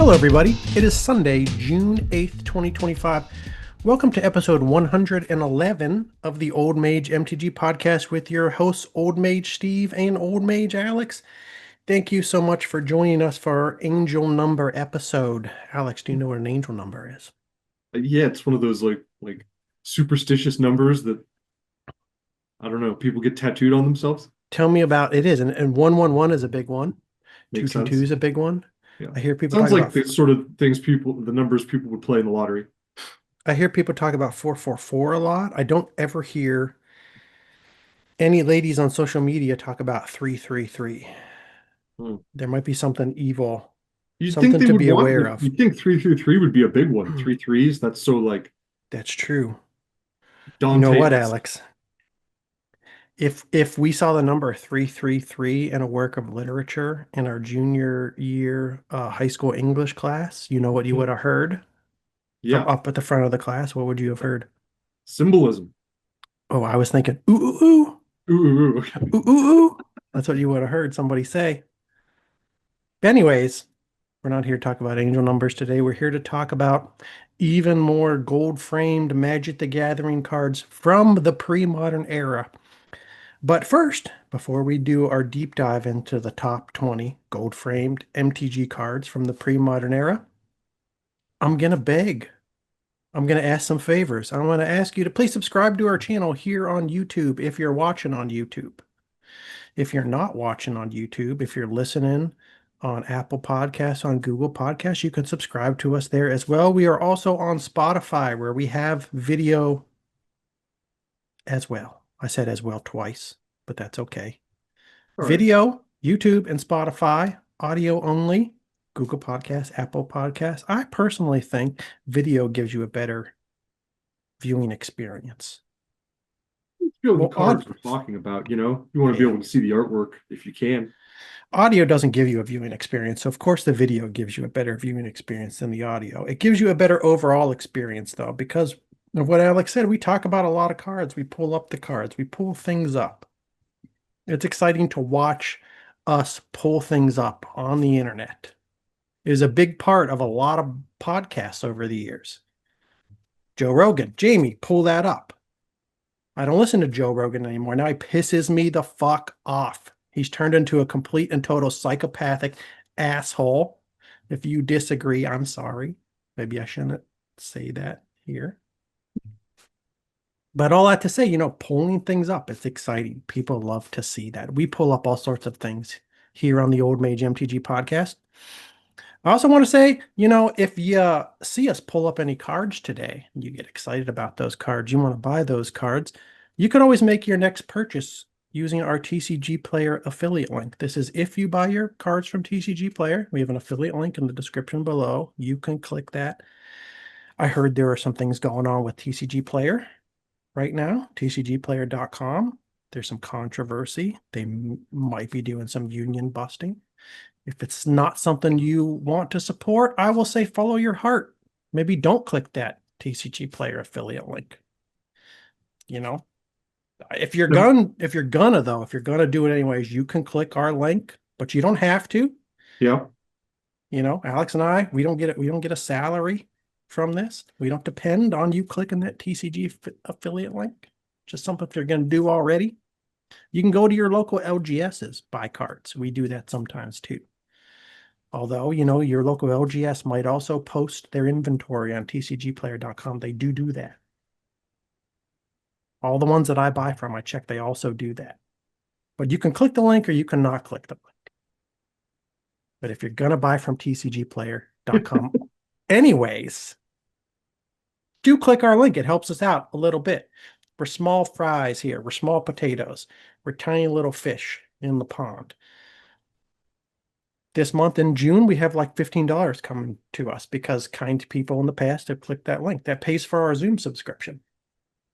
Hello, everybody. It is Sunday, June 8th, 2025. Welcome to episode 111 of the Old Mage MTG podcast with your hosts, Old Mage Steve and Old Mage Alex. Thank you so much for joining us for our angel number episode. Alex, do you know what an angel number is? Yeah, it's one of those like superstitious numbers that I don't know, people get tattooed on themselves. Tell me about it is. And 111 is a big one. Makes 222 sense. is a big one. Yeah. I hear people Sounds talk like about the sort of things the numbers people would play in the lottery. I hear people talk about 444 a lot. I don't ever hear any ladies on social media talk about 333. Hmm. There might be something evil, You'd think something they to would be want, aware like, of. you'd think 333 would be a big one. Three threes, that's so like That's true. You know what, Dante-esque. Alex? If we saw the number 333 in a work of literature in our junior year high school English class, you know what you would have heard from Yeah, up at the front of the class? What would you have heard? symbolism. Oh, I was thinking, ooh, ooh, ooh, Ooh, ooh, ooh. ooh, ooh, ooh. That's what you would have heard somebody say. But anyways, we're not here to talk about angel numbers today. We're here to talk about even more gold-framed Magic the Gathering cards from the pre-modern era. But first, before we do our deep dive into the top 20 gold-framed MTG cards from the pre-modern era, I'm going to beg. I'm going to ask some favors. I want to ask you to please subscribe to our channel here on YouTube if you're watching on YouTube. If you're not watching on YouTube, if you're listening on Apple Podcasts, on Google Podcasts, you can subscribe to us there as well. We are also on Spotify where we have video as well. I said as well twice, but that's okay. All right. Video, YouTube, and Spotify, audio only, Google Podcasts, Apple Podcasts. I personally think video gives you a better viewing experience. Feel the Well, cards we're talking about, you want to be yeah. able to see the artwork if you can. Audio doesn't give you a viewing experience. So, of course, the video gives you a better viewing experience than the audio. It gives you a better overall experience, though, because of what Alex said. We talk about a lot of cards. We pull up the cards, we pull things up. It's exciting to watch us pull things up on the internet. It is a big part of a lot of podcasts over the years. Joe Rogan, Jamie, pull that up. I don't listen to Joe Rogan anymore. Now he pisses me the fuck off. He's turned into a complete and total psychopathic asshole. If you disagree, I'm sorry. Maybe I shouldn't say that here. But all that to say, pulling things up, it's exciting. People love to see that. We pull up all sorts of things here on the Old Mage MTG podcast. I also want to say, if you see us pull up any cards today, you get excited about those cards, you want to buy those cards, you can always make your next purchase using our TCG Player affiliate link. This is if you buy your cards from TCG Player. We have an affiliate link in the description below. You can click that. I heard there are some things going on with TCG Player right now, tcgplayer.com. There's some controversy. They might be doing some union busting. If it's not something you want to support, I will say follow your heart. Maybe don't click that TCG Player affiliate link. You know, Yep. if you're gonna do it anyways, you can click our link, but you don't have to. Yeah. Alex and I, we don't get a salary from this. We don't depend on you clicking that TCG affiliate link. Just something if you're going to do already. You can go to your local LGSs, buy cards. We do that sometimes too. Although, your local LGS might also post their inventory on tcgplayer.com. They do that. All the ones that I buy from, I check, they also do that. But you can click the link or you cannot click the link. But if you're going to buy from tcgplayer.com anyways, do click our link. It helps us out a little bit. We're small fries here. We're small potatoes. We're tiny little fish in the pond. This month in June, we have like $15 coming to us because kind people in the past have clicked that link. That pays for our Zoom subscription.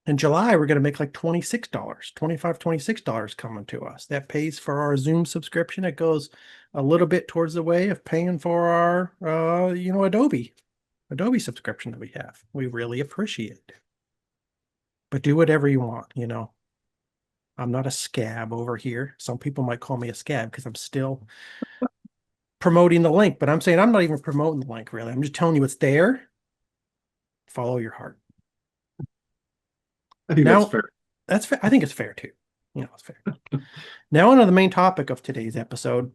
In July, we're going to make like $26, $26 coming to us. That pays for our Zoom subscription. It goes a little bit towards the way of paying for our, Adobe subscription that we have. We really appreciate it. But do whatever you want. I'm not a scab over here. Some people might call me a scab because I'm still promoting the link, but I'm saying I'm not even promoting the link really. I'm just telling you it's there. Follow your heart. I think that's Now, fair. that's fair. I think it's fair too. It's fair. Now, on to the main topic of today's episode.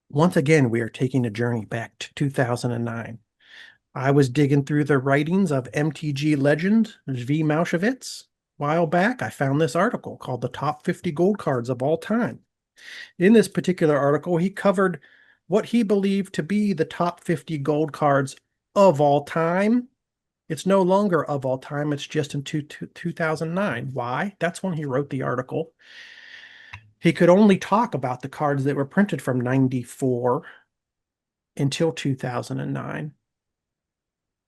Once again, we are taking a journey back to 2009. I was digging through the writings of MTG legend V. Maushevitz. A while back, I found this article called The Top 50 Gold Cards of All Time. In this particular article, he covered what he believed to be the top 50 gold cards of all time. It's no longer of all time. It's just in 2009. Why? That's when he wrote the article. He could only talk about the cards that were printed from 94 until 2009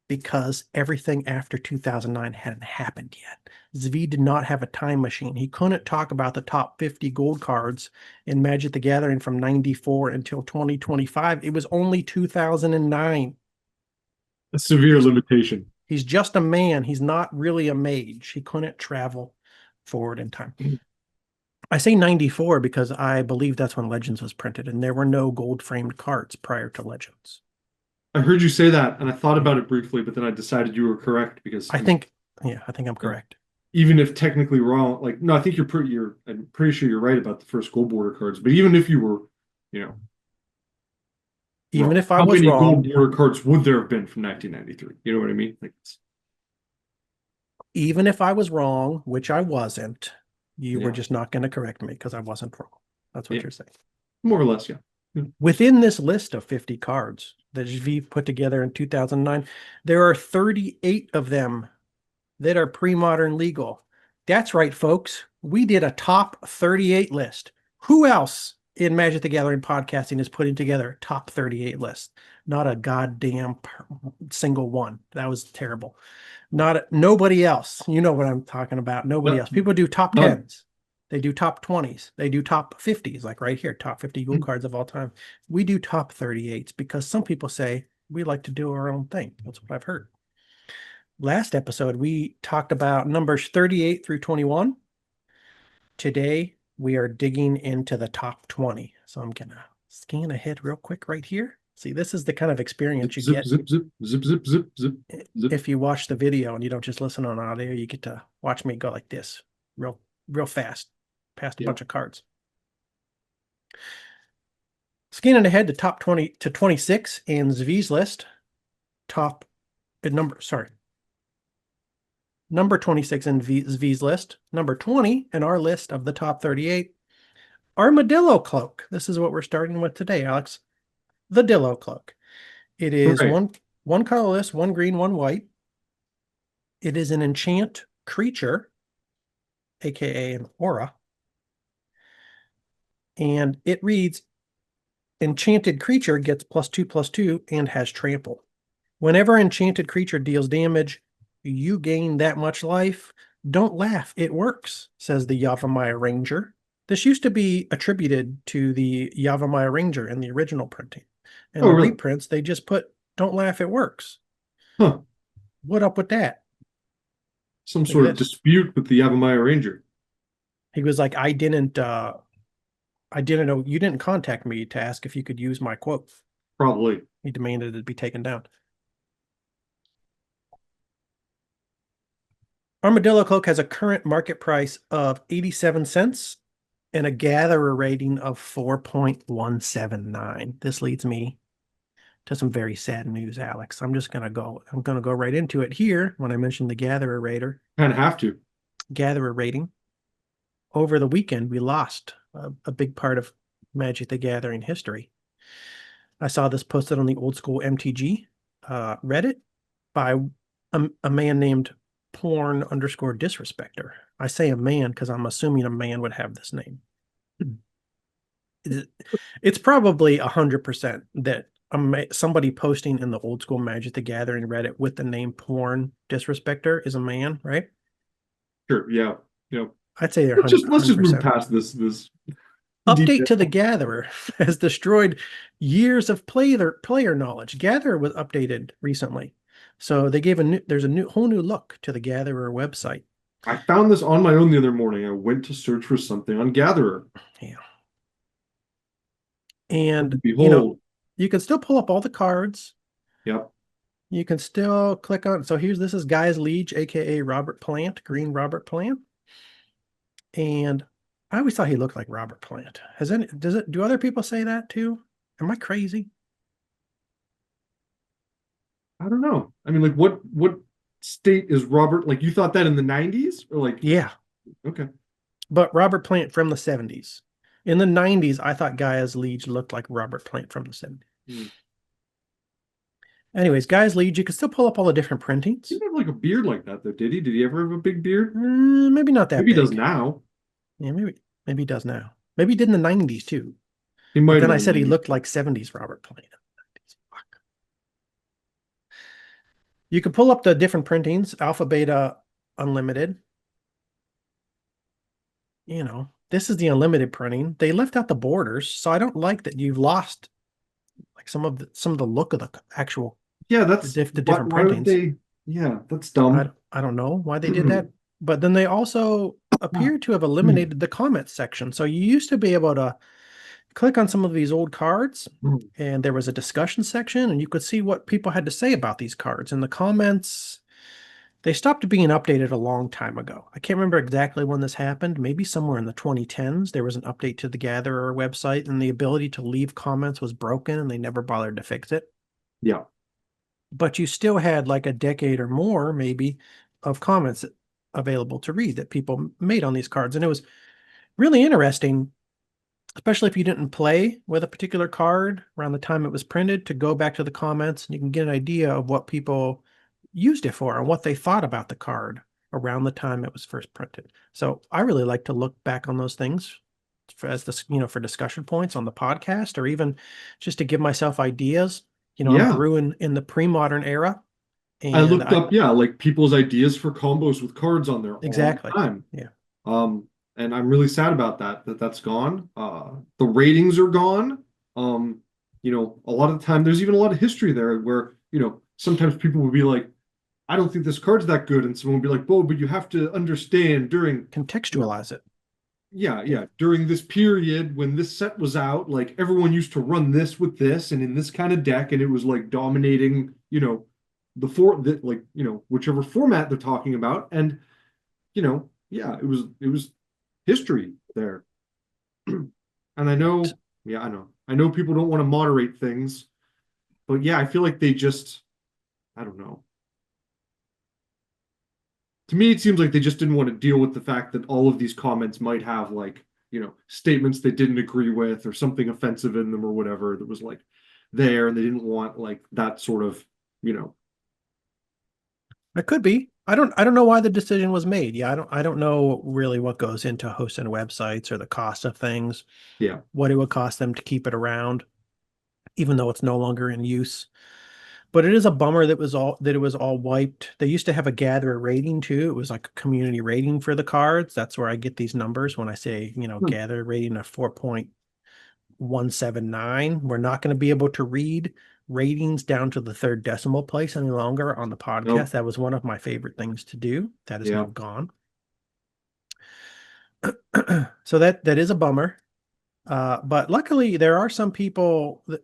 because everything after 2009 hadn't happened yet. Zvi did not have a time machine. He couldn't talk about the top 50 gold cards in Magic the Gathering from 94 until 2025. It was only 2009. A severe limitation. He's just a man. He's not really a mage. He couldn't travel forward in time. I say 94 because I believe that's when Legends was printed, and there were no gold-framed cards prior to Legends. I heard you say that, and I thought about it briefly, but then I decided you were correct because I think I'm correct. Even if technically wrong, like no, I think I'm pretty sure you're right about the first gold border cards. But even if you were, Even wrong, if I how was many wrong, gold border cards would there have been from 1993? You know what I mean? Like, even if I was wrong, which I wasn't, you were yeah, just not going to correct me because I wasn't wrong. That's what yeah, you're saying. more or less, yeah. Within this list of 50 cards that Zvi put together in 2009, there are 38 of them that are pre-modern legal. That's right, folks. We did a top 38 list. Who else in Magic the Gathering podcasting is putting together a top 38 list? Not a goddamn single one. That was terrible. Nobody else. You know what I'm talking about. Nobody else. People do top 10s. They do top 20s. They do top 50s, like right here, top 50 gold cards of all time. We do top 38s because some people say we like to do our own thing. That's what I've heard. Last episode, we talked about numbers 38 through 21. Today, we are digging into the top 20. So I'm going to scan ahead real quick right here. See, this is the kind of experience you get zip, zip, zip, zip, zip, zip, zip. if you watch the video and you don't just listen on audio. You get to watch me go like this real fast past a bunch of cards. Scanning ahead to top 20 to 26 in Zvi's list. Number 26 in Zvi's list. Number 20 in our list of the top 38. Armadillo Cloak. This is what we're starting with today, Alex. The Dillo Cloak. It is one colorless, one green, one white. It is an enchant creature, aka an aura. And it reads, enchanted creature gets +2/+2 and has trample. Whenever enchanted creature deals damage, you gain that much life. Don't laugh, it works, says the Yavimaya Ranger. This used to be attributed to the Yavimaya Ranger in the original printing. And the reprints, they just put, don't laugh, it works. Huh. What up with that? Some sort of dispute with the Yavimaya Ranger. He was like, I didn't know, you didn't contact me to ask if you could use my quote. Probably. He demanded it be taken down. Armadillo Cloak has a current market price of 87 cents and a gatherer rating of 4.179. This leads me to some very sad news, Alex. I'm going to go right into it here when I mentioned the gatherer rater. Kind of have to. Gatherer rating. Over the weekend, we lost a big part of Magic the Gathering history. I saw this posted on the old school MTG Reddit by a man named porn_disrespecter. I say a man because I'm assuming a man would have this name. It's probably 100% that somebody posting in the old school Magic the Gathering Reddit with the name porn_disrespecter is a man, right? Sure. Yeah. Yeah. I'd say they're let's just move past this. Update detail. To the Gatherer has destroyed years of player knowledge. Gatherer was updated recently. So they gave there's a whole new look to the Gatherer website. I found this on my own the other morning. I went to search for something on Gatherer. Yeah. And, Behold. you can still pull up all the cards. Yep. You can still click on. So this is Guy's Liege, aka Robert Plant, Green Robert Plant. And I always thought he looked like Robert Plant. Do other people say that too? Am I crazy? I don't know. I mean, like, what state is Robert? Like, you thought that in the 90s, or like, Yeah, okay. but Robert Plant from the 70s. In the 90s, I thought Guy's Liege looked like Robert Plant from the 70s. Hmm. Anyways, Guy's Liege, you can still pull up all the different He printings. didn't have like a beard like that though, did he? Did he ever have a big beard? Maybe not that Maybe he does big. now. Yeah, maybe he does now. Maybe he did in the 90s too. He But might then have I in the said he 90s. looked like 70s Robert Plant. Fuck. You can pull up the different printings, alpha, beta, unlimited. This is the unlimited printing. They left out the borders, so I don't like that you've lost like some of the look of the actual Yeah, the, that's diff, the why different why would printings. they? Yeah, that's I, dumb. I don't know why they did that, but then they also appear to have eliminated the comments section. So you used to be able to click on some of these old cards, and there was a discussion section, and you could see what people had to say about these cards. And the comments, they stopped being updated a long time ago. I can't remember exactly when this happened. Maybe somewhere in the 2010s, there was an update to the Gatherer website, and the ability to leave comments was broken, and they never bothered to fix it. Yeah. But you still had like a decade or more, maybe, of comments available to read that people made on these cards. And it was really interesting, especially if you didn't play with a particular card around the time it was printed, to go back to the comments and you can get an idea of what people used it for and what they thought about the card around the time it was first printed. So I really like to look back on those things for discussion points on the podcast, or even just to give myself ideas. I'm Yeah. brewing in the pre-modern era, I and looked I up, yeah, like people's ideas for combos with cards on there all the exactly. time. Yeah. Um, and I'm really sad about that's gone. The ratings are gone. A lot of the time there's even a lot of history there where, sometimes people would be like, I don't think this card's that good, and someone would be like, "Whoa, but you have to understand during, you know, Contextualize it. yeah, during this period when this set was out, like everyone used to run this with this and in this kind of deck, and it was like dominating, whichever format they're talking about, and yeah, it was history there." And I know, yeah, I know people don't want to moderate things, but yeah, I feel like they just, I don't know. To me, it seems like they just didn't want to deal with the fact that all of these comments might have like, statements they didn't agree with or something offensive in them or whatever that was like there, and they didn't want like that sort of, you know, It could be. I don't know why the decision was made. Yeah, I don't know really what goes into hosting websites or the cost of things, yeah. what it would cost them to keep it around, even though it's no longer in use. But it is a bummer that it was all wiped. They used to have a gatherer rating too. It was like a community rating for the cards. That's where I get these numbers when I say, Hmm. gatherer rating of 4.179. We're not going to be able to read ratings down to the third decimal place any longer on the podcast. Nope. That was one of my favorite things to do. That is now Yeah. gone. So that is a bummer. But luckily there are some people that,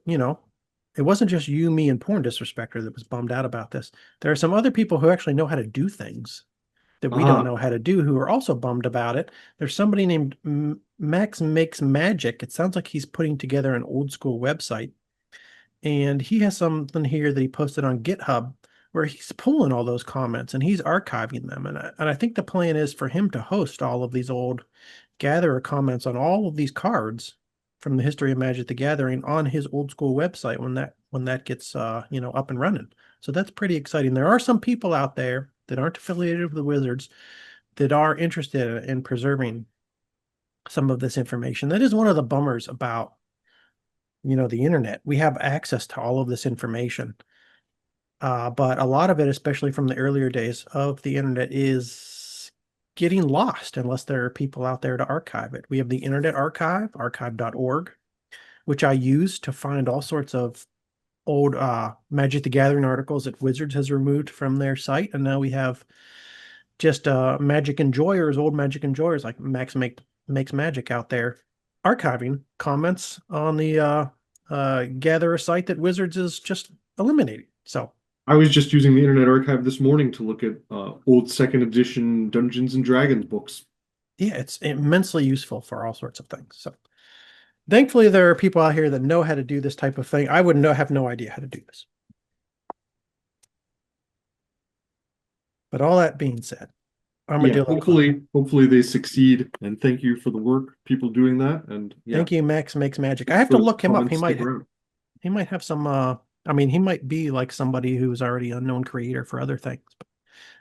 it wasn't just you, me, and Porn Disrespecter that was bummed out about this. There are some other people who actually know how to do things that we don't Uh-huh. know how to do, who are also bummed about it. There's somebody named Max Makes Magic. It sounds like he's putting together an old school website, and he has something here that he posted on GitHub where he's pulling all those comments and he's archiving them. And I think the plan is for him to host all of these old Gatherer comments on all of these cards from the history of Magic the Gathering on his old school website when that gets up and running. So that's pretty exciting. There are some people out there that aren't affiliated with the Wizards that are interested in preserving some of this information. That is one of the bummers about the internet. We have access to all of this information, but a lot of it, especially from the earlier days of the internet, is getting lost unless there are people out there to archive it. We have the Internet Archive, archive.org, which I use to find all sorts of old Magic the Gathering articles that Wizards has removed from their site. And now we have just Magic enjoyers, old Magic enjoyers like Makes Magic out there archiving comments on the gather a site that Wizards is just eliminating. So I was just using the Internet Archive this morning to look at old second edition Dungeons and Dragons books. yeah, it's immensely useful for all sorts of things. So thankfully, there are people out here that know how to do this type of thing. I would have no idea how to do this. But all that being said, Yeah, Armadillo Cloak. hopefully they succeed. And thank you for the work, people doing that. And yeah, Thank you, Max Makes Magic. I have to for look him up. comments, stick around. He might have some I mean, he might be like somebody who's already unknown creator for other things. But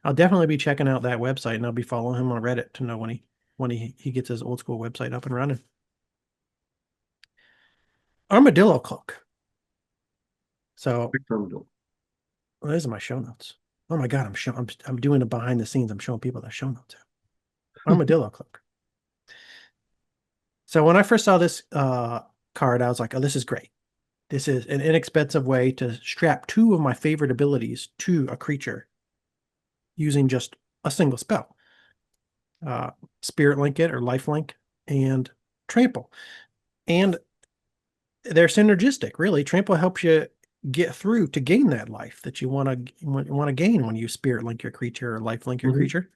I'll definitely be checking out that website, and I'll be following him on Reddit to know when he gets his old school website up and running. Armadillo Cloak. So Armadillo. well, these are my show notes. Oh my god, I'm doing it behind the scenes. I'm showing people the show notes. Armadillo Cloak. So when I first saw this card, I was like, oh, this is great. This is an inexpensive way to strap two of my favorite abilities to a creature using just a single spell. Spirit Link it or Life Link and Trample. And they're synergistic, really. Trample helps you get through to gain that life that you want to gain when you Spirit Link your creature or Life Link your creature.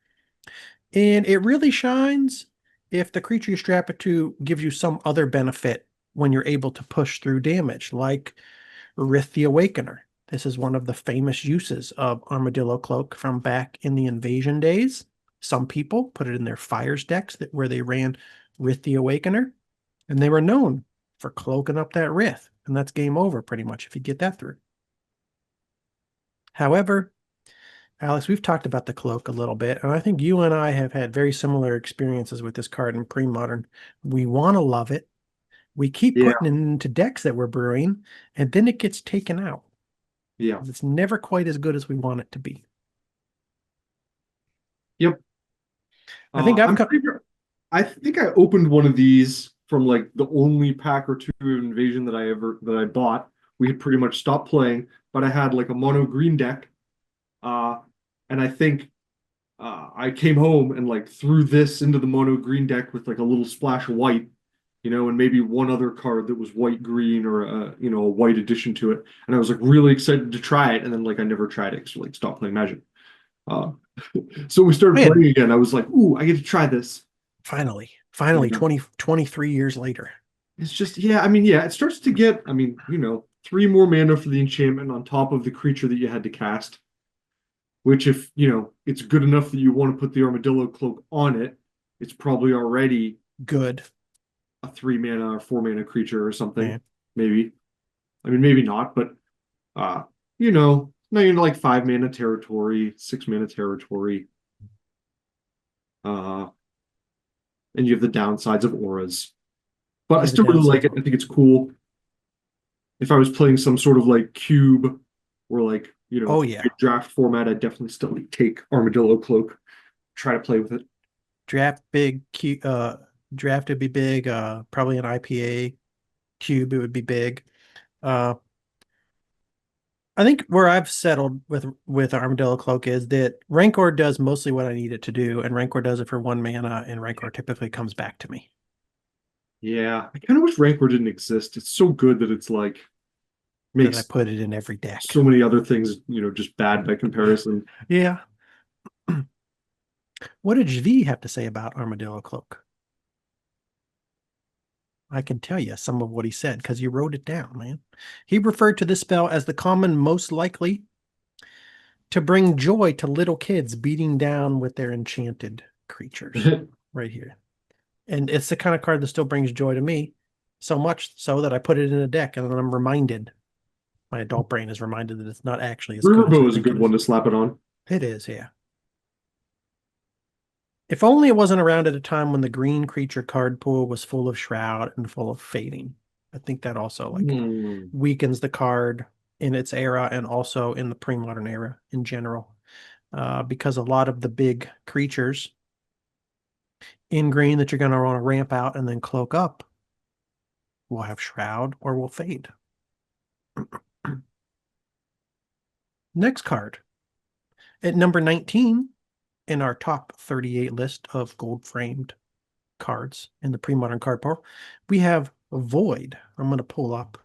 And it really shines if the creature you strap it to gives you some other benefit when you're able to push through damage, like Rith the Awakener. This is one of the famous uses of Armadillo Cloak from back in the Invasion days. Some people put it in their Fires decks where they ran Rith the Awakener, and they were known for cloaking up that Rith, and that's game over pretty much if you get that through. However, Alex, we've talked about the Cloak a little bit, and I think you and I have had very similar experiences with this card in Premodern. We want to love it. We keep putting it into decks that we're brewing, and then it gets taken out. Yeah. It's never quite as good as we want it to be. Yep. I think I think I opened one of these from like the only pack or two of Invasion that I bought. We had pretty much stopped playing, but I had like a mono green deck. And I think I came home and like threw this into the mono green deck with like a little splash of white, and maybe one other card that was white green or a white addition to it. And I was like really excited to try it, and then like I never tried it because like stopped playing Magic. So we started playing again. I was like, ooh, I get to try this. Finally, 23 years later. It's just, it starts to get, 3 more mana for the enchantment on top of the creature that you had to cast. Which if, it's good enough that you want to put the Armadillo Cloak on it, it's probably already good. A 3 mana or 4 mana creature or something. Yeah. Maybe. Maybe not, but now you're like 5 mana territory, 6 mana territory. And you have the downsides of auras. But I still really like it. I think it's cool. If I was playing some sort of like cube or like, draft format, I'd definitely still take Armadillo Cloak, try to play with it. Draft would be big, probably an IPA cube, it would be big. I think where I've settled with Armadillo Cloak is that Rancor does mostly what I need it to do, and Rancor does it for 1 mana, and Rancor typically comes back to me. Yeah, I kind of wish Rancor didn't exist. It's so good that it's like makes I put it in every deck. So many other things, just bad by comparison. Yeah. What did V have to say about Armadillo Cloak? I can tell you some of what he said because you wrote it down, man. He referred to this spell as the common most likely to bring joy to little kids beating down with their enchanted creatures right here. And it's the kind of card that still brings joy to me, so much so that I put it in a deck and then I'm reminded. My adult brain is reminded that it's not actually as good. Riverbow is a good one to slap it on. It is, yeah. If only it wasn't around at a time when the green creature card pool was full of Shroud and full of Fading. I think that also weakens the card in its era and also in the pre-modern era in general. Because a lot of the big creatures in green that you're going to want to ramp out and then cloak up will have Shroud or will fade. Next card. At number 19 in our top 38 list of gold-framed cards in the pre-modern card pool, we have Void. I'm going to pull up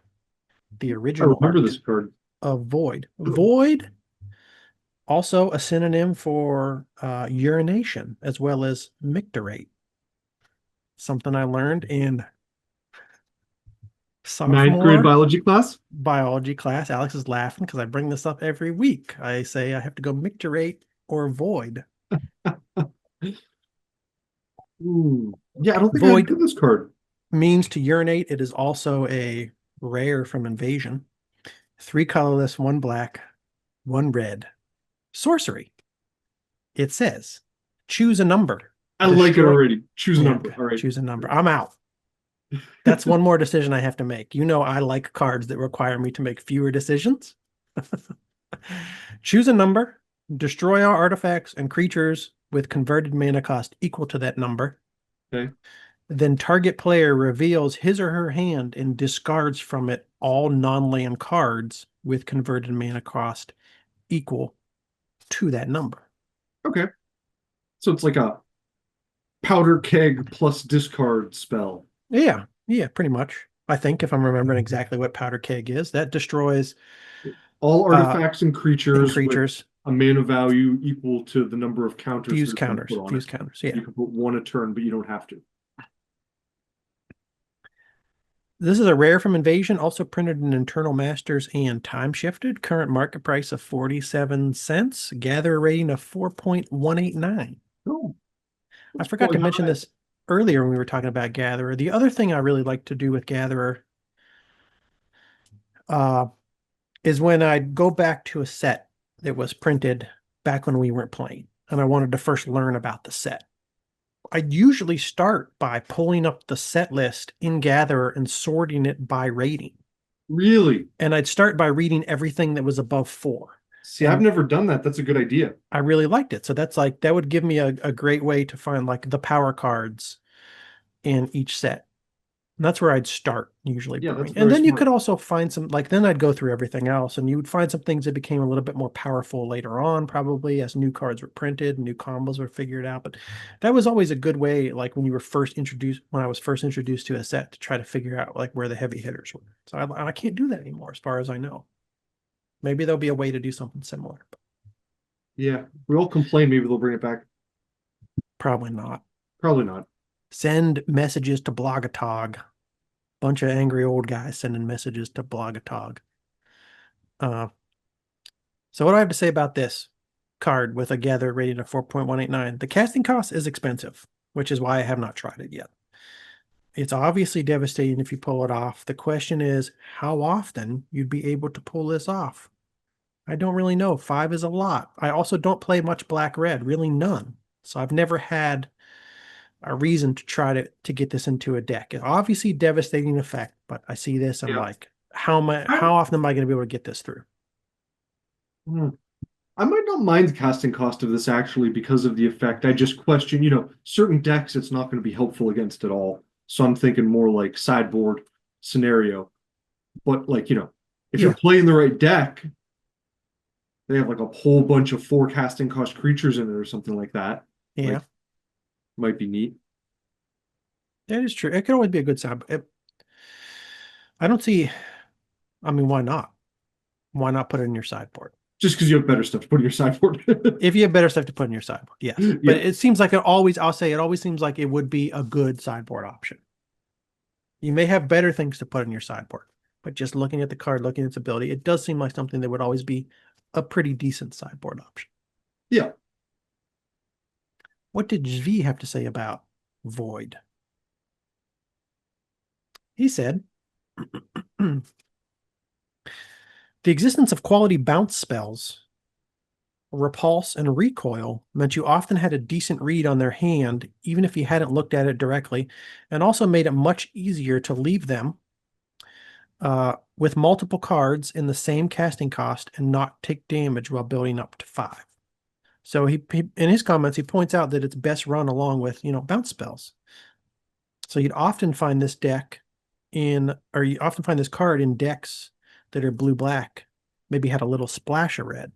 the I original remember art this card. of Void. Void, also a synonym for urination, as well as micturate. Something I learned in Ninth grade sophomore biology class. biology class. Alex is laughing because I bring this up every week. I say I have to go micturate or void. Ooh. Yeah, I don't think I had Void this card. means to urinate. It is also a rare from Invasion. 3 colorless, 1 black, 1 red. Sorcery. It says, choose a number. I like it Destroy. already. Choose a Yeah, number. okay. All right. Choose a number. I'm out. That's one more decision I have to make. You know, I like cards that require me to make fewer decisions. Choose a number. Destroy all artifacts and creatures with converted mana cost equal to that number. Okay. Then target player reveals his or her hand and discards from it all non-land cards with converted mana cost equal to that number. Okay. So it's like a powder keg plus discard spell. Yeah, yeah, pretty much. I think if I'm remembering exactly what powder keg is, that destroys All uh artifacts and and creatures with creatures, a mana value equal to the number of counters that fuse are being put counters, on it. fuse counters. Yeah. You can put one a turn, but you don't have to. This is a rare from Invasion, also printed in Internal Masters and time shifted. Current market price of 47 cents. Gather a rating of 4.189. Oh, I that's forgot quite to mention high. this earlier when we were talking about Gatherer. The other thing I really like to do with Gatherer uh, is when I go back to a set that was printed back when we weren't playing, and I wanted to first learn about the set. I usually start by pulling up the set list in Gatherer and sorting it by rating. Really? And I'd start by reading everything that was above 4. See, I've And never done that. That's a good idea. I really liked it. So that's like, that would give me a great way to find like the power cards in each set. And that's where I'd start usually Yeah, that's brewing. And very then you could smart. also find some, like, then I'd go through everything else and you would find some things that became a little bit more powerful later on, probably as new cards were printed, new combos were figured out. But that was always a good way, like when you were first introduced, when I was first introduced to a set to try to figure out like where the heavy hitters were. So I can't do that anymore as far as I know. Maybe there'll be a way to do something similar, but Yeah, we all complain. Maybe they'll bring it back. probably not. Probably not. Send messages to Blogatog. Bunch of angry old guys sending messages to Blogatog. So what do I have to say about this card with a gather rating of 4.189? The casting cost is expensive, which is why I have not tried it yet. It's obviously devastating if you pull it off. The question is how often you'd be able to pull this off. I don't really know. 5 is a lot. I also don't play much black-red, really none. So I've never had a reason to try to get this into a deck. Obviously devastating effect, but I see this, I'm Yeah. like, how often am I going to be able to get this through? Hmm. I might not mind the casting cost of this actually because of the effect. I just question, certain decks it's not going to be helpful against at all. So I'm thinking more like sideboard scenario. But like, if you're Yeah, playing the right deck, they have like a whole bunch of 4 casting cost creatures in it or something like that. yeah, Like, might be neat. that is true. It could always be a good sound. I don't see, I mean, why not? Why not put it in your sideboard? Just because you have better stuff to put in your sideboard. If you have better stuff to put in your sideboard, yes. But Yeah. it seems like I'll say it always seems like it would be a good sideboard option. You may have better things to put in your sideboard, but just looking at the card, looking at its ability, it does seem like something that would always be a pretty decent sideboard option. Yeah. What did Zvi have to say about Void? He said, the existence of quality bounce spells, repulse, and recoil meant you often had a decent read on their hand, even if you hadn't looked at it directly, and also made it much easier to leave them with multiple cards in the same casting cost and not take damage while building up to 5. So he in his comments, he points out that it's best run along with, bounce spells. So you'd often find this deck or you often find this card in decks that are blue-black, maybe had a little splash of red.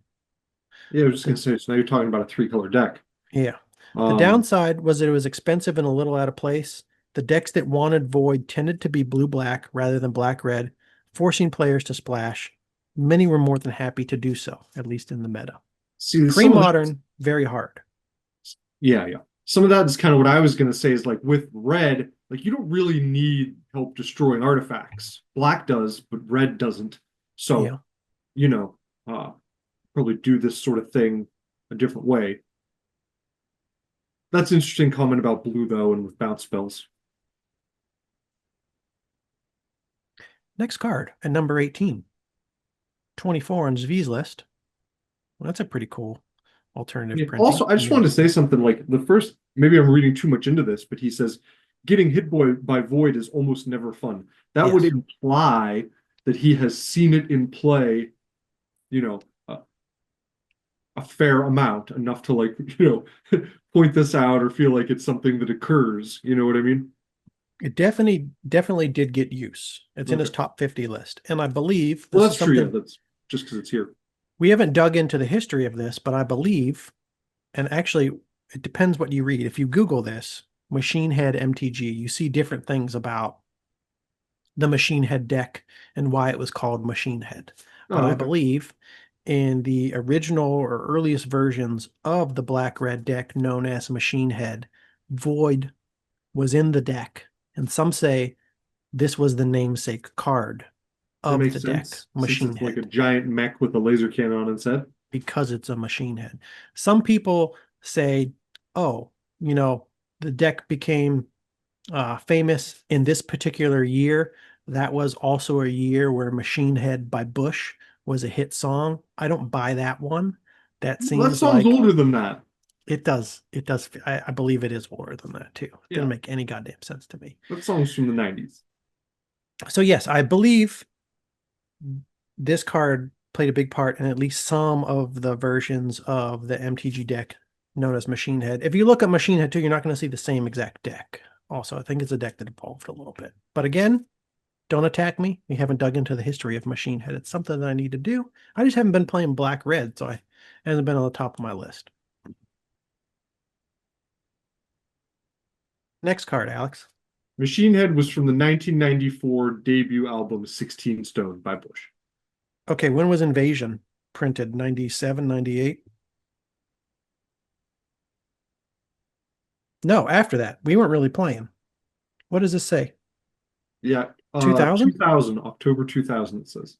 Yeah, I was just gonna say, so now you're talking about a 3-color deck. Yeah. The Um, downside was that it was expensive and a little out of place. The decks that wanted Void tended to be blue-black rather than black-red, forcing players to splash. Many were more than happy to do so, at least in the meta. See, Pre-modern, very hard. yeah, yeah. Some of that is kind of what I was going to say is like with red, like you don't really need help destroying artifacts. Black does, but red doesn't. So, Yeah. you know, probably do this sort of thing a different way. That's an interesting comment about blue, though, and with bounce spells. Next card at number 18. 24 on Zvi's list. Well, that's a pretty cool alternative Yeah. printing. Also, I just wanted to say something like the first, maybe I'm reading too much into this, but he says getting hit by void is almost never fun. That would Yes. imply that he has seen it in play, you know, a fair amount, enough to like, point this out or feel like it's something that occurs. You know what I mean? It definitely did get use. It's in his Okay. top 50 list. And I believe Well, this that's is true. Yeah, something that's just because it's here. we haven't dug into the history of this, but I believe, and actually it depends what you read. If you Google this, Machine Head MTG, you see different things about the Machine Head deck and why it was called Machine Head. But Oh, I okay. believe in the original or earliest versions of the black-red deck known as Machine Head, Void was in the deck. And some say this was the namesake card That of makes the deck, sense since Machine it's like a Head, giant mech with a laser cannon on its head. because it's a Machine Head. Some people say, oh, the deck became famous in this particular year. That was also a year where Machine Head by Bush was a hit song. I don't buy that one. That Well, that seems song's like older than that. it does. It does. I believe it is older than that too. It Yeah, didn't make any goddamn sense to me. that song's from the 90s. So yes, I believe this card played a big part in at least some of the versions of the MTG deck known as Machine Head. If you look at Machine Head 2, you're not going to see the same exact deck. Also, I think it's a deck that evolved a little bit. But again, don't attack me. We haven't dug into the history of Machine Head. It's something that I need to do. I just haven't been playing black red, so it hasn't been on the top of my list. Next card, Alex. Machine Head was from the 1994 debut album 16 Stone by Bush. Okay, when was Invasion printed? 97, 98? No, after that. We weren't really playing. What does this say? Yeah, 2000? 2000, October 2000, it says.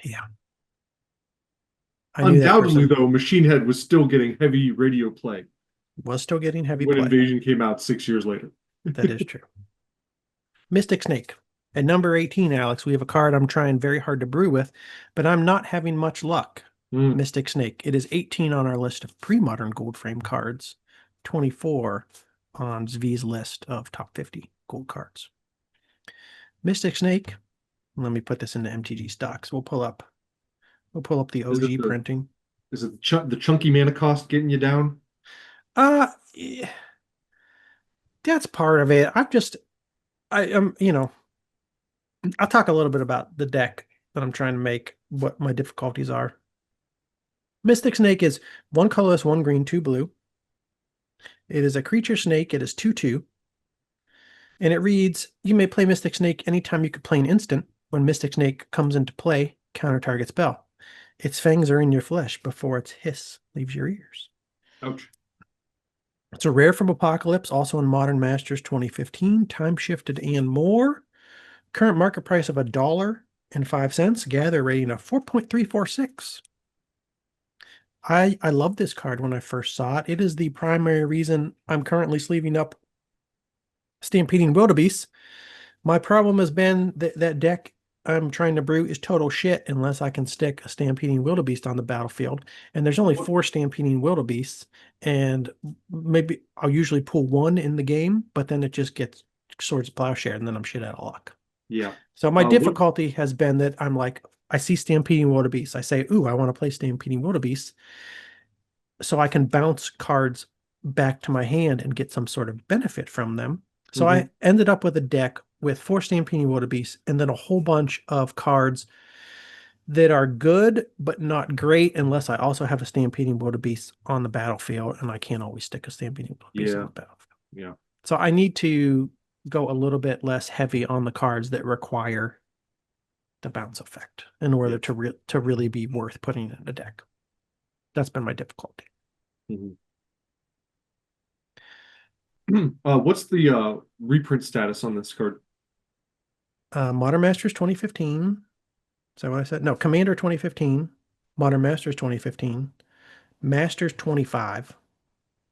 Yeah. I knew that Undoubtedly, person though, Machine Head was still getting heavy radio play was still getting heavy when play. Invasion came out 6 years later. That is true. Mystic Snake. At number 18, Alex, we have a card I'm trying very hard to brew with, but I'm not having much luck. Mm. Mystic Snake. It is 18 on our list of pre-modern gold frame cards, 24 on Zvi's list of top 50 gold cards. Mystic Snake. Let me put this into MTG stocks. We'll pull up the OG printing. Is it the chunky mana cost getting you down? Yeah, that's part of it. I'll talk a little bit about the deck that I'm trying to make, what my difficulties are. Mystic Snake is 1 colorless, 1 green, 2 blue. It is a creature snake. It is 2/2. And it reads, you may play Mystic Snake anytime you could play an instant. When Mystic Snake comes into play, counter target spell. Its fangs are in your flesh before its hiss leaves your ears. Ouch. It's a rare from Apocalypse, also in Modern Masters 2015, time shifted and more. Current market price of $1.05. Gather rating of 4.346. I love this card when I first saw it. It is the primary reason I'm currently sleeving up Stampeding Wildebeest. My problem has been that deck I'm trying to brew is total shit unless I can stick a Stampeding Wildebeest on the battlefield. And there's only 4 Stampeding Wildebeests, and maybe I'll usually pull 1 in the game, but then it just gets Swords of Plowshare, and then I'm shit out of luck. Yeah. So my What difficulty has been that I'm like, I see Stampeding Wildebeest. I say, ooh, I want to play Stampeding Wildebeest, so I can bounce cards back to my hand and get some sort of benefit from them. So I ended up with a deck with 4 Stampeding Wildebeest and then a whole bunch of cards that are good but not great unless I also have a Stampeding Wildebeest on the battlefield, and I can't always stick a Stampeding Wildebeest on Yeah. the battlefield. Yeah. So I need to go a little bit less heavy on the cards that require the bounce effect in order Yeah. to really be worth putting in a deck. That's been my difficulty. Mhm. What's the reprint status on this card? Modern Masters 2015. Is that what I said? No, Commander 2015, Modern Masters 2015, Masters 25,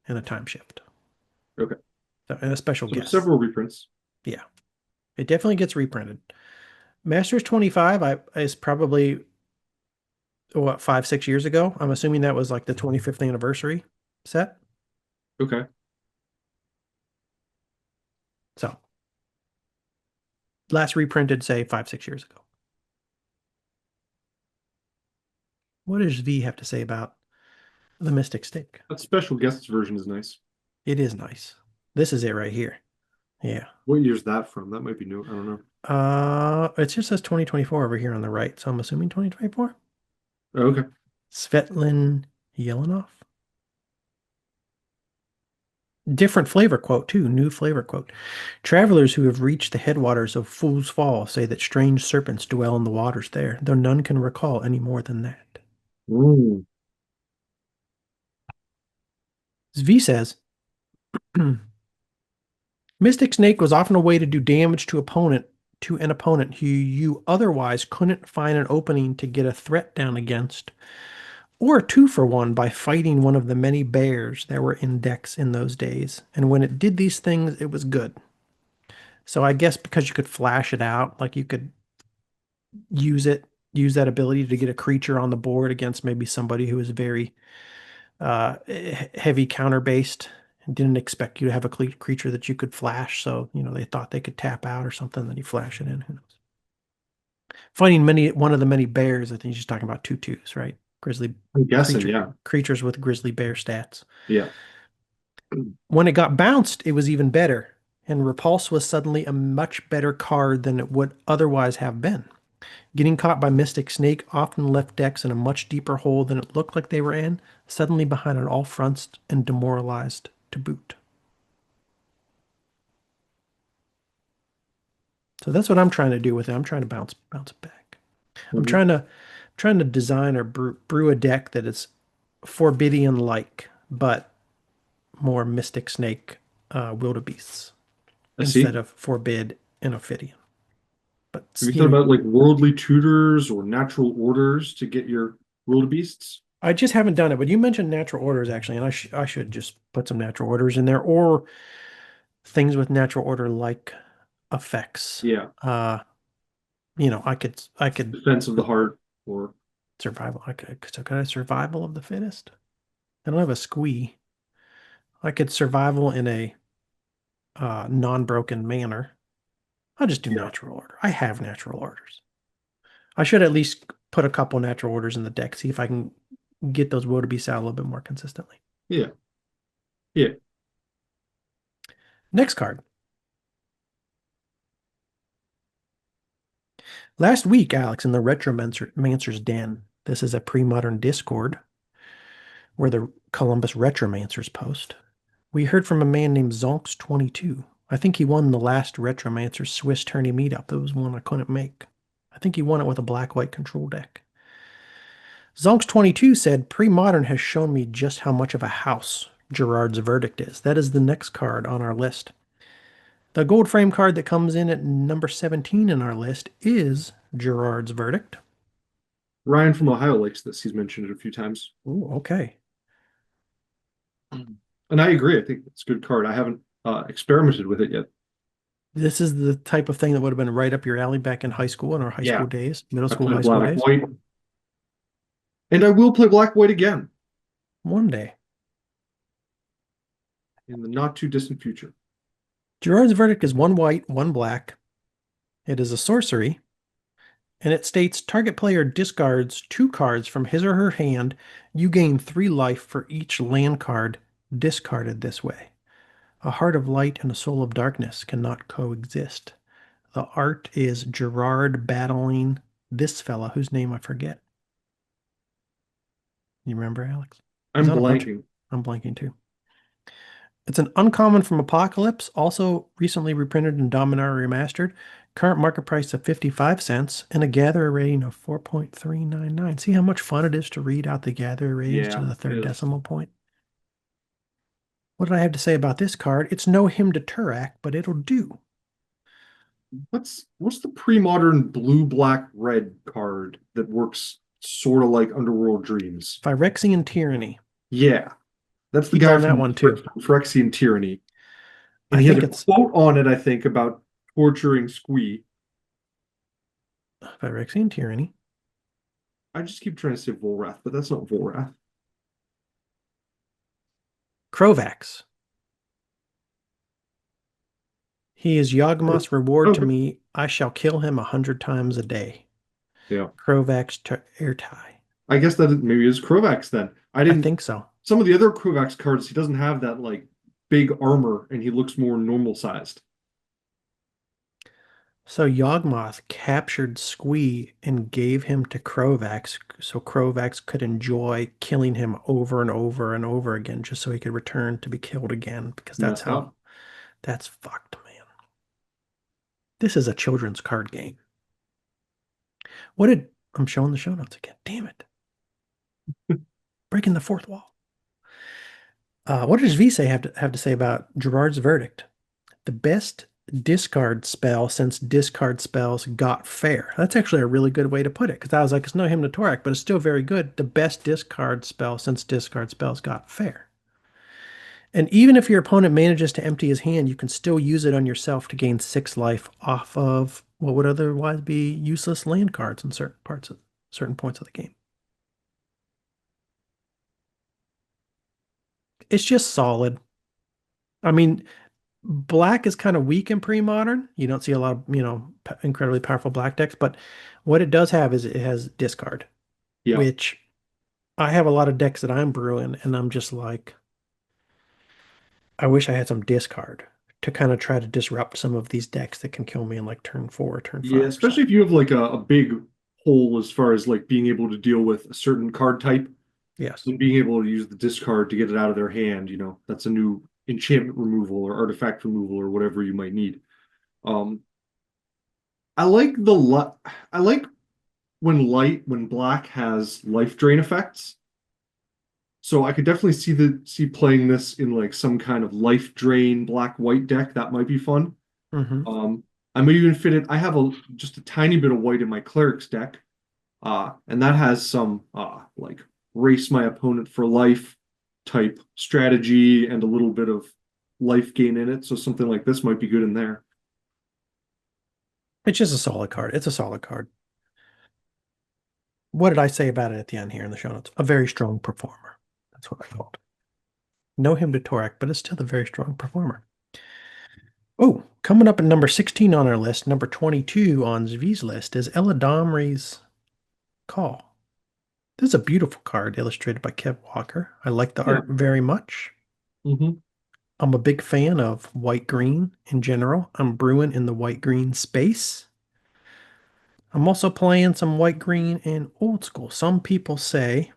and a time shift. Okay. So, and a special So guest. several reprints. Yeah, it definitely gets reprinted. Masters 25 is probably what 5, 6 years ago. I'm assuming that was like the 25th anniversary set. Okay. So last reprinted, say 5, 6 years ago. What does V have to say about the Mystic Stake? That special guests version is nice. It is nice. This is it right here. Yeah. What year's that from? That might be new. I don't know. It just says 2024 over here on the right, so I'm assuming 2024. Oh, okay. Svetlin Yelenov. Different flavor quote, too. New flavor quote. Travelers who have reached the headwaters of Fool's Fall say that strange serpents dwell in the waters there, though none can recall any more than that. Ooh. V says, Mystic Snake was often a way to do damage to an opponent who you otherwise couldn't find an opening to get a threat down against, or a 2-for-1 by fighting one of the many bears that were in decks in those days. And when it did these things, it was good. So I guess because you could flash it out, like you could use it, use that ability to get a creature on the board against maybe somebody who is very heavy counter based and didn't expect you to have a creature that you could flash. So, they thought they could tap out or something, then you flash it in. Who knows? Finding one of the many bears, I think he's just talking about 2/2s, right? Grizzly I'm guessing, yeah. creatures with grizzly bear stats. Yeah. When it got bounced, it was even better, and Repulse was suddenly a much better card than it would otherwise have been. Getting caught by Mystic Snake often left decks in a much deeper hole than it looked like they were in, suddenly behind on all fronts and demoralized to boot. So that's what I'm trying to do with it. I'm trying to bounce it back. I'm Mhm. trying to design or brew a deck that is Forbidian like, but more Mystic Snake wildebeests I see. instead of Forbid and Ophidian. But Have you thought about like worldly tutors or natural orders to get your wildebeests? I just haven't done it. But you mentioned natural orders actually, and I should just put some natural orders in there or things with natural order like effects. Yeah. I could Defense of the heart or survival. So could I survival of the fittest? I don't have a squee. I could survival in a non-broken manner. I'll just do yeah. natural order. I have natural orders. I should at least put a couple natural orders in the deck, see if I can get those wildebeests out a little bit more consistently. Yeah. Yeah. Next card. Last week, Alex, in the Retromancer's Den, this is a pre-modern Discord where the Columbus Retromancers post. We heard from a man named Zonks22. I think he won the last Retromancer Swiss tourney meetup. That was one I couldn't make. I think he won it with a black-white control deck. Zonks22 said, Pre-modern has shown me just how much of a house Gerrard's Verdict is. That is the next card on our list. The gold frame card that comes in at number 17 in our list is Gerrard's Verdict. Ryan from Ohio likes this. He's mentioned it a few times. Ooh, okay. And I agree. I think it's a good card. I haven't experimented with it yet. This is the type of thing that would have been right up your alley back in high school, in our high school Yeah. days, middle I school, play high school black days. white. And I will play black white again One day. in the not too distant future. Gerard's Verdict is 1 white, 1 black. It is a sorcery, and it states target player discards 2 cards from his or her hand. You gain 3 life for each land card discarded this way. A heart of light and a soul of darkness cannot coexist. The art is Gerrard battling this fella whose name I forget. You remember, Alex? He's I'm on a bunch. blanking. I'm blanking too. It's an uncommon from Apocalypse, also recently reprinted in Dominaria Remastered. Current market price of 55 cents and a Gatherer rating of 4.399. See how much fun it is to read out the Gatherer ratings to Yeah, the it third is. decimal point? What did I have to say about this card? It's no Hymn to Turak, but it'll do. What's the pre-modern blue, black, red card that works sort of like Underworld Dreams? Phyrexian Tyranny. Yeah, that's the He's guy on that from one too. Phyrexian Tyranny. And I he has think a it's quote on it, I think, about torturing Squee. Phyrexian Tyranny. I just keep trying to say Volrath, but that's not Volrath. Crovax. He is Oh, Yawgmoth's reward to okay. me. I shall kill him 100 times a day. Yeah. Crovax to Airtie. I guess that maybe is Crovax then. I I didn't. think so. Some of the other Crovax cards, he doesn't have that like big armor, and he looks more normal sized. So Yawgmoth captured Squee and gave him to Crovax so Crovax could enjoy killing him over and over and over again just so he could return to be killed again because Messed up. that's fucked, man. This is a children's card game. What did I'm showing the show notes again. Damn it. Breaking the fourth wall. What does Vise have to say about Gerrard's verdict? The best discard spell since discard spells got fair. That's actually a really good way to put it because I was like, it's no Hymnotoric, but it's still very good. The best discard spell since discard spells got fair. And even if your opponent manages to empty his hand, you can still use it on yourself to gain 6 life off of what would otherwise be useless land cards in certain points of the game. It's just solid. I mean, black is kind of weak in pre-modern. You don't see a lot of, incredibly powerful black decks, but what it does have is it has discard, Yeah. which I have a lot of decks that I'm brewing, and I'm just like, I wish I had some discard to kind of try to disrupt some of these decks that can kill me in like turn 4 or turn Yeah, 5 or especially something. if you have like a big hole as far as like being able to deal with a certain card type Yes. and being able to use the discard to get it out of their hand, that's a new enchantment removal or artifact removal or whatever you might need. Um, I like when black has life drain effects. So I could definitely see playing this in like some kind of life drain black white deck. That might be fun. Hmm. Um, I may even fit it. I have just a tiny bit of white in my clerics deck, and that has some like race my opponent for life type strategy and a little bit of life gain in it. So something like this might be good in there. It's just a solid card. It's a solid card. What did I say about it at the end here in the show notes? A very strong performer. That's what I called. No him to Torak, but it's still a very strong performer. Oh, coming up at number 16 on our list, number 22 on Zvi's list is Eladamri's Call. This is a beautiful card illustrated by Kev Walker. I like the Yeah. art very much. Hmm. I'm a big fan of white-green in general. I'm brewing in the white-green space. I'm also playing some white-green in old school. Some people say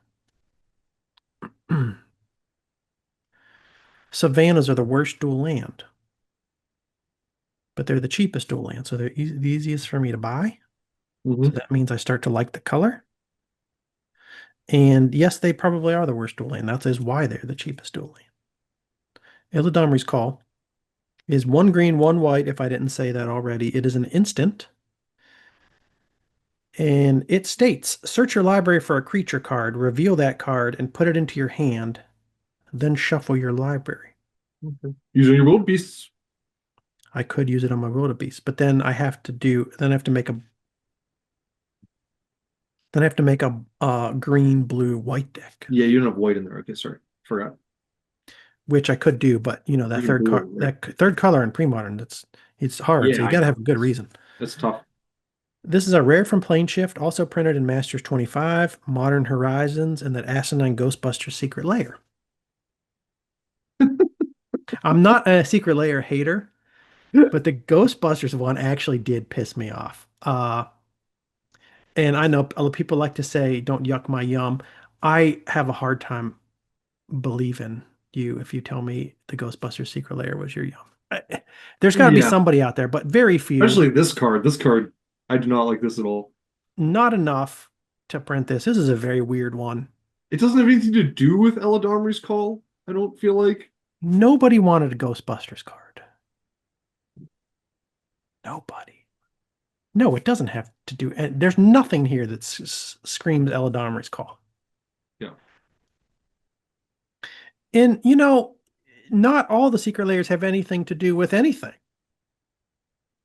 Savannas are the worst dual land, but they're the cheapest dual land, so they're the easiest for me to buy. So Hmm. that means I start to like the color. And yes, they probably are the worst dual land. That is why they're the cheapest dual land. Eladamri's Call is 1 green, 1 white. If I didn't say that already, it is an instant. And it states, search your library for a creature card, reveal that card, and put it into your hand, then shuffle your library. Okay. Using your world beasts. I could use it on my wildebeest, but then I have to make a green, blue, white deck, Yeah, you don't have white in there. Okay, sorry. Forgot. which I could do, but Green and blue, right? that third color in pre-modern, it's hard, so Yeah, you I got to know. have a good reason. That's tough. This is a rare from Planeshift, also printed in Masters 25, Modern Horizons, and that Asinine Ghostbusters Secret Lair. I'm not a Secret Lair hater, but the Ghostbusters one actually did piss me off. And I know other people like to say, don't yuck my yum. I have a hard time believing you if you tell me the Ghostbuster Secret Lair was your Yum. There's got to be Yeah, somebody out there, but very few. especially this card. This card, I do not like this at all. Not enough to print this. This is a very weird one. It doesn't have anything to do with Eladamri's Call, I don't feel like. Nobody wanted a Ghostbusters card. Nobody. No, it doesn't have to do. There's nothing here that screams Eladamri's Call. Yeah. And not all the secret layers have anything to do with anything.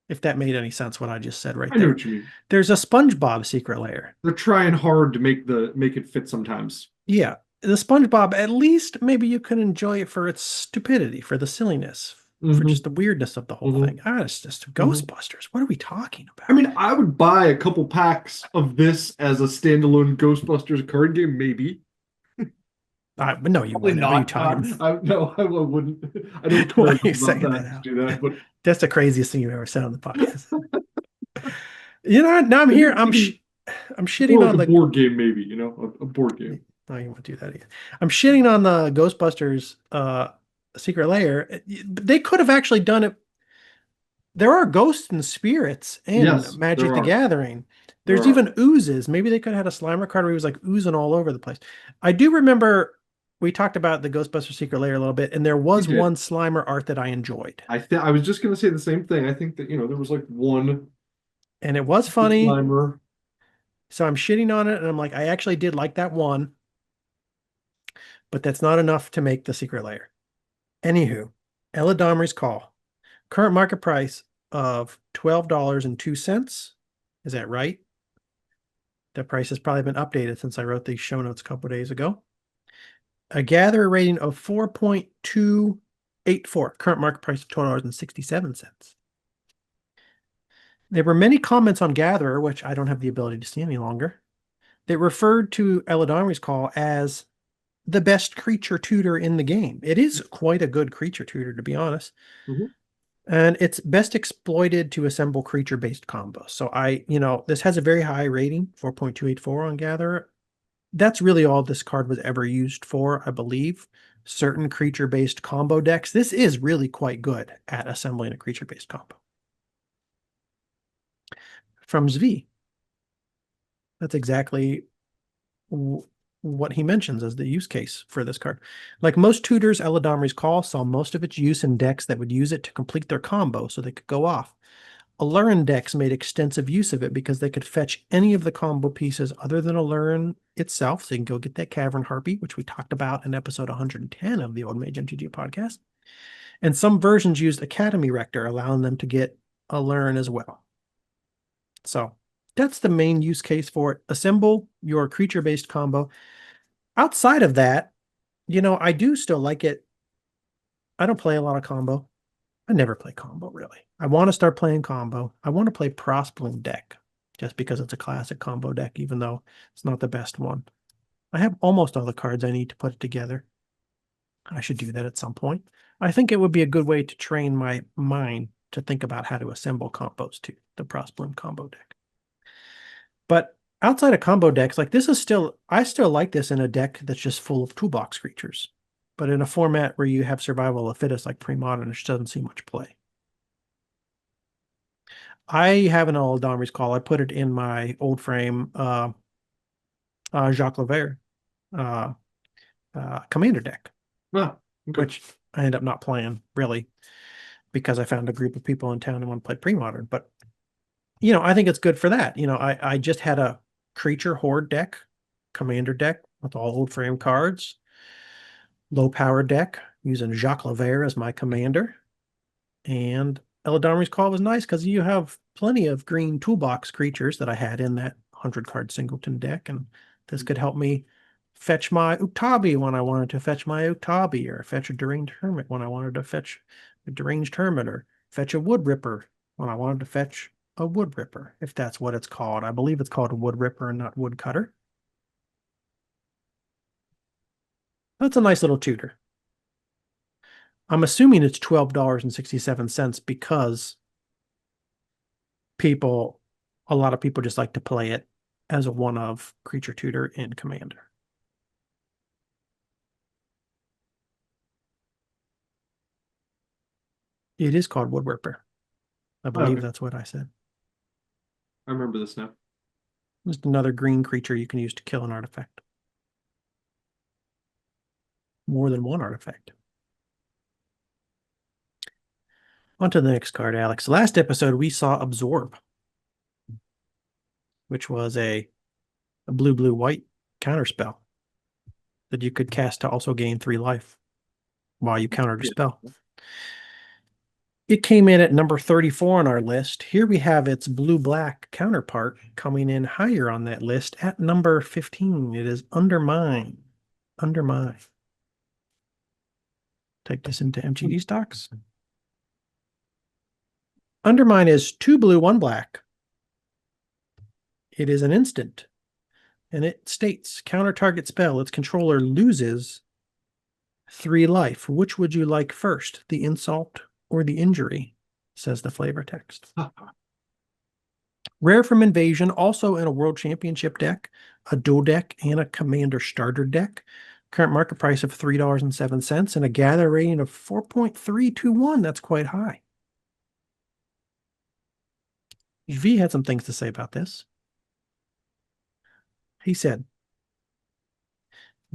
If that made any sense, what I just said right I know there. what you mean. There's a SpongeBob secret layer. They're trying hard to make it fit sometimes. Yeah. The SpongeBob, at least maybe you can enjoy it for its stupidity, for the silliness, for just the weirdness of the whole thing. It's just Ghostbusters. What are we talking about? I mean, I would buy a couple packs of this as a standalone Ghostbusters card game, maybe. But no, you Probably wouldn't. What are you not. talking No, I wouldn't. I don't Why care are you about saying that that to do that, but That's the craziest thing you've ever said on the podcast. Now I'm here. I'm shitting more like on a the board game, maybe, a board game. No, you won't do that either. I'm shitting on the Ghostbusters secret layer. They could have actually done it. There are ghosts and spirits in Yes, Magic there the are. Gathering. There There's are. even oozes. Maybe they could have had a Slimer card where he was like oozing all over the place. I do remember we talked about the Ghostbuster secret layer a little bit, and there was one Slimer art that I enjoyed. I was just gonna say the same thing. I think that there was like one And it was funny. Slimer. So I'm shitting on it, and I'm like, I actually did like that one, but that's not enough to make the secret layer. Anywho, Eladamri's Call. Current market price of $12.02. Is that right? The price has probably been updated since I wrote these show notes a couple days ago. A Gatherer rating of 4.284. Current market price of $12.67. There were many comments on Gatherer, which I don't have the ability to see any longer. They referred to Eladamri's Call as the best creature tutor in the game. It is quite a good creature tutor, to be honest. And it's best exploited to assemble creature-based combos. So this has a very high rating, 4.284 on Gatherer. That's really all this card was ever used for, I believe. Certain creature-based combo decks. This is really quite good at assembling a creature-based combo. From Zvi. That's exactly what he mentions as the use case for this card. Like most tutors, Eladamri's Call saw most of its use in decks that would use it to complete their combo so they could go off. Aluren decks made extensive use of it because they could fetch any of the combo pieces other than Aluren itself. So you can go get that Cavern Harpy, which we talked about in episode 110 of the Old Mage MTG podcast. And some versions used Academy Rector, allowing them to get Aluren as well. So that's the main use case for it. Assemble your creature-based combo. Outside of that, I do still like it. I don't play a lot of combo. I never play combo, really. I want to start playing combo. I want to play Bloom deck just because it's a classic combo deck, even though it's not the best one. I have almost all the cards I need to put it together. I should do that at some point. I think it would be a good way to train my mind to think about how to assemble combos to the Bloom combo deck. But outside of combo decks, like this is I still like this in a deck that's just full of toolbox creatures. But in a format where you have survival of the fittest like Premodern, which doesn't see much play. I have an Eladamri's Call. I put it in my old frame Jacques Lever commander deck. Okay. Which I ended up not playing, really, because I found a group of people in town who want to play Premodern. But I think it's good for that. I just had a creature horde deck, commander deck with all old frame cards, low power deck using Jacques Lever as my commander. And Eladamri's Call was nice because you have plenty of green toolbox creatures that I had in that 100 card singleton deck. And this could help me fetch my Uktabi when I wanted to fetch my Uktabi, or fetch a Deranged Hermit when I wanted to fetch a Deranged Hermit, or fetch a Wood Ripper when I wanted to fetch a Wood Ripper, if that's what it's called. I believe it's called a Wood Ripper and not Wood Cutter. That's a nice little tutor. I'm assuming it's $12.67 because a lot of people just like to play it as a one-of creature tutor in Commander. It is called Woodworker. I Oh, believe okay, that's what I said. I remember this now. Just another green creature you can use to kill an artifact. More than one artifact. On to the next card, Alex. Last episode, we saw Absorb, which was a blue-blue-white counterspell that you could cast to also gain 3 life while you countered a Yeah. spell. It came in at number 34 on our list. Here we have its blue-black counterpart coming in higher on that list at number 15. It is Undermine. Undermine. Type this into MTG stocks. Undermine is 2 blue, 1 black. It is an instant. And it states, counter target spell, its controller loses 3 life. Which would you like first, the insult or the injury? Says the flavor text. Rare from Invasion, also in a World Championship deck, a dual deck, and a Commander starter deck. Current market price of $3.07 and a gather rating of 4.321. That's quite high. V had some things to say about this. He said,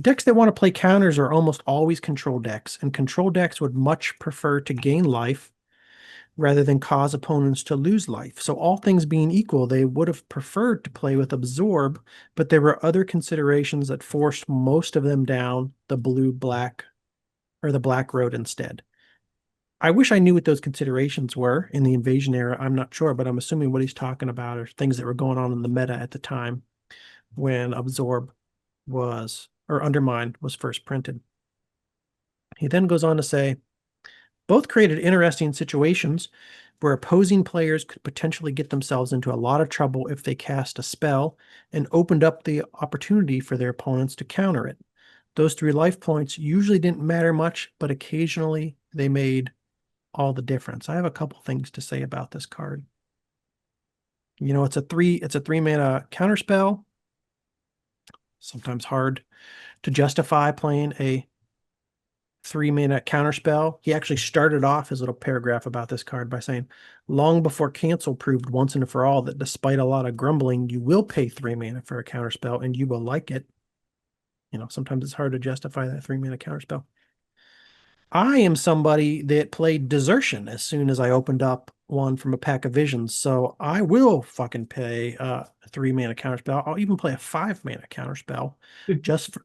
decks that want to play counters are almost always control decks, and control decks would much prefer to gain life rather than cause opponents to lose life. So all things being equal, they would have preferred to play with Absorb, but there were other considerations that forced most of them down the blue-black or the black road instead. I wish I knew what those considerations were in the Invasion era. I'm not sure, but I'm assuming what he's talking about are things that were going on in the meta at the time when Absorb was, or Undermine was first printed. He then goes on to say, both created interesting situations where opposing players could potentially get themselves into a lot of trouble if they cast a spell and opened up the opportunity for their opponents to counter it. Those 3 life points usually didn't matter much, but occasionally they made all the difference. I have a couple things to say about this card. You know, it's a 3-mana counterspell. Sometimes hard to justify playing a 3-mana counterspell. He actually started off his little paragraph about this card by saying, long before cancel proved once and for all that despite a lot of grumbling, you will pay 3 mana for a counterspell and you will like it. You know, sometimes it's hard to justify that 3-mana counterspell. I am somebody that played Desertion as soon as I opened up one from a pack of visions, so I will fucking pay a 3-mana counterspell. I'll even play a 5-mana counterspell, just for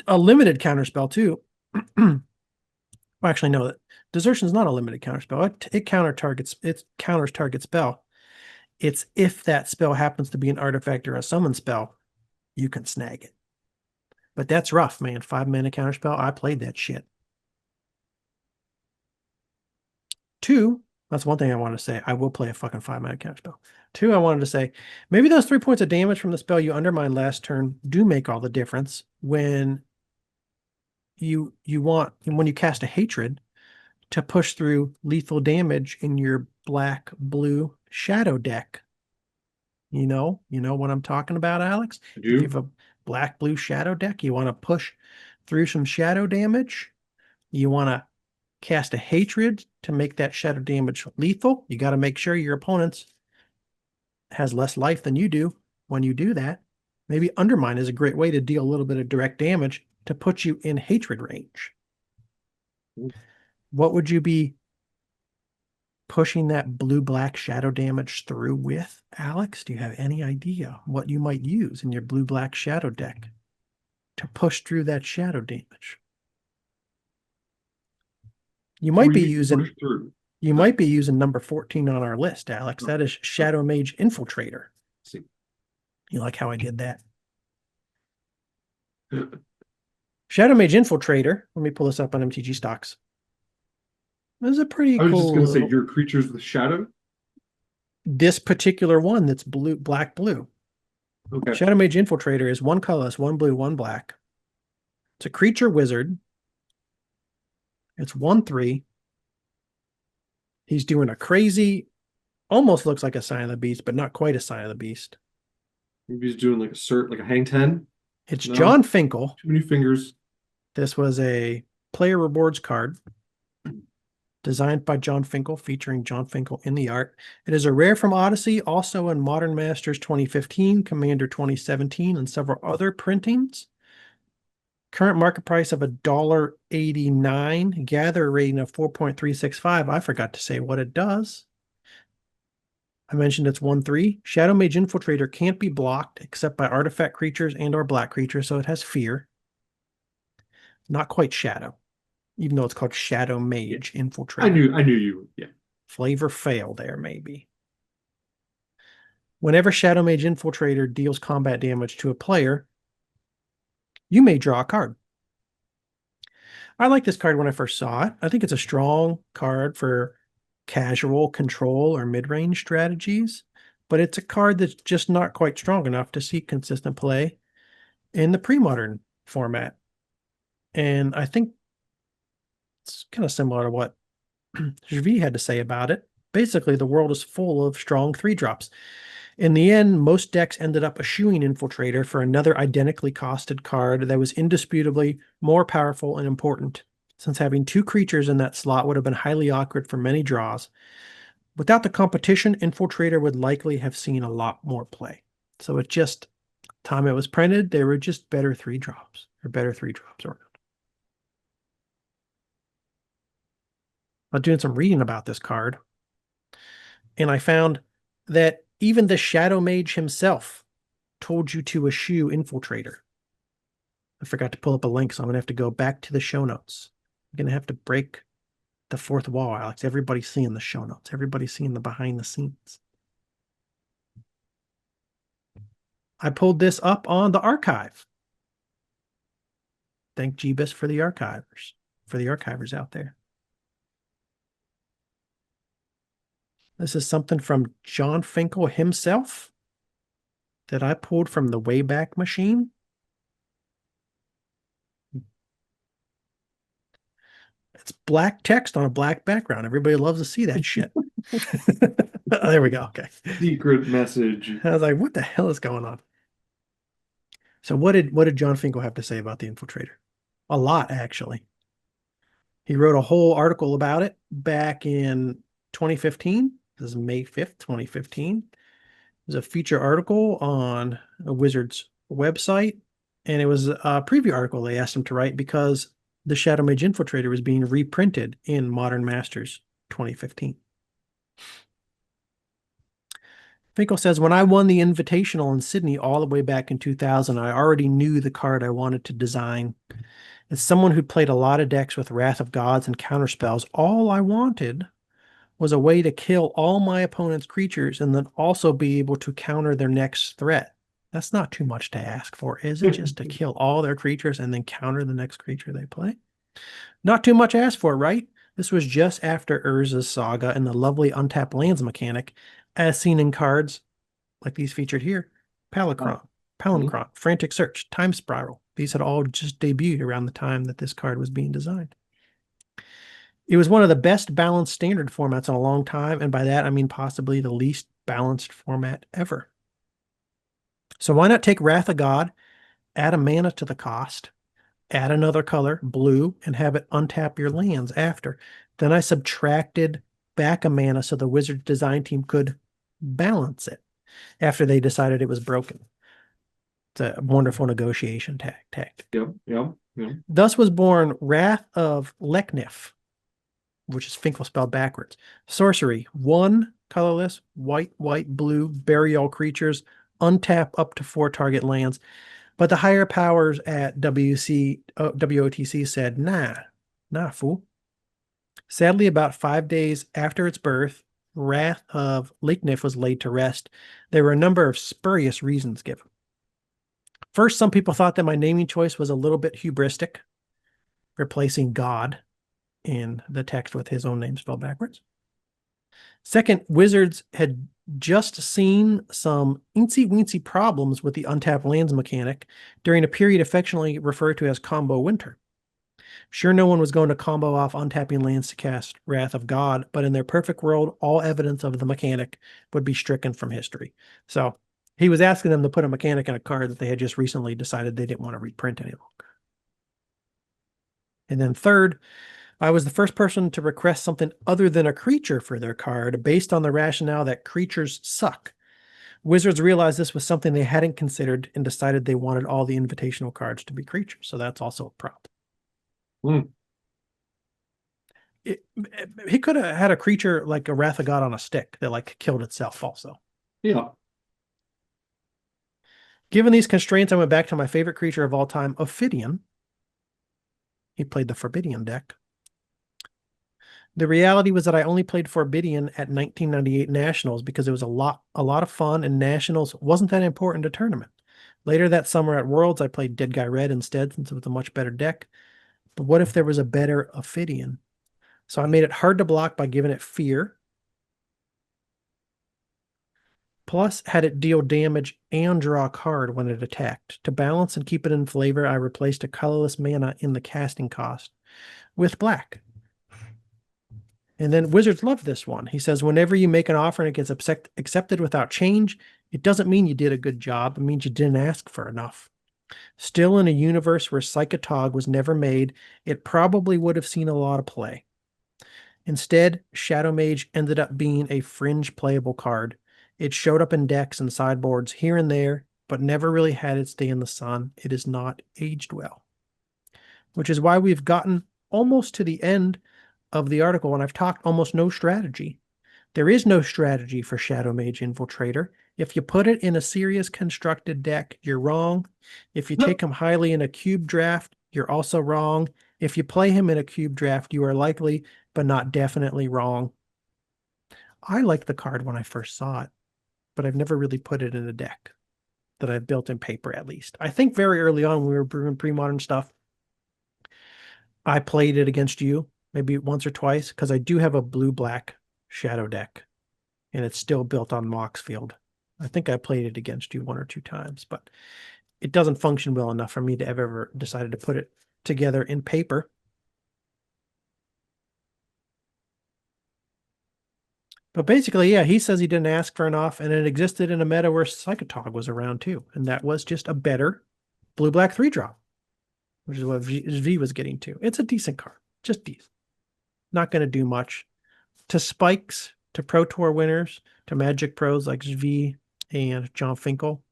a limited counterspell too. Well, actually, no, Desertion is not a limited counterspell. It counters target spell. It's if that spell happens to be an artifact or a summon spell, you can snag it. But that's rough, man. 5-mana counterspell. I played that shit. 2, that's one thing I wanted to say. I will play a fucking 5-mana counterspell. 2, I wanted to say, maybe those 3 points of damage from the spell you undermine last turn do make all the difference when you cast a Hatred to push through lethal damage in your black-blue shadow deck. You know what I'm talking about, Alex? I If you do. have a black-blue shadow deck, you want to push through some shadow damage. You want to cast a Hatred to make that shadow damage lethal. You got to make sure your opponent has less life than you do when you do that. Maybe Undermine is a great way to deal a little bit of direct damage to put you in Hatred range. What would you be pushing that blue-black shadow damage through with, Alex? Do you have any idea what you might use in your blue-black shadow deck to push through that shadow damage? You might be using number 14 on our list, Alex. That is Shadowmage Infiltrator. See. You like how I did that? Shadowmage Infiltrator. Let me pull this up on MTG stocks. This is a pretty I was cool just gonna say little... your creatures with shadow. This particular one that's blue, black-blue. Okay. Shadowmage Infiltrator is 1 colorless, 1 blue, 1 black. It's a creature wizard. It's 1/3. He's doing a crazy, almost looks like a Sign of the Beast, but not quite a Sign of the Beast. Maybe he's doing like a hang 10. It's No, John Finkel. too many fingers. This was a player rewards card. designed by John Finkel, featuring John Finkel in the art. It is a rare from Odyssey, also in Modern Masters 2015, Commander 2017, and several other printings. Current market price of $1.89, gather rating of 4.365. I forgot to say what it does. I mentioned it's 1/3. Shadowmage Infiltrator can't be blocked except by artifact creatures and or black creatures, so it has fear. Not quite shadow, even though it's called Shadowmage Infiltrator. I knew you. Yeah. Flavor fail there, maybe. Whenever Shadowmage Infiltrator deals combat damage to a player, you may draw a card. I like this card when I first saw it. I think it's a strong card for casual control or mid-range strategies, but it's a card that's just not quite strong enough to see consistent play in the pre-modern format. And I think it's kind of similar to what Javi had to say about it. Basically, the world is full of strong 3-drops. In the end, most decks ended up eschewing Infiltrator for another identically costed card that was indisputably more powerful and important, since having 2 creatures in that slot would have been highly awkward for many draws. Without the competition, Infiltrator would likely have seen a lot more play. So it just, time it was printed, there were just better 3-drops, or better 3-drops around. I was doing some reading about this card, and I found that even the Shadow Mage himself told you to eschew Infiltrator. I forgot to pull up a link, so I'm going to have to go back to the show notes. I'm going to have to break the fourth wall, Alex. Everybody's seeing the show notes. Everybody's seeing the behind the scenes. I pulled this up on the archive. Thank Jeebus for the archivers out there. This is something from John Finkel himself that I pulled from the Wayback Machine. It's black text on a black background. Everybody loves to see that shit. There we go. Okay. Secret message. I was like, what the hell is going on? So what did John Finkel have to say about the Infiltrator? A lot, actually. He wrote a whole article about it back in 2015. This is May 5th, 2015. There's a feature article on a Wizard's website, and it was a preview article they asked him to write because the Shadowmage Infiltrator was being reprinted in Modern Masters 2015. Finkel says, when I won the Invitational in Sydney all the way back in 2000, I already knew the card I wanted to design. As someone who'd played a lot of decks with Wrath of Gods and counterspells, all I wanted was a way to kill all my opponent's creatures and then also be able to counter their next threat. That's not too much to ask for, is it? Just to kill all their creatures and then counter the next creature they play? Not too much to ask for, right? This was just after Urza's Saga and the lovely untapped lands mechanic, as seen in cards like these featured here. Palinchron, Frantic Search, Time Spiral. These had all just debuted around the time that this card was being designed. It was one of the best balanced standard formats in a long time, and by that I mean possibly the least balanced format ever. So why not take Wrath of God, add a mana to the cost, add another color, blue, and have it untap your lands after. Then I subtracted back a mana so the Wizards design team could balance it after they decided it was broken. It's a wonderful negotiation tactic. Yep. Thus was born Wrath of Leknif, which is Finkel spelled backwards. Sorcery, 1 colorless, white, blue, bury all creatures, untap up to 4 target lands. But the higher powers at WOTC said, nah, fool. Sadly, about 5 days after its birth, Wrath of Leknif was laid to rest. There were a number of spurious reasons given. First, some people thought that my naming choice was a little bit hubristic, replacing God in the text with his own name spelled backwards. Second, Wizards had just seen some eensy-weensy problems with the untapped lands mechanic during a period affectionately referred to as Combo Winter. Sure, no one was going to combo off untapping lands to cast Wrath of God, but in their perfect world, all evidence of the mechanic would be stricken from history. So he was asking them to put a mechanic in a card that they had just recently decided they didn't want to reprint any longer. And then third, I was the first person to request something other than a creature for their card based on the rationale that creatures suck. Wizards realized this was something they hadn't considered and decided they wanted all the invitational cards to be creatures. So that's also a prop. Hmm. He could have had a creature like a Wrath of God on a stick that like killed itself also. Yeah. Given these constraints, I went back to my favorite creature of all time, Ophidian. He played the Forbidian deck. The reality was that I only played Forbidian at 1998 Nationals because it was a lot of fun, and Nationals wasn't that important to tournament. Later that summer at Worlds, I played Dead Guy Red instead since it was a much better deck. But what if there was a better Ophidian? So I made it hard to block by giving it fear. Plus, had it deal damage and draw a card when it attacked. To balance and keep it in flavor, I replaced a colorless mana in the casting cost with black. And then Wizards love this one. He says, whenever you make an offer and it gets accepted without change, it doesn't mean you did a good job. It means you didn't ask for enough. Still, in a universe where Psychatog was never made, it probably would have seen a lot of play. Instead, Shadowmage ended up being a fringe playable card. It showed up in decks and sideboards here and there, but never really had its day in the sun. It is not aged well. Which is why we've gotten almost to the end of the article and I've talked almost no strategy. There is no strategy for Shadowmage Infiltrator. If you put it in a serious constructed deck, you're wrong. If you take him highly in a cube draft, you're also wrong. If you play him in a cube draft, you are likely, but not definitely wrong. I liked the card when I first saw it, but I've never really put it in a deck that I've built in paper, at least. I think very early on when we were brewing pre-modern stuff, I played it against you maybe once or twice because I do have a blue-black shadow deck and it's still built on Moxfield. I think I played it against you one or two times, but it doesn't function well enough for me to ever decided to put it together in paper. But basically, yeah, he says he didn't ask for enough, and it existed in a meta where Psychatog was around too, and that was just a better blue-black 3-drop, which is what V was getting to. It's a decent card, just decent. Not going to do much. To spikes, to Pro Tour winners, to Magic pros like V and John Finkel,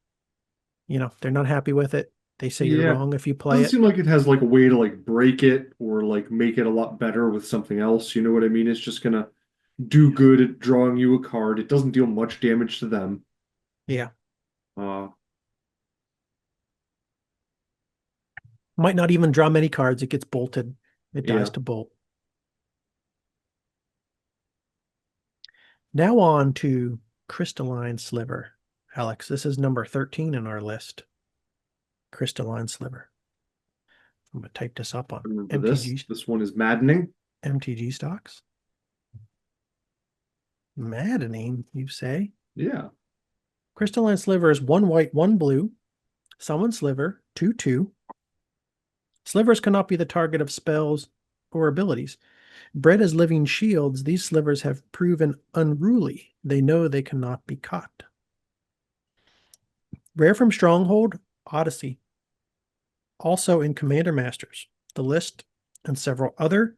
they're not happy with it. They say you're Yeah. wrong if you play Doesn't it. seem like it has like a way to like break it or like make it a lot better with something else. You know what I mean? It's just gonna do good at drawing you a card. It doesn't deal much damage to them. Yeah. Uh, Might not even draw many cards. It gets bolted. It dies yeah. to bolt. Now on to Crystalline Sliver. Alex, this is number 13 in our list. Crystalline Sliver. I'm going to type this up on Remember this? MTG, This one is maddening. MTG stocks. Maddening, you say? Yeah. Crystalline Sliver is 1 white, 1 blue. Summon Sliver, 2/2. Slivers cannot be the target of spells or abilities. Bred as living shields, these slivers have proven unruly. They know they cannot be caught. Rare from Stronghold, Odyssey. Also in Commander Masters, the list, and several other.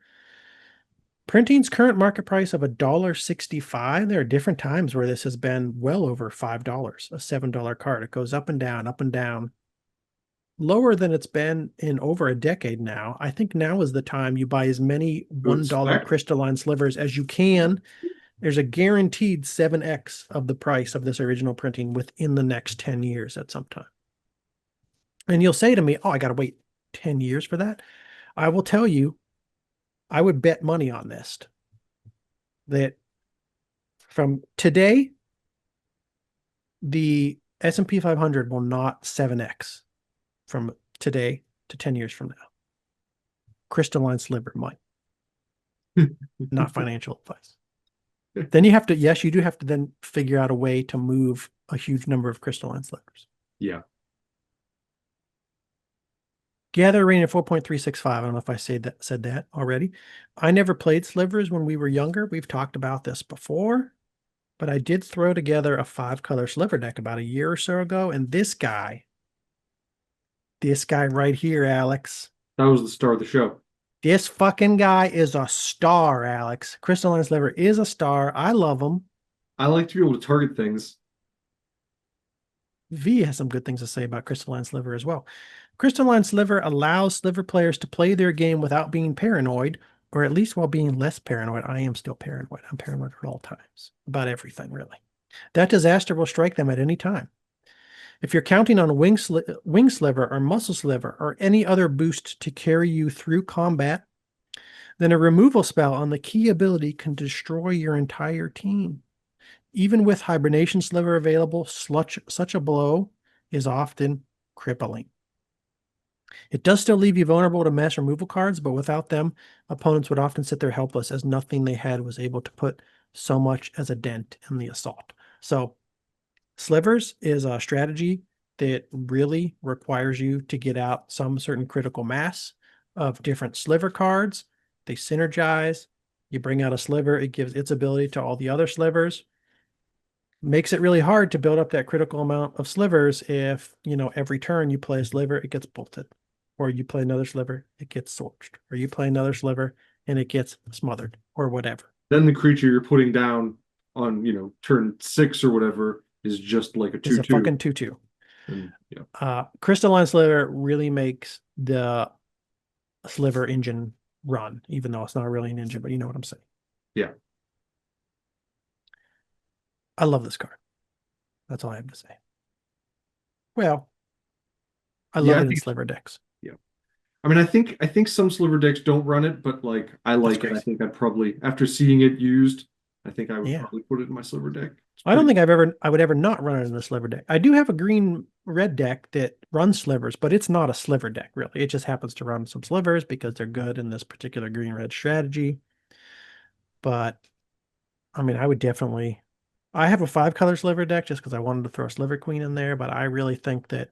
Printing's current market price of $1.65. There are different times where this has been well over $5, a $7 card. It goes up and down, up and down. Lower than it's been in over a decade now. I think now is the time you buy as many $1 Spec. crystalline slivers as you can. There's a guaranteed 7x of the price of this original printing within the next 10 years at some time. And you'll say to me, oh, I got to wait 10 years for that. I will tell you, I would bet money on this that from today, the S&P 500 will not 7x from today to 10 years from now. Crystalline Sliver might. Not financial advice. Then you have to, yes, you do have to then figure out a way to move a huge number of crystalline slivers. Yeah. Gather rating of 4.365. I don't know if I said that already. I never played slivers when we were younger. We've talked about this before, but I did throw together a 5-color sliver deck about a year or so ago, and this guy right here, Alex. That was the star of the show. This fucking guy is a star, Alex. Crystalline Sliver is a star. I love him. I like to be able to target things. V has some good things to say about Crystalline Sliver as well. Crystalline Sliver allows Sliver players to play their game without being paranoid, or at least while being less paranoid. I am still paranoid. I'm paranoid at all times about everything, really. That disaster will strike them at any time. If you're counting on Wing Sliver or Muscle Sliver or any other boost to carry you through combat, then a removal spell on the key ability can destroy your entire team. Even with Hibernation Sliver available, such a blow is often crippling. It does still leave you vulnerable to mass removal cards, but without them, opponents would often sit there helpless as nothing they had was able to put so much as a dent in the assault. So Slivers is a strategy that really requires you to get out some certain critical mass of different sliver cards. They synergize. You bring out a sliver, it gives its ability to all the other slivers. Makes it really hard to build up that critical amount of slivers if, every turn you play a sliver, it gets bolted. Or you play another sliver, it gets sorched. Or you play another sliver and it gets smothered or whatever. Then the creature you're putting down on, turn 6 or whatever is just like a 2/2. It's a fucking 2/2. And yeah. Crystalline Sliver really makes the sliver engine run, even though it's not really an engine, but you know what I'm saying. Yeah. I love this card. That's all I have to say. Well, I love it in sliver decks. Yeah. I mean, I think some sliver decks don't run it, but like I like it. I think I'd probably, after seeing it used, I think I would probably put it in my sliver deck. I don't think I would ever not run it in the sliver deck. I do have a green-red deck that runs slivers, but it's not a sliver deck, really. It just happens to run some slivers because they're good in this particular green-red strategy. But, I mean, I would definitely... I have a 5-color sliver deck just because I wanted to throw a Sliver Queen in there, but I really think that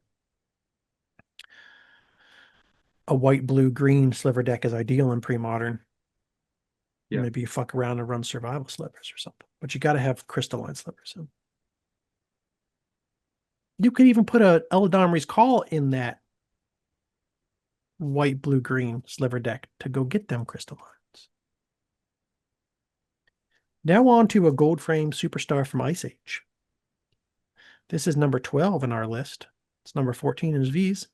a white, blue, green sliver deck is ideal in pre-modern. Yeah. Maybe you fuck around and run survival slivers or something, but you got to have crystalline slivers in. You could even put a Eladamri's Call in that white, blue, green sliver deck to go get them crystallines. Now on to a gold frame superstar from Ice Age. This is number 12 in our list. It's number 14 in V's.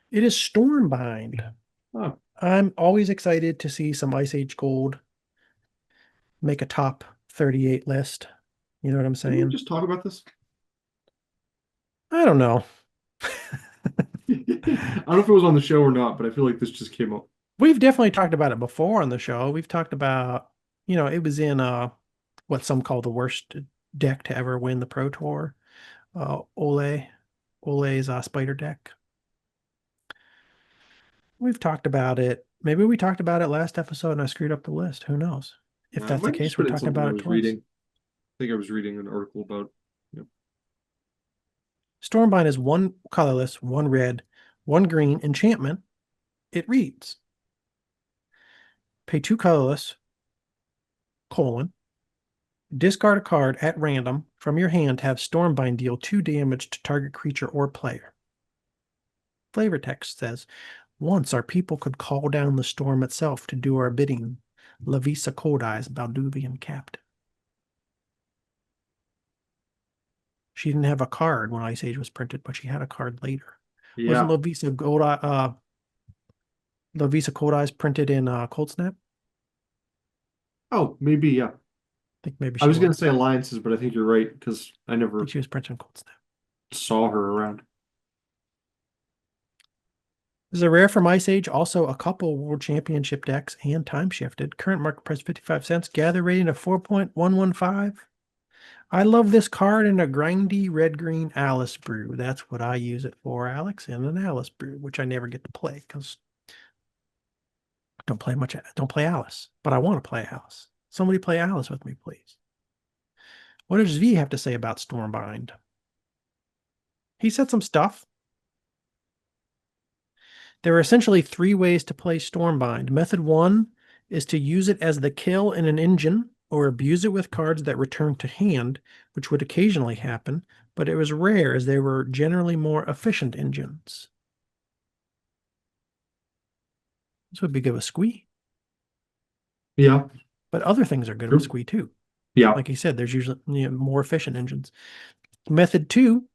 It is Stormbind. Oh. I'm always excited to see some Ice Age gold make a top 38 list. You know what I'm saying? Can we just talk about this? I don't know. I don't know if it was on the show or not, but I feel like this just came up. We've definitely talked about it before on the show. We've talked about, it was in what some call the worst deck to ever win the Pro Tour. Ole's Spider deck. We've talked about it. Maybe we talked about it last episode and I screwed up the list. Who knows? If that's the case, we're talking about it twice. I think I was reading an article about. Stormbind is 1 colorless, 1 red, 1 green enchantment. It reads: pay 2 colorless, discard a card at random from your hand, have Stormbind deal 2 damage to target creature or player. Flavor text says, once our people could call down the storm itself to do our bidding. Lavisa Kodai's Balduvian captain. She didn't have a card when Ice Age was printed, but she had a card later. Yeah. Wasn't Lavisa Kodai's printed in Cold Snap? Oh, maybe, yeah. I think maybe I was going to say Alliances, but I think you're right, because I never she was printed in Cold Snap. Saw her around. This is a rare from Ice Age, also a couple World Championship decks and time shifted. Current market price 55 cents. Gather rating of 4.115. I love this card in a grindy red-green Alice Brew. That's what I use it for, Alex, in an Alice Brew, which I never get to play because I don't play Alice, but I want to play Alice. Somebody play Alice with me, please. What does V have to say about Stormbind? He said some stuff. There are essentially 3 ways to play Stormbind. Method 1 is to use it as the kill in an engine or abuse it with cards that return to hand, which would occasionally happen, but it was rare as they were generally more efficient engines. This would be good with Squee, Yeah. but other things are good with True. Squee too. Yeah. Like you said, there's usually more efficient engines. Method two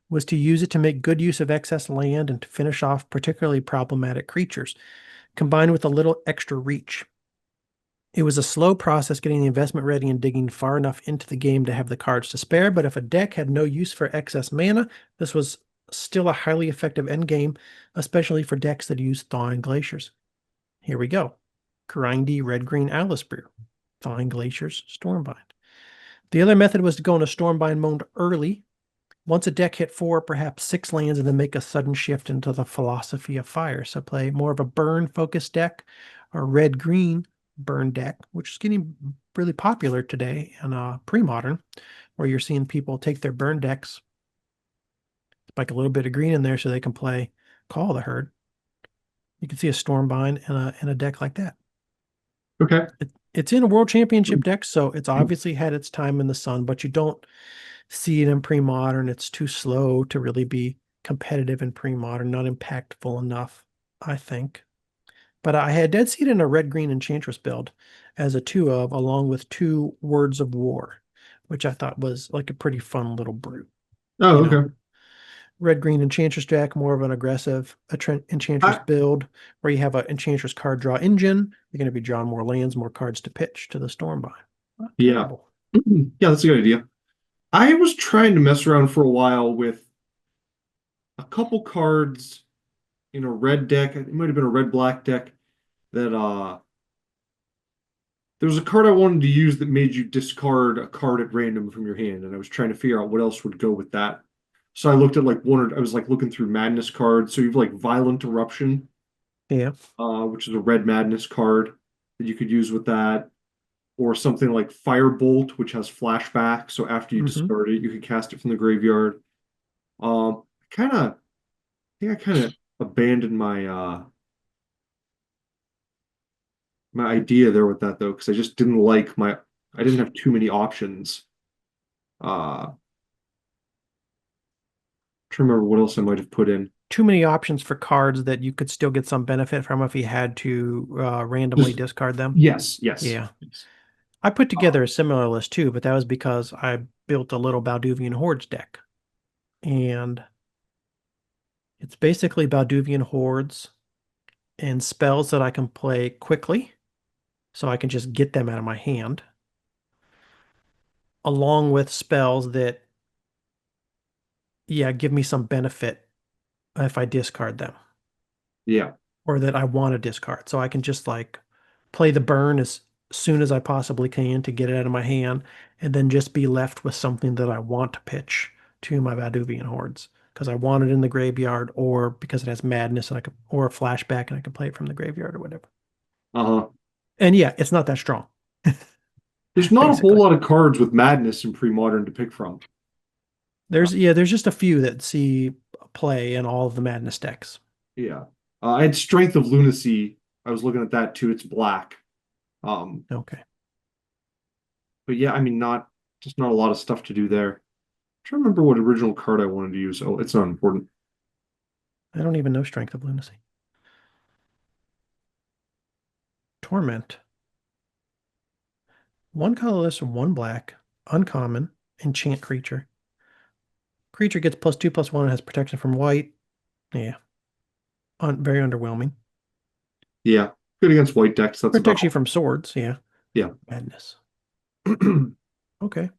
was to use it to make good use of excess land and to finish off particularly problematic creatures, combined with a little extra reach. It was a slow process getting the investment ready and digging far enough into the game to have the cards to spare, but if a deck had no use for excess mana, this was still a highly effective endgame, especially for decks that use Thawing Glaciers. Here we go. Grindy red-green Alice Brew. Thawing Glaciers, Stormbind. The other method was to go into Stormbind mode early. Once a deck hit 4, perhaps 6 lands, and then make a sudden shift into the philosophy of fire. So play more of a burn-focused deck or red-green burn deck, which is getting really popular today in pre-modern, where you're seeing people take their burn decks, spike a little bit of green in there so they can play Call of the Herd. You can see a Stormbind in a deck like that. Okay. It's in a World Championship deck, so it's obviously had its time in the sun, but you don't see it in pre-modern. It's too slow to really be competitive in pre-modern, not impactful enough, I think. But I did see it in a red-green Enchantress build as a 2 of, along with 2 Words of War, which I thought was like a pretty fun little brute. Oh, You know, okay. red-green Enchantress deck, more of an aggressive Enchantress I build, where you have an Enchantress card draw engine. You're going to be drawing more lands, more cards to pitch to the Stormbind. Not yeah. terrible. Yeah, that's a good idea. I was trying to mess around for a while with a couple cards in a red deck. It might have been a red black deck that there was a card I wanted to use that made you discard a card at random from your hand, and I was trying to figure out what else would go with that. So I looked at like I was like looking through madness cards. So you've like Violent Eruption, Yeah. which is a red madness card that you could use with that, or something like Firebolt, which has flashback. So after you Mm-hmm. discard it, you can cast it from the graveyard. Kind of, I think I kind of abandoned my idea there with that though, because I just didn't like I didn't have too many options. Trying to remember what else I might have put in. Too many options for cards that you could still get some benefit from if you had to randomly Just discard them. yes, yes. Yeah. I put together a similar list too, but that was because I built a little Balduvian Hordes deck. And it's basically Balduvian Hordes and spells that I can play quickly, so I can just get them out of my hand, along with spells that, yeah, give me some benefit if I discard them, Yeah. or that I want to discard. So I can just like play the burn as soon as I possibly can to get it out of my hand, and then just be left with something that I want to pitch to my Balduvian Hordes because I want it in the graveyard, or because it has madness and I can, or a flashback and I can play it from the graveyard or whatever. Uh-huh. And yeah, it's not that strong, There's not a whole basically. lot of cards with madness in pre-modern to pick from. There's just a few that see play in all of the madness decks. Yeah. I had Strength of Lunacy. I was looking at that too. It's black. Um, Okay. but yeah, I mean, not a lot of stuff to do there. I'm trying to remember what original card I wanted to use. Oh, it's not important. I don't even know Strength of Lunacy. Torment. One colorless, one black, uncommon, enchant creature. Creature gets +2/+1 and has protection from white. Yeah. Very underwhelming. Yeah. Good against white decks. That's about Protects you all. from swords. Yeah. Yeah. Madness. Okay.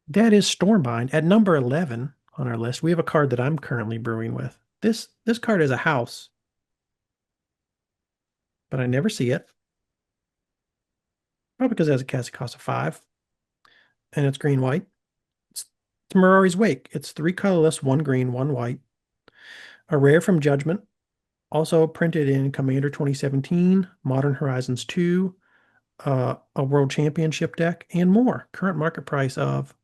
That is Stormbind. At number 11 on our list, we have a card that I'm currently brewing with. This card is a house, but I never see it. Probably because it has a casting cost of 5 and it's green-white. It's Mirari's Wake. It's 3 colorless, 1 green, 1 white. A rare from Judgment. Also printed in Commander 2017, Modern Horizons 2, a World Championship deck, and more. Current market price of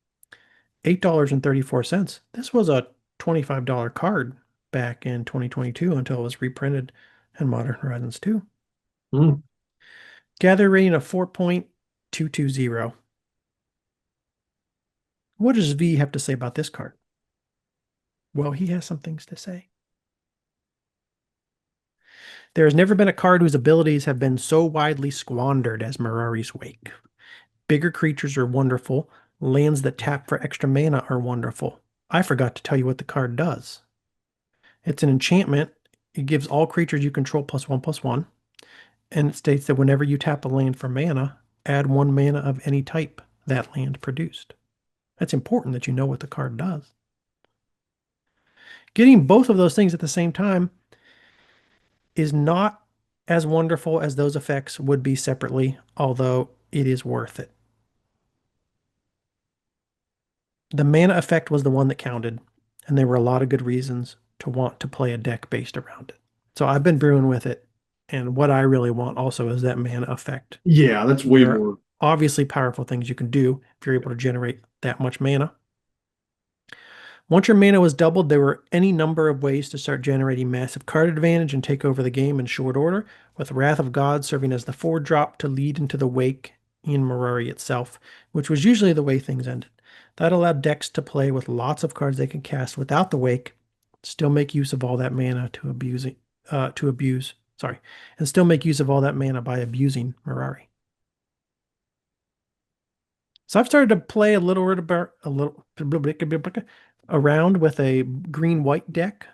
$8.34. This was a $25 card back in 2022 until it was reprinted in Modern Horizons 2. Mm. Gather rating of 4.220. What does V have to say about this card? Well, he has some things to say. There has never been a card whose abilities have been so widely squandered as Mirari's Wake. Bigger creatures are wonderful. Lands that tap for extra mana are wonderful. I forgot to tell you what the card does. It's an enchantment. It gives all creatures you control +1/+1. And it states that whenever you tap a land for mana, add 1 mana of any type that land produced. That's important that you know what the card does. Getting both of those things at the same time is not as wonderful as those effects would be separately, although it is worth it. The mana effect was the one that counted, and there were a lot of good reasons to want to play a deck based around it. So I've been brewing with it, and what I really want also is that mana effect. Yeah, that's way There are more. obviously powerful things you can do if you're able to generate that much mana. Once your mana was doubled, there were any number of ways to start generating massive card advantage and take over the game in short order, with Wrath of God serving as the 4-drop to lead into the Wake in Mirari itself, which was usually the way things ended. That allowed decks to play with lots of cards they could cast without the Wake, still make use of all that mana and still make use of all that mana by abusing Mirari. So I've started to play a little around with a green-white deck,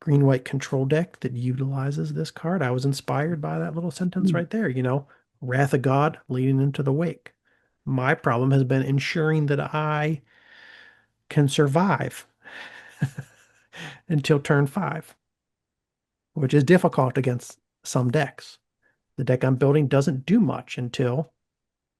green-white control deck that utilizes this card. I was inspired by that little sentence right there, Wrath of God leading into the Wake. My problem has been ensuring that I can survive until turn 5, which is difficult against some decks. The deck I'm building doesn't do much until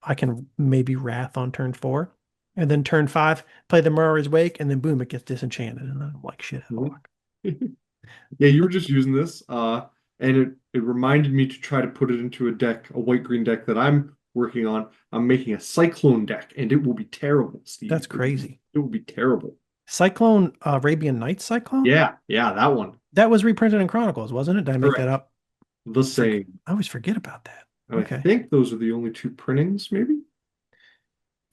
I can maybe Wrath on turn 4. And then turn 5, play the Mirari's Wake, and then boom, it gets disenchanted. And I'm like, shit out of luck. Yeah, you were just using this, and it reminded me to try to put it into a deck, a white-green deck that I'm working on. I'm making a Cyclone deck, and it will be terrible, Steve. That's crazy. It will be terrible. Cyclone, Arabian Nights Cyclone? Yeah, that one. That was reprinted in Chronicles, wasn't it? Did I make that Correct. up? The same. I always forget about that. And I Okay. think those are the only 2 printings, maybe?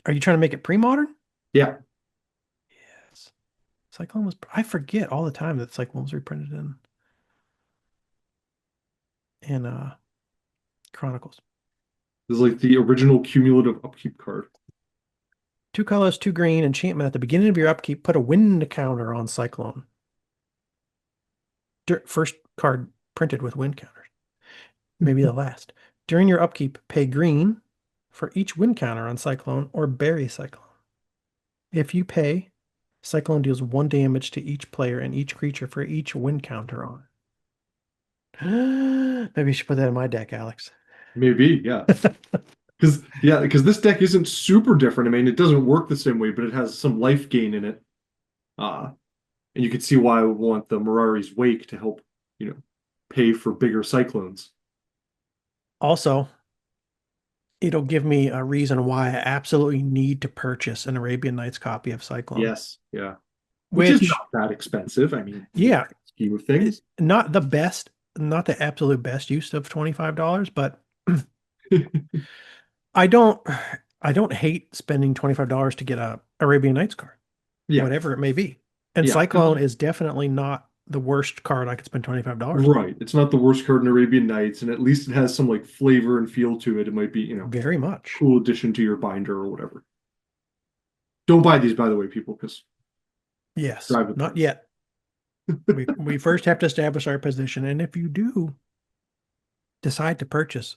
Are you trying to make it pre-modern? Yeah. Yes. Cyclone was, I forget all the time that Cyclone was reprinted in Chronicles. This is like the original cumulative upkeep card. 2 colors, 2 green, enchantment. At the beginning of your upkeep, put a wind counter on Cyclone. First card printed with wind counters. Maybe the last. During your upkeep, pay green for each wind counter on Cyclone or bury Cyclone. If you pay, Cyclone deals 1 damage to each player and each creature for each wind counter on. Maybe you should put that in my deck, Alex. Maybe, yeah. Because this deck isn't super different. I mean, it doesn't work the same way, but it has some life gain in it. And you can see why I would want the Mirari's Wake to help, pay for bigger cyclones. Also, it'll give me a reason why I absolutely need to purchase an Arabian Nights copy of Cyclone. Yes, yeah. Which is not that expensive. I mean, yeah, scheme of things. Not the best, not the absolute best use of $25, but I don't hate spending $25 to get a Arabian Nights card, whatever it may be. And Cyclone is definitely not the worst card I could spend $25 on. Right. It's not the worst card in Arabian Nights, and at least it has some like flavor and feel to it. It might be, very much cool addition to your binder or whatever. Don't buy these, by the way, people, because yes, not yet. we first have to establish our position, and if you do decide to purchase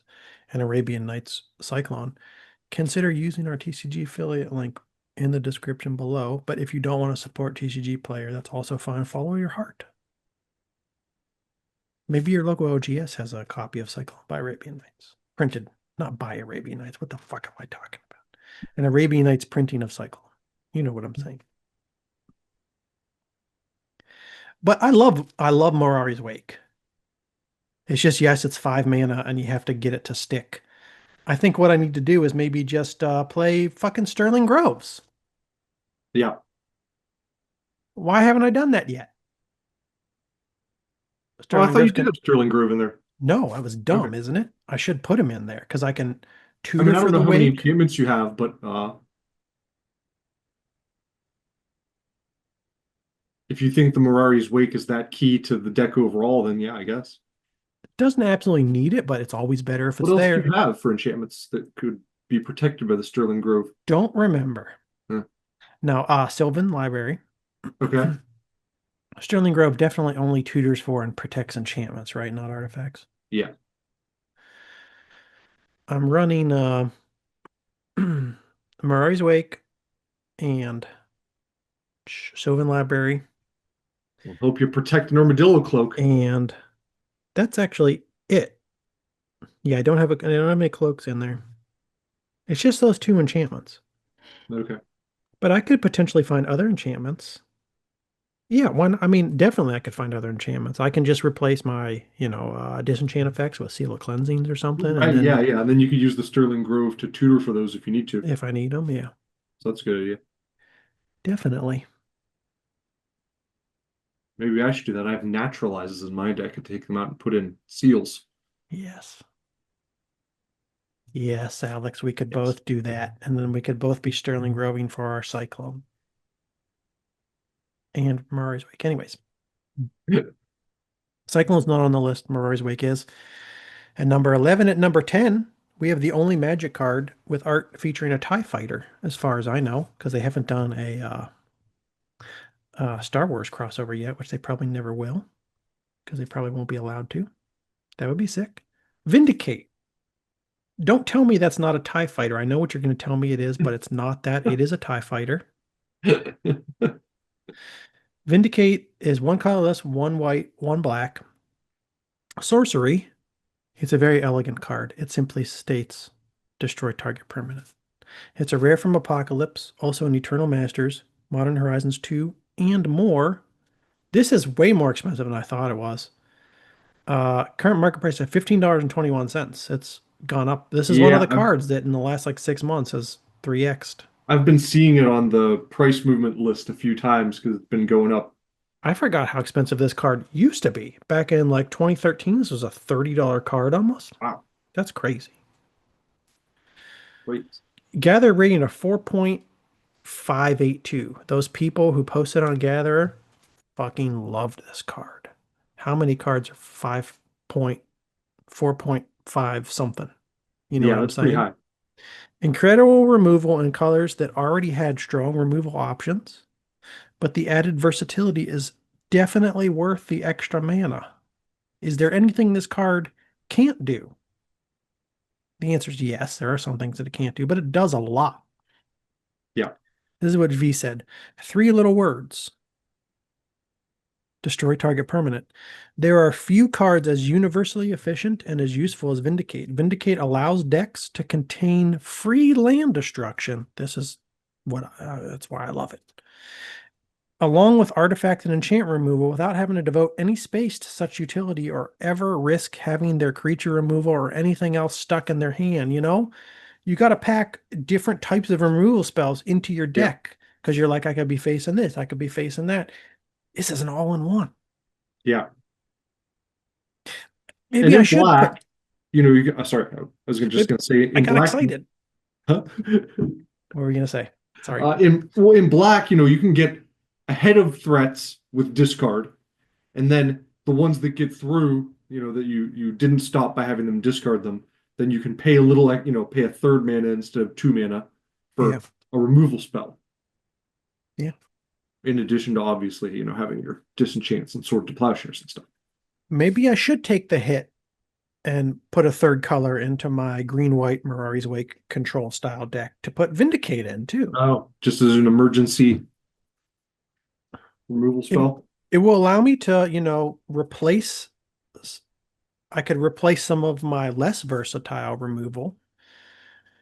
an Arabian Nights Cyclone, consider using our TCG affiliate link in the description below. But if you don't want to support TCG player, that's also fine. Follow your heart. Maybe your local OGS has a copy of Cyclone by Arabian Nights. Printed, not by Arabian Nights. What the fuck am I talking about? An Arabian Nights printing of Cyclone. You know what I'm saying. But I love Mirari's Wake. It's just, yes, it's 5 mana and you have to get it to stick. I think what I need to do is maybe just play fucking Sterling Groves. Yeah. Why haven't I done that yet? I thought you did have Sterling Grove in there. No, I was dumb, isn't it? I should put him in there because I can tutor I mean, I don't for know the how many Wake. enchantments you have, but if you think the Mirari's Wake is that key to the deck overall, then yeah, I guess. Doesn't absolutely need it, but it's always better if What it's else do there. you have for enchantments that could be protected by the Sterling Grove? Don't remember. Huh. Now, Sylvan Library. Okay. Sterling Grove definitely only tutors for and protects enchantments, right? Not artifacts. Yeah. I'm running Mirari's Wake and Sylvan Library, Well, hope you protect an Armadillo Cloak. and that's actually it. Yeah, I don't have any cloaks in there. It's just those two enchantments. Okay. But I could potentially find other enchantments. Yeah, I mean, definitely I could find other enchantments. I can just replace my, disenchant effects with Seal of Cleansings or something, and Right, yeah, then yeah. And then you could use the Sterling Grove to tutor for those if you need to. if I need them, yeah, So that's a good idea. definitely. Maybe I should do that. I have naturalizes in my deck and take them out and put in seals. Yes. Yes, Alex, we could Yes. both do that, and then we could both be Sterling Groving for our Cyclone and Mirari's Wake. Anyways, Cyclone's not on the list. Mirari's Wake is. At number 11, at number 10, we have the only Magic card with art featuring a TIE fighter, as far as I know, because they haven't done a Star Wars crossover yet, which they probably never will, because they probably won't be allowed to. That would be sick. Vindicate. Don't tell me that's not a TIE fighter. I know what you're going to tell me it is, but it's not that. It is a TIE fighter. Vindicate is one colorless, one white, one black. Sorcery. It's a very elegant card. It simply states destroy target permanent. It's a rare from Apocalypse, also in Eternal Masters, Modern Horizons 2, and more. This is way more expensive than I thought it was. Current market price at $15.21. It's gone up. This is one of Yeah, the cards that in the last like 6 months has 3x'd. I've been seeing it on the price movement list a few times because it's been going up. I forgot how expensive this card used to be. Back in like 2013, this was a $30 card almost. Wow, That's crazy. great. Gather rating of 4.582. Those people who posted on Gatherer fucking loved this card. How many cards are 4.5 something? You know what Yeah, I'm that's pretty saying? high. Incredible removal in colors that already had strong removal options, but the added versatility is definitely worth the extra mana. Is there anything this card can't do? The answer is yes. There are some things that it can't do, but it does a lot. Yeah. This is what V said. 3 little words. Destroy target permanent. There are few cards as universally efficient and as useful as Vindicate. Vindicate allows decks to contain free land destruction. This is that's why I love it. Along with artifact and enchant removal without having to devote any space to such utility or ever risk having their creature removal or anything else stuck in their hand, You got to pack different types of removal spells into your Yeah. deck because you're like, I could be facing this, I could be facing that. This is an all-in-one. Yeah. And Maybe I in should put. black, sorry, I was just Maybe, gonna say I in got black, excited. huh? What were you gonna say? Sorry. In black, you can get ahead of threats with discard, and then the ones that get through, that you didn't stop by having them discard them, then you can pay a little, pay a third mana instead of 2 mana Yeah. for a removal spell. Yeah. In addition to obviously, having your disenchants and sword to plowshares and stuff. Maybe I should take the hit and put a third color into my green-white Mirari's Wake control style deck to put Vindicate in too. Oh, just as an emergency removal It spell. it will allow me to, replace. I could replace some of my less versatile removal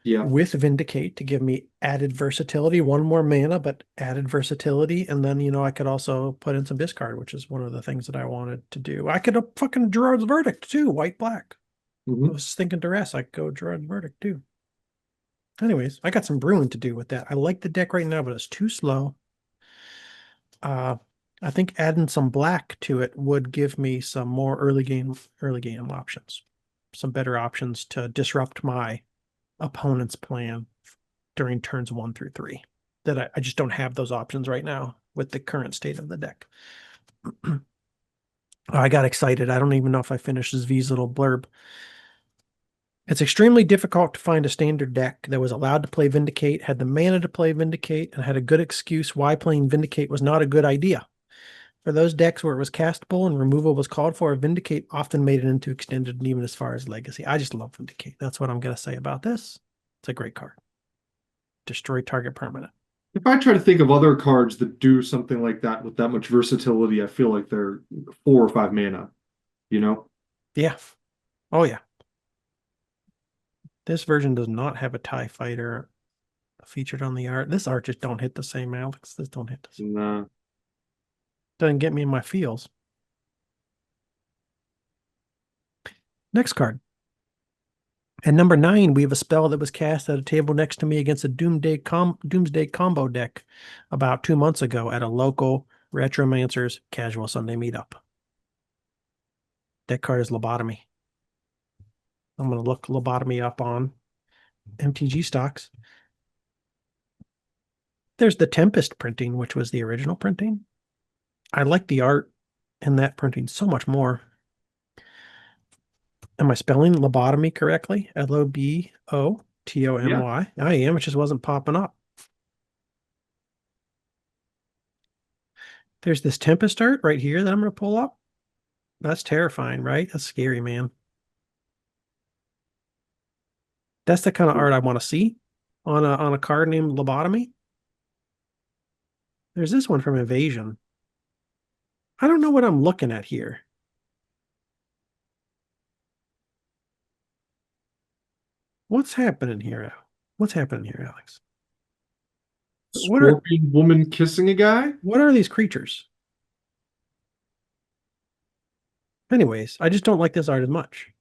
Yeah. with Vindicate to give me added versatility, one more mana, but added versatility. And then, I could also put in some discard, which is one of the things that I wanted to do. I could have fucking Gerrard's Verdict too, white black. I Mhm. was thinking duress, I could go Gerrard's Verdict too. Anyways, I got some brewing to do with that. I like the deck right now, but it's too slow. Uh, I think adding some black to it would give me some more early game options, some better options to disrupt my opponent's plan during turns 1 through 3. That I just don't have those options right now with the current state of the deck. I got excited. I don't even know if I finished V's little blurb. It's extremely difficult to find a standard deck that was allowed to play Vindicate, had the mana to play Vindicate, and had a good excuse why playing Vindicate was not a good idea. For those decks where it was castable and removal was called for, Vindicate often made it into extended and even as far as legacy. I just love Vindicate. That's what I'm going to say about this. It's a great card. Destroy target permanent. If I try to think of other cards that do something like that with that much versatility, I feel like they're 4 or 5 mana, you know? Yeah. Oh, yeah. This version does not have a TIE fighter featured on the art. This art just don't hit the same, Alex. This don't hit the same. Nah. Doesn't get me in my feels. Next card. At number 9, we have a spell that was cast at a table next to me against a Doomsday combo deck about 2 months ago at a local Retromancers casual Sunday meetup. That card is Lobotomy. I'm going to look Lobotomy up on MTG stocks. There's the Tempest printing, which was the original printing. I like the art in that printing so much more. Am I spelling Lobotomy correctly? Lobotomy. Yeah. I am. It just wasn't popping up. There's this Tempest art right here that I'm going to pull up. That's terrifying, right? That's scary, man. That's the kind of art I want to see on a card named Lobotomy. There's this one from Invasion. I don't know what I'm looking at here. What's happening here? What's happening here, Alex? Scorpion woman kissing a guy? What are these creatures? Anyways, I just don't like this art as much.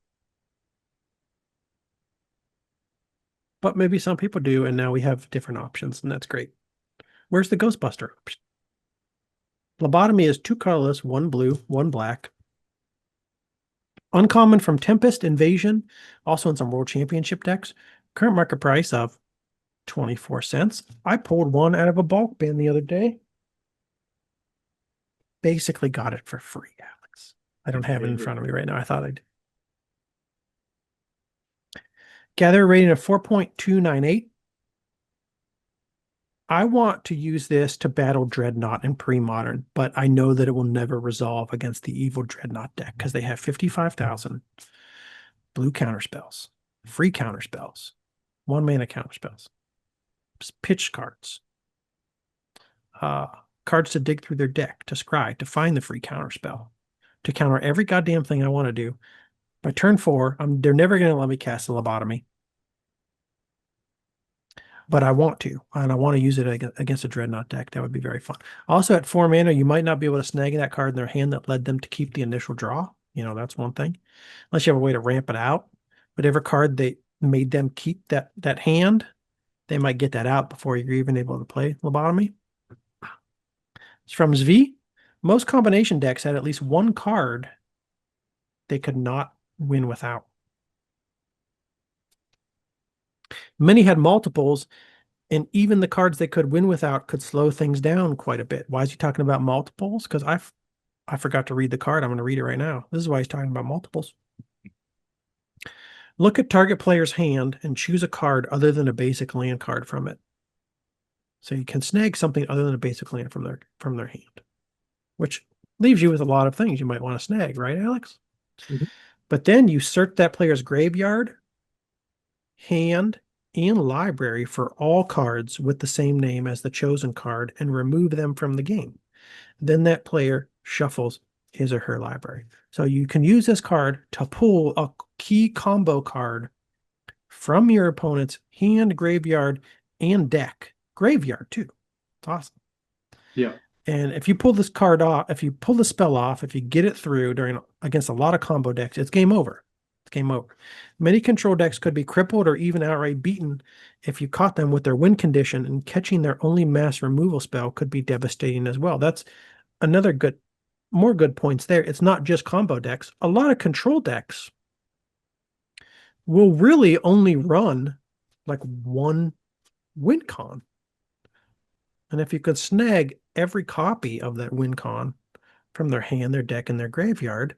But maybe some people do, and now we have different options, and that's great. Where's the Ghostbuster? Lobotomy is 2 colorless, 1 blue, 1 black. Uncommon from Tempest, Invasion, also in some World Championship decks. Current market price of 24 cents. I pulled one out of a bulk bin the other day. Basically got it for free, Alex. I don't have it in front of me right now. I thought I'd. Gather rating of 4.298. I want to use this to battle Dreadnought in Premodern, but I know that it will never resolve against the evil Dreadnought deck because they have 55,000 blue counterspells, free counterspells, 1 mana counterspells, pitch cards, cards to dig through their deck, to scry, to find the free counterspell, to counter every goddamn thing I want to do. By turn 4, they're never going to let me cast a Lobotomy. But I want to, and I want to use it against a Dreadnought deck. That would be very fun. Also, at 4 mana, you might not be able to snag that card in their hand that led them to keep the initial draw. You know, that's one thing. Unless you have a way to ramp it out. Whatever card they made them keep that hand, they might get that out before you're even able to play Lobotomy. It's from Zvi. Most combination decks had at least 1 card they could not win without. Many had multiples, and even the cards they could win without could slow things down quite a bit. Why is he talking about multiples? Because I forgot to read the card. I'm going to read it right now. This is why he's talking about multiples. Look at target player's hand and choose a card other than a basic land card from it. So you can snag something other than a basic land from their hand, which leaves you with a lot of things you might want to snag, right, Alex? Mm-hmm. But then you search that player's graveyard, hand, and library for all cards with the same name as the chosen card and remove them from the game. Then that player shuffles his or her library. So you can use this card to pull a key combo card from your opponent's hand, graveyard, and deck. Graveyard, too. It's awesome. Yeah. And if you pull this card off, if you pull the spell off, if you get it through against a lot of combo decks, it's game over. It's game over. Many control decks could be crippled or even outright beaten if you caught them with their win condition, and catching their only mass removal spell could be devastating as well. That's another more good points there. It's not just combo decks. A lot of control decks will really only run like 1 win con. And if you could snag every copy of that win con from their hand, their deck, and their graveyard,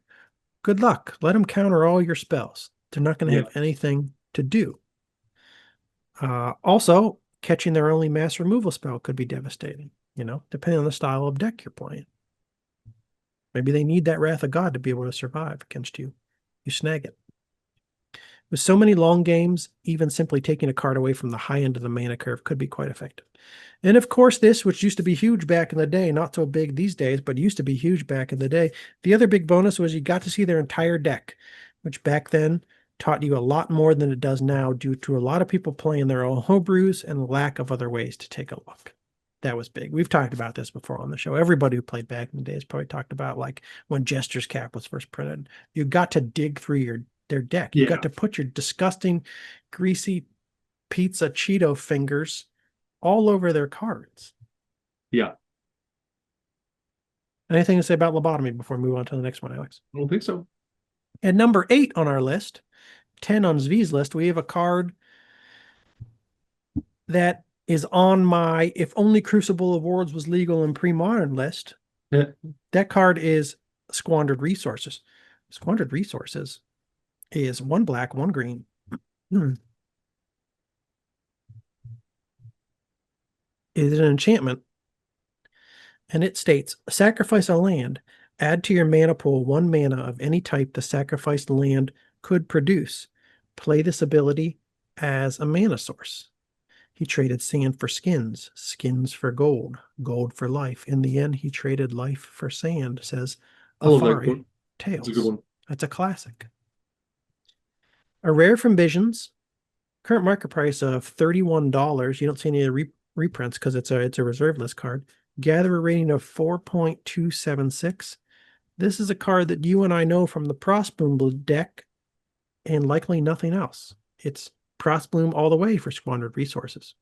good luck. Let them counter all your spells. They're not going to have anything to do. Also, catching their only mass removal spell could be devastating, depending on the style of deck you're playing. Maybe they need that Wrath of God to be able to survive against you. You snag it. With so many long games, even simply taking a card away from the high end of the mana curve could be quite effective. And of course, this, which used to be huge back in the day, not so big these days, but used to be huge back in the day, the other big bonus was you got to see their entire deck, which back then taught you a lot more than it does now due to a lot of people playing their own homebrews and lack of other ways to take a look. That was big. We've talked about this before on the show. Everybody who played back in the day has probably talked about like when Jester's Cap was first printed. You got to dig through their deck. You got to put your disgusting, greasy pizza Cheeto fingers all over their cards. Yeah. Anything to say about Lobotomy before we move on to the next one, Alex? I don't think so. At number 8 on our list, 10 on Zvi's list, we have a card that is on my if only Crucible Awards was legal in pre-modern list. Yeah. That card is Squandered Resources. Squandered Resources is 1 black, 1 green. It is an enchantment, and it states, sacrifice a land, add to your mana pool 1 mana of any type the sacrificed land could produce. Play this ability as a mana source. He traded sand for skins, skins for gold, gold for life. In the end, he traded life for sand, says I love that Afari quote. Tales. That's a good one. That's a classic. A rare from Visions, current market price of $31. You don't see any reprints because it's a reserve list card. Gather a rating of 4.276. This is a card that you and I know from the Frostbloom deck and likely nothing else. It's Frostbloom all the way for Squandered Resources.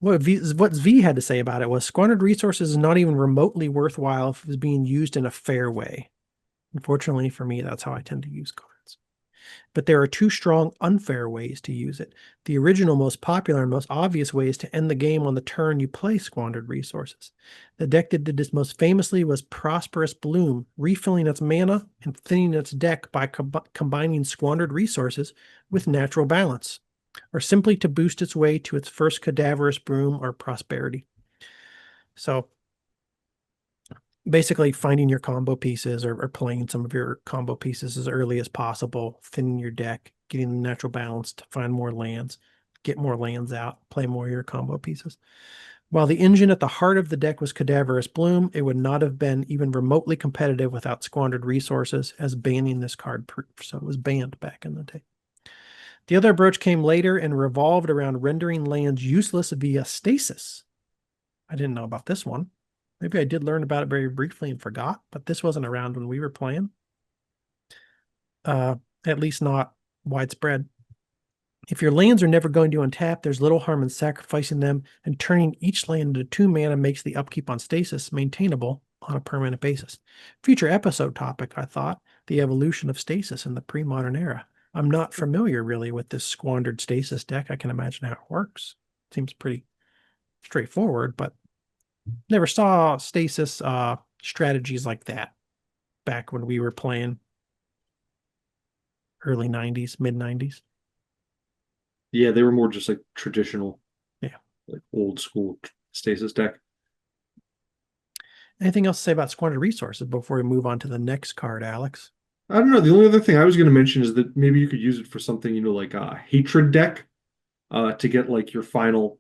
What V had to say about it was Squandered Resources is not even remotely worthwhile if it was being used in a fair way. Unfortunately for me, that's how I tend to use cards. But there are 2 strong, unfair ways to use it. The original, most popular, and most obvious way is to end the game on the turn you play Squandered Resources. The deck that did this most famously was Prosperous Bloom, refilling its mana and thinning its deck by combining Squandered Resources with Natural Balance, or simply to boost its way to its first Cadaverous Bloom or Prosperity. So basically finding your combo pieces or playing some of your combo pieces as early as possible, thinning your deck, getting the natural balance to find more lands, get more lands out, play more of your combo pieces. While the engine at the heart of the deck was Cadaverous Bloom, it would not have been even remotely competitive without Squandered Resources, as banning this card proved. So it was banned back in the day. The other approach came later and revolved around rendering lands useless via stasis. I didn't know about this one. Maybe I did learn about it very briefly and forgot, but this wasn't around when we were playing. At least not widespread. If your lands are never going to untap, there's little harm in sacrificing them, and turning each land into 2 mana makes the upkeep on stasis maintainable on a permanent basis. Future episode topic, I thought, the evolution of stasis in the pre-modern era. I'm not familiar really with this Squandered Stasis deck. I can imagine how it works. Seems pretty straightforward, but never saw stasis strategies like that back when we were playing early 90s, mid 90s. Yeah, they were more just like traditional, like old school stasis deck. Anything else to say about Squandered Resources before we move on to the next card, Alex? I don't know. The only other thing I was going to mention is that maybe you could use it for something, like a hatred deck, to get like your final,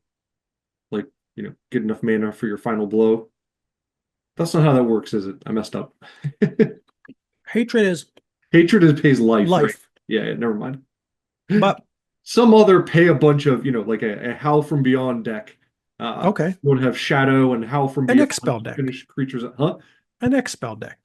get enough mana for your final blow. That's not how that works, is it? I messed up. Hatred is pays life. Right? Yeah, never mind. But some other pay a bunch of, like a Howl from Beyond deck. Okay. Would have Shadow and Howl from Beyond. An X-Spell deck. Finish creatures. Huh? An X-Spell deck.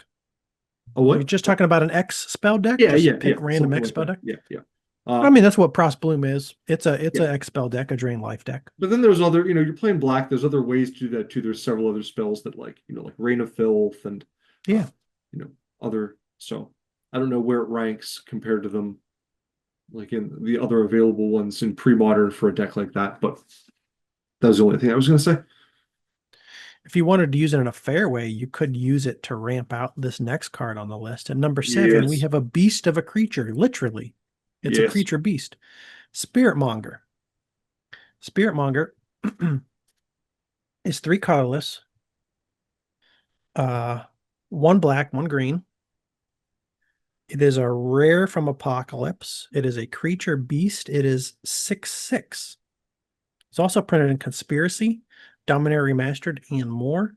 A what? Are you just talking about an X-Spell deck? Yeah, just pick random X-Spell deck? Yeah. I mean, that's what Frost Bloom is. It's a X-Spell deck, a Drain Life deck. But then there's other, you're playing black. There's other ways to do that too. There's several other spells that like Rain of Filth and other. So I don't know where it ranks compared to them, like in the other available ones in pre-modern for a deck like that. But that was the only thing I was going to say. If you wanted to use it in a fair way, you could use it to ramp out this next card on the list. At number 7, we Yes. have a beast of a creature, literally. It's a Yes. creature beast. Spiritmonger. Spiritmonger is 3 colorless, 1 black, 1 green. It is a rare from Apocalypse. It is a creature beast. It is 6/6. It's also printed in Conspiracy, Dominaria Remastered, and more.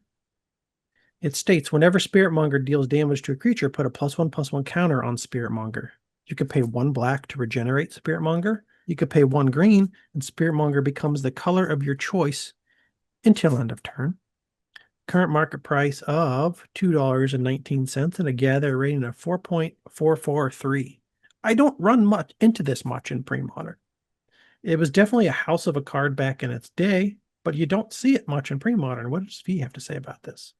It states, whenever Spiritmonger deals damage to a creature, put a +1/+1 counter on Spiritmonger. You could pay 1 black to regenerate Spiritmonger. You could pay 1 green, and Spiritmonger becomes the color of your choice until end of turn. Current market price of $2.19 and a gather rating of 4.443. I don't run much into this much in Premodern. It was definitely a house of a card back in its day, but you don't see it much in Premodern. What does V have to say about this?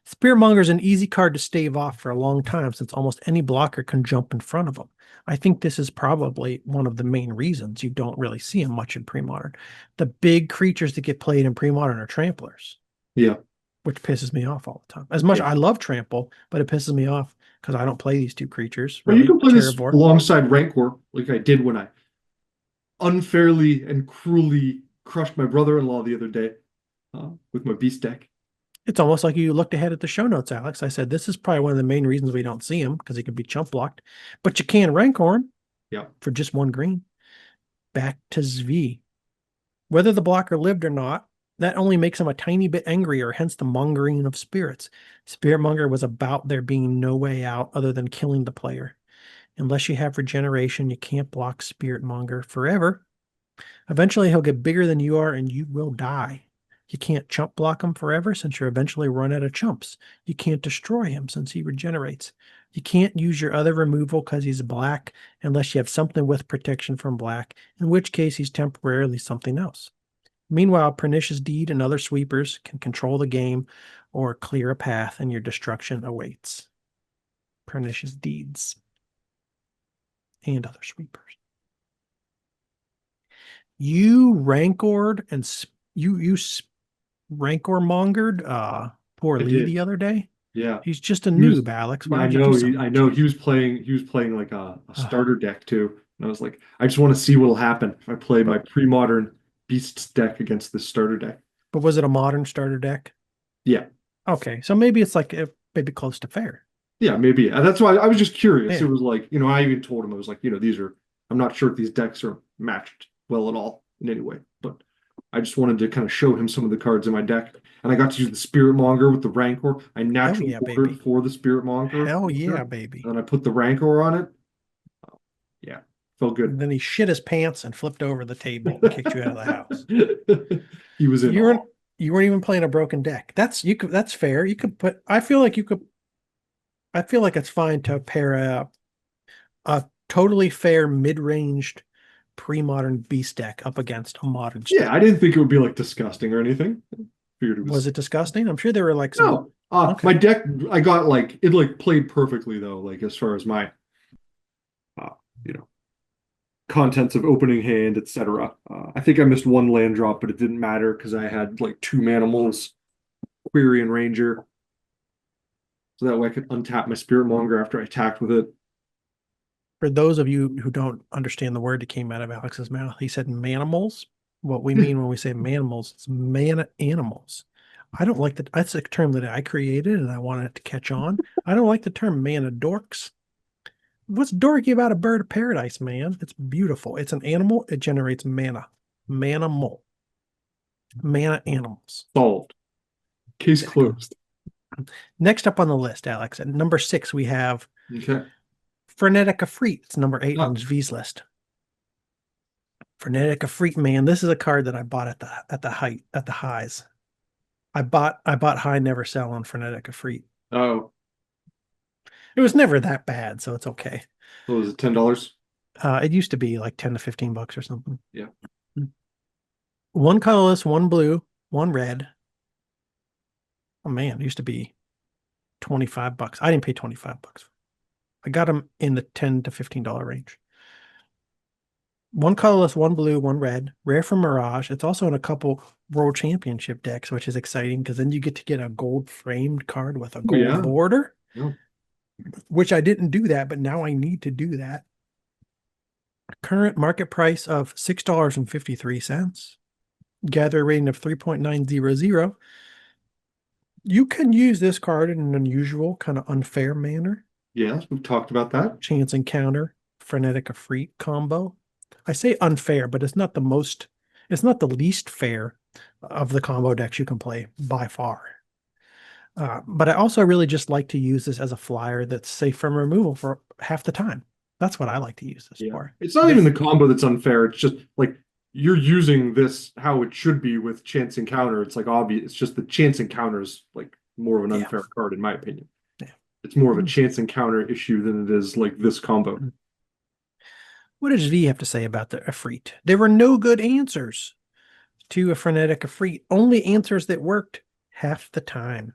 Spiritmonger is an easy card to stave off for a long time since almost any blocker can jump in front of him. I think this is probably one of the main reasons you don't really see him much in Premodern. The big creatures that get played in Premodern are tramplers. Yeah. Which pisses me off all the time. As much Yeah. I love trample, but it pisses me off because I don't play these 2 creatures. Well, you Really, can play this Terravore. alongside Rancor, like I did when I unfairly and cruelly crushed my brother-in-law the other day with my beast deck. It's almost like you looked ahead at the show notes, Alex. I said this is probably one of the main reasons we don't see him because he can be chump blocked, but you can Rancor him for just 1 green. Back to Zvi. Whether the blocker lived or not, that only makes him a tiny bit angrier, hence the mongering of spirits. Spiritmonger was about there being no way out other than killing the player. Unless you have regeneration, you can't block Spiritmonger forever. Eventually, he'll get bigger than you are and you will die. You can't chump block him forever since you'll eventually run out of chumps. You can't destroy him since he regenerates. You can't use your other removal because he's black unless you have something with protection from black, in which case he's temporarily something else. Meanwhile, Pernicious Deed and other sweepers can control the game or clear a path and your destruction awaits. Pernicious Deeds and other sweepers. You rancored and you rancor mongered poor I Lee did. the other day. Yeah. He's just a He was, noob, Alex. yeah, Why I would you do know. something? I know. He was playing like a starter deck too. And I was like, I just want to see what'll happen if I play my But pre-modern beasts deck against this starter deck. but was it a modern starter deck? Yeah. Okay, so maybe it's like maybe close to fair. Yeah, maybe. That's why I was just curious. It Yeah. was like, I even told him, I was like, I'm not sure if these decks are matched well at all in any way, but I just wanted to kind of show him some of the cards in my deck. And I got to use the Spiritmonger with the Rancor. I Hell naturally yeah, ordered baby. for the Spiritmonger. Hell yeah, And baby. then I put the Rancor on it. Yeah, felt And good. then he shit his pants and flipped over the table and kicked you out of the house. He was in You weren't awe. you weren't even playing a broken deck. That's fair. You could put I feel like it's fine to pair a totally fair mid-ranged pre-modern beast deck up against a modern Yeah, I starter. didn't think it would be like disgusting or anything. Figured it Was was it disgusting? I'm sure there were like some no. My okay. deck, I got like it like played perfectly though, like as far as my uh, you know contents of opening hand, etc. I think I missed 1 land drop, but it didn't matter because I had like 2 Manimals, Query, and Ranger, so that way I could untap my Spiritmonger after I attacked with it. For those of you who don't understand the word that came out of Alex's mouth, he said manimals. What we mean when we say manimals, it's mana animals. I don't like that. That's a term that I created and I wanted it to catch on. I don't like the term mana dorks. What's dorky about a bird of paradise, man? It's beautiful. It's an animal. It generates mana. Manimal. Mana animals. Solved. Case Exactly. closed. Next up on the list, Alex, at number 6, we have Okay. Frenetic Efreet. It's number 8 on Ah, V's list. Frenetic Efreet, man, this is a card that I bought at the highs. I bought high, never sell on Frenetic Efreet. oh, It was never that bad, so it's okay. what was it? $10? It used to be like 10 to 15 bucks or something. Yeah. 1 colorless, 1 blue, 1 red. Oh man, it used to be 25 bucks. I didn't pay 25 bucks. I got them in the $10 to $15 range. One colorless, one blue, one red. Rare from Mirage. It's also in a couple World Championship decks, which is exciting because then you get to get a gold framed card with a Oh, gold yeah. border, Yeah. which I didn't do that, but now I need to do that. Current market price of $6.53. Gather rating of 3.900. You can use this card in an unusual, kind of unfair manner. Yes, we've talked about that. Chance Encounter, Frenetic Efreet combo. I say unfair, but it's not the least fair of the combo decks you can play by far. But I also really just like to use this as a flyer that's safe from removal for half the time. That's what I like to use this Yeah. for. It's not even This, the combo that's unfair. It's just like you're using this how it should be with Chance Encounter. It's like obvious. It's just the Chance Encounter is like more of an yeah, unfair card, in my opinion. yeah. It's more of a Chance Encounter issue than it is like this combo. What does V have to say about the Efreet? There were no good answers to a Frenetic Efreet. Only answers that worked half the time.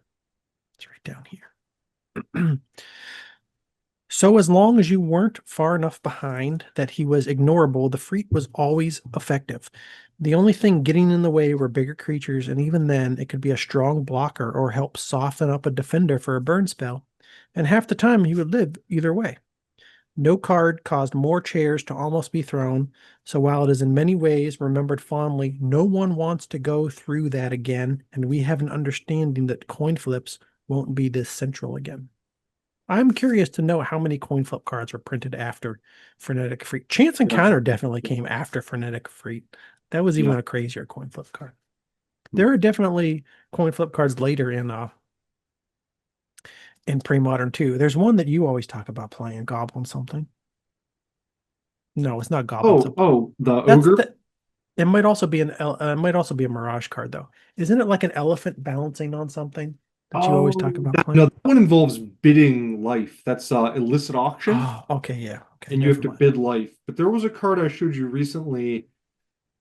It's right down here. So as long as you weren't far enough behind that he was ignorable, the Freet was always effective. The only thing getting in the way were bigger creatures, and even then, it could be a strong blocker or help soften up a defender for a burn spell. And half the time, he would live either way. No card caused more chairs to almost be thrown, so while it is in many ways remembered fondly, no one wants to go through that again, and we have an understanding that coin flips won't be this central again. I'm curious to know how many coin flip cards were printed after Frenetic Efreet. Chance Yeah. Encounter definitely came after Frenetic Efreet. That was even Yeah. a crazier coin flip card. There are definitely coin flip cards later in Premodern too. There's one that you always talk about playing, Goblin something. No, it's not Goblin something. The That's ogre. the. It might also be it might also be a Mirage card though. Isn't it like an elephant balancing on something that you always talk Oh, about no, playing? that one involves bidding life. That's illicit auction, Oh, okay, yeah, okay, and you have never to mind. bid life. But there was a card I showed you recently.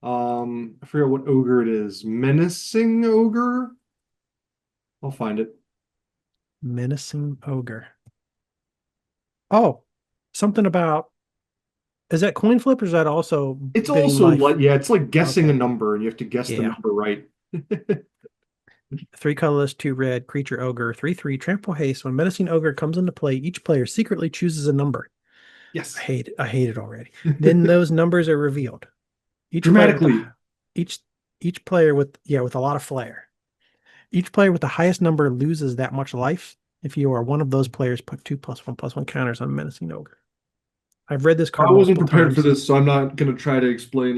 I forget what ogre it is. Menacing ogre. I'll find it. Menacing Ogre. Oh, something about is that coin flip or is that also It's bidding also life? like, yeah, it's like guessing a Okay. number, and you have to guess the Yeah. number right. Three colorless, two red, creature ogre, 3/3, trample haste. When menacing ogre comes into play, each player secretly chooses a number. I Yes. hate it. I hate it already. Then those numbers are revealed. Each player with the Dramatically. each each player with a lot of flair. Each player with the highest number loses that much life. If you are one of those players, put 2+1/+1 counters on menacing ogre. I've read this I card wasn't multiple prepared for times. this, so I'm not gonna try to explain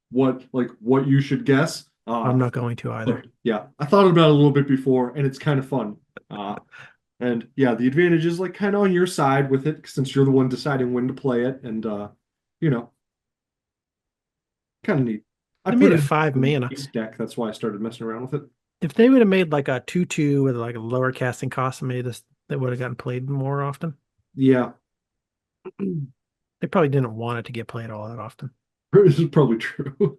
what you should guess. I'm not going to either. But yeah, I thought about it a little bit before, and it's kind of fun. And yeah, the advantage is like kind of on your side with it since you're the one deciding when to play it, and you know, kind of neat. I They put made it it in five the mana. base deck, that's why I started messing around with it. If they would have made like a 2/2 with like a lower casting cost and made this, that would have gotten played more often. Yeah, They probably didn't want it to get played all that often. this is probably true.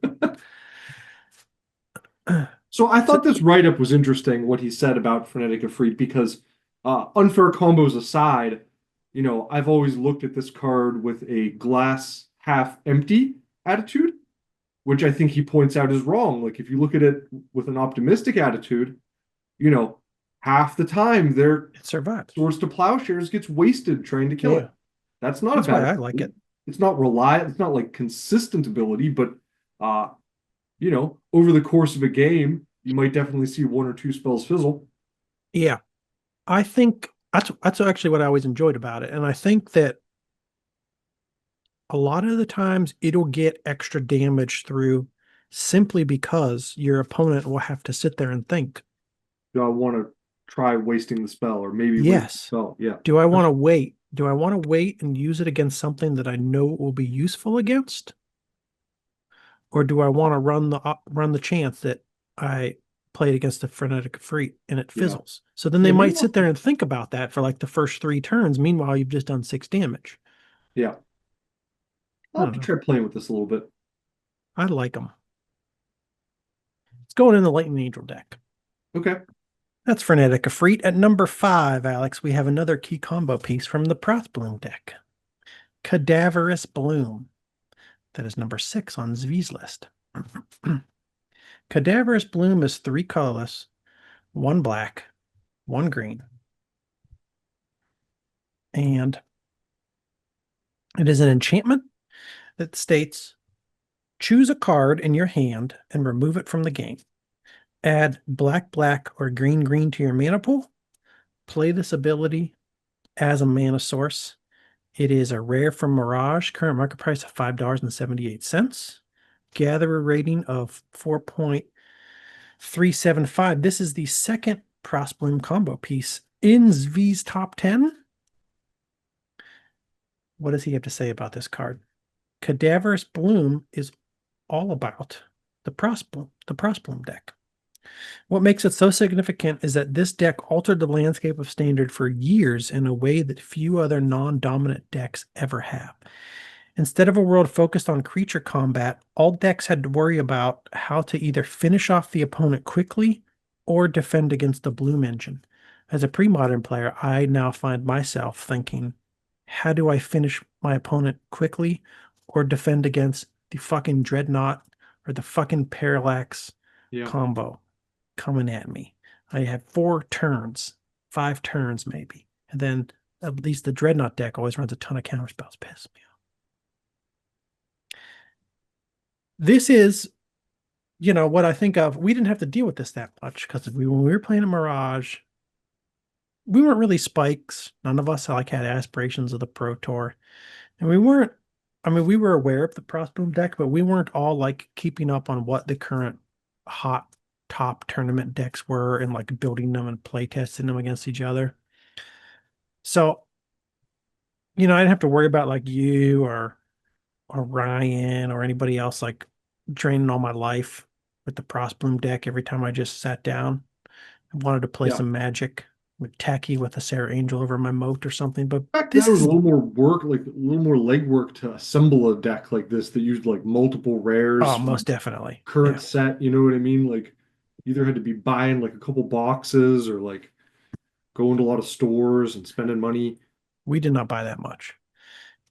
So I So, thought this write-up was interesting, what he said about Frenetic Efreet, because unfair combos aside, I've always looked at this card with a glass half empty attitude, which I think he points out is wrong. Like if you look at it with an optimistic attitude, you know, half the time their it survives. swords to plowshares gets wasted trying to kill Yeah. it. That's not a That's why bad I like it. ability. It's not reliable, it's not like consistent ability, but over the course of a game, you might definitely see one or two spells fizzle. Yeah. I think that's actually what I always enjoyed about it. And I think that a lot of the times it'll get extra damage through simply because your opponent will have to sit there and think, Do I want to try wasting the spell or maybe waste the yes, spell? Yeah. do I want to wait? Do I want to wait and use it against something that I know it will be useful against? Or do I want to run the chance that I played against a frenetic Efreet and it Yeah. fizzles? So then they Yeah, maybe might sit there and think about that for like the first 3 turns. Meanwhile, you've just done 6 damage. yeah. I I'll have don't to know. try playing with this a little bit. I like them. It's going in the Lightning Angel deck. Okay. That's Frenetic Efreet. At number 5, Alex, we have another key combo piece from the Bloom deck. Cadaverous Bloom. That is number 6 on Zvi's list. Cadaverous Bloom is 3 colorless, 1 black, 1 green. And it is an enchantment that states, choose a card in your hand and remove it from the game. Add black, black, or green, green to your mana pool. Play this ability as a mana source. It is a rare from Mirage, current market price of $5.78. Gatherer rating of 4.375. This is the second Frost Bloom combo piece in Zvi's top 10. What does he have to say about this card? Cadaverous Bloom is all about the Frost Bloom deck. What makes it so significant is that this deck altered the landscape of Standard for years in a way that few other non-dominant decks ever have. Instead of a world focused on creature combat, all decks had to worry about how to either finish off the opponent quickly or defend against the Bloom engine. As a pre-modern player, I now find myself thinking, how do I finish my opponent quickly or defend against the fucking Dreadnought or the fucking Parallax combo coming at me? I have 4 turns, 5 turns maybe. And then at least the Dreadnought deck always runs a ton of counter spells. Piss me off. This is, what I think of. We didn't have to deal with this that much because when we were playing a Mirage, we weren't really spikes. None of us had aspirations of the Pro Tour. And we weren't, we were aware of the Frost Bloom deck, but we weren't all keeping up on what the current hot top tournament decks were and building them and play testing them against each other. So, I didn't have to worry about you or Ryan or anybody else draining all my life with the Frost Bloom deck every time I just sat down and wanted to play some Magic with Tacky with a Sarah Angel over my moat or something. But this was a little more work, a little more legwork to assemble a deck like this that used multiple rares. Oh, most definitely. Current set, you know what I mean? Either had to be buying a couple boxes or going to a lot of stores and spending money. We did not buy that much.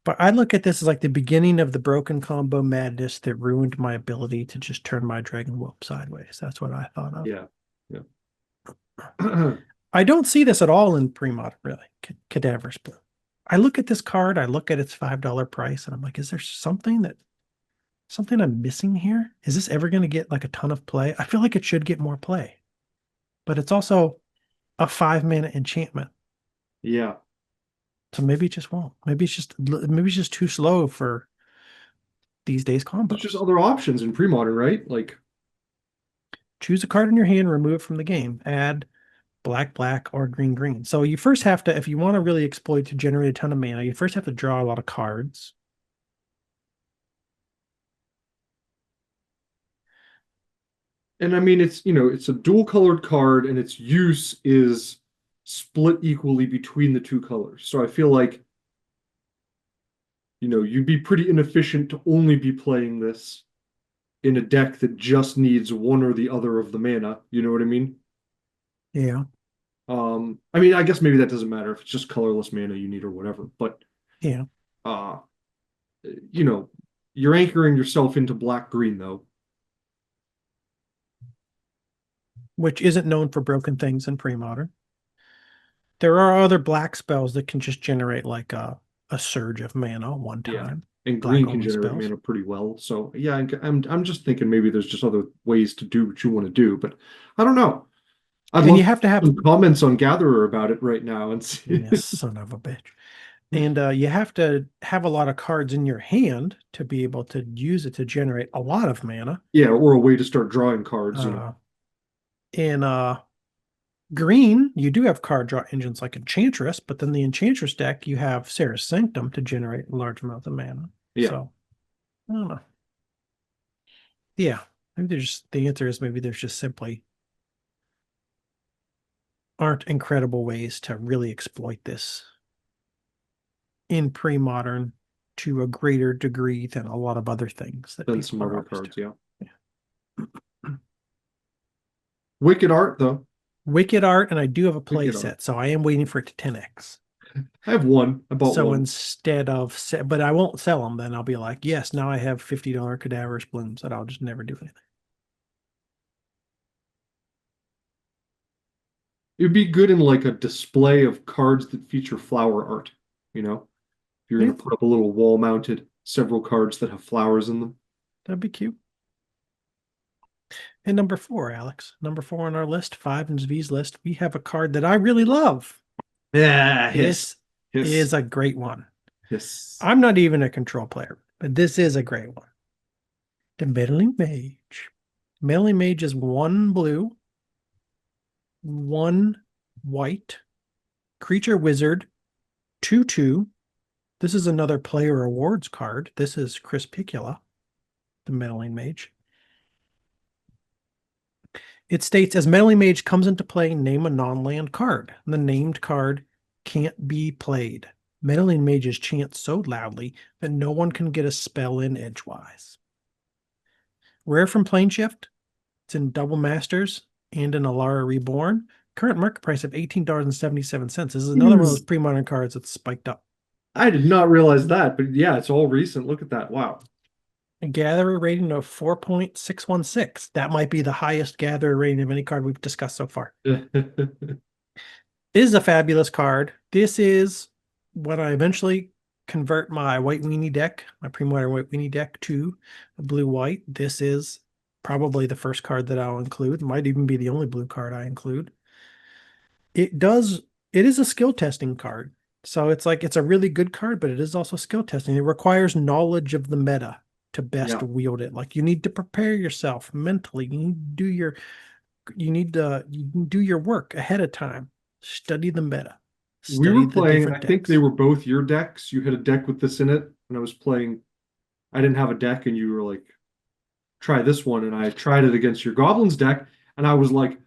But I look at this as the beginning of the broken combo madness that ruined my ability to just turn my Dragon Whoop sideways. That's what I thought of. Yeah. I don't see this at all in Premodern, really. Cadaverous Bloom. I look at this card, I look at its $5 price, and I'm like, is there something I'm missing here? Is this ever going to get a ton of play? I feel like it should get more play. But it's also a 5-mana enchantment. Yeah. So maybe it just won't. Maybe it's just too slow for these days combos. There's just other options in Premodern, right? Choose a card in your hand, remove it from the game. Add black, black, or green, green. So you first have to, if you want to really exploit to generate a ton of mana, you first have to draw a lot of cards. And it's a dual colored card and its use is split equally between the 2 colors. So I feel like, you'd be pretty inefficient to only be playing this in a deck that just needs one or the other of the mana. You know what I mean? Yeah. I guess maybe that doesn't matter if it's just colorless mana you need or whatever, but yeah. You're anchoring yourself into black-green though. Which isn't known for broken things in Premodern. There are other black spells that can just generate a surge of mana one time. Yeah. And green can generate mana pretty well. So yeah, I'm just thinking maybe there's just other ways to do what you want to do, but I don't know. You have to have some comments on Gatherer about it right now and see. Yes, son of a bitch. And you have to have a lot of cards in your hand to be able to use it to generate a lot of mana. Yeah, or a way to start drawing cards. In green, you do have card draw engines like Enchantress, but then the Enchantress deck, you have Sarah's Sanctum to generate a large amount of mana. Yeah. So, I don't know. Yeah, maybe the answer is maybe there's just simply aren't incredible ways to really exploit this in Premodern to a greater degree than a lot of other things that than some other cards. Yeah. Wicked art though. Wicked art, and I do have a play set, so I am waiting for it to 10x. I have one. I bought So one. instead of, but I won't sell them. Then I'll be like, yes, now I have $50 Cadaverous Blooms that I'll just never do anything. It'd be good in like a display of cards that feature flower art, you know? If you're Yeah, gonna put up a little wall mounted several cards that have flowers in them. that'd be cute. And number four, Alex, number four on our list, five in Zvi's list, we have a card that I really love. Yeah, hiss, This hiss, is a great one. hiss. I'm not even a control player, but this is a great one. The Meddling Mage. Meddling Mage is one blue, one white, creature wizard, 2/2. This is another player awards card. This is Chris Picula, the Meddling Mage. It states as Meddling Mage comes into play, name a non-land card. The named card can't be played. Meddling Mages chant so loudly that no one can get a spell in edgewise. Rare from Planeshift. It's in Double Masters and in Alara Reborn. Current market price of $18.77. This is another one of those pre-modern cards that's spiked up. I did not realize that, but yeah, it's all recent. Look at that. Wow. A gatherer rating of 4.616. That might be the highest gatherer rating of any card we've discussed so far. Is a fabulous card. This is when I eventually convert my white weenie deck, my Premodern white weenie deck, to a blue-white. This is probably the first card that I'll include. Might even be the only blue card I include. It is a skill testing card. So it's like it's a really good card, but it is also skill testing. It requires knowledge of the meta to best Yeah. wield it. Like you need to prepare yourself mentally. You need to do your work ahead of time. Study the meta. We Study were the playing, and I different think they decks. were both your decks. You had a deck with this in it, and I was playing. I didn't have a deck, and you were like, try this one. And I tried it against your Goblins deck, and I was like,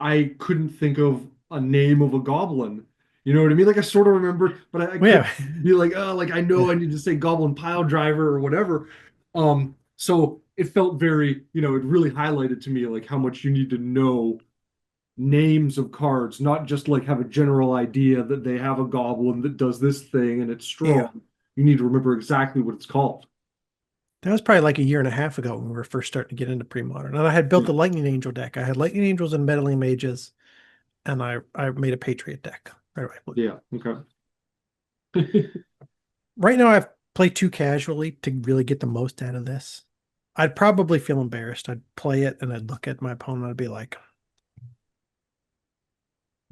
I couldn't think of a name of a goblin. You know what I mean? Like I sort of remember, but I Well, couldn't yeah. be like, oh, like I know I need to say Goblin Pile Driver or whatever. So it felt very, it really highlighted to me like how much you need to know names of cards, not just like have a general idea that they have a goblin that does this thing and it's Yeah. strong. You need to remember exactly what it's called. That was probably like a year and a half ago when we were first starting to get into pre-modern. And I had built Yeah. the Lightning Angel deck. I had Lightning Angels and Meddling Mages, and I made a Patriot deck. Right away. Yeah. Okay. Right now, I've played too casually to really get the most out of this. I'd probably feel embarrassed. I'd play it and I'd look at my opponent and I'd be like,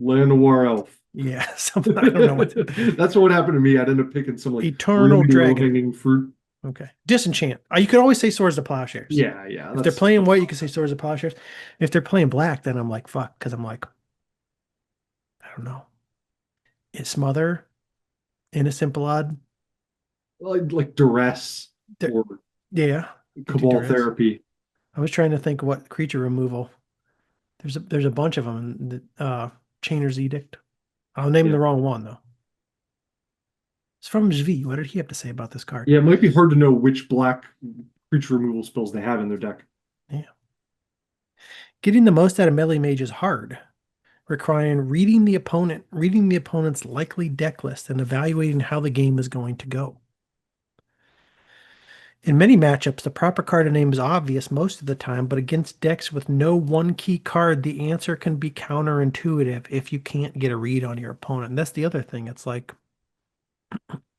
Llanowar Elf. yeah, something. I don't know what. That's what happened to me. I'd end up picking some like Eternal really Dragon. low-hanging fruit. Okay. Disenchant. You could always say Swords to Plowshares. Yeah, yeah. If they're That's playing white, you can say Swords to Plowshares. If they're playing black, then I'm like, fuck, because I'm like, I don't know. Is Smother, Innocent Blood? like duress or Yeah, you do cabal duress. therapy. I was trying to think of what creature removal. There's a bunch of them. Chainer's Edict. I'll name Yeah. the wrong one though. It's from Zvi. What did he have to say about this card? Yeah, it might be hard to know which black creature removal spells they have in their deck. Yeah. Getting the most out of Melee Mage is hard, requiring reading the opponent's likely deck list and evaluating how the game is going to go. In many matchups, the proper card to name is obvious most of the time, but against decks with no one key card, the answer can be counterintuitive if you can't get a read on your opponent. And that's the other thing. It's like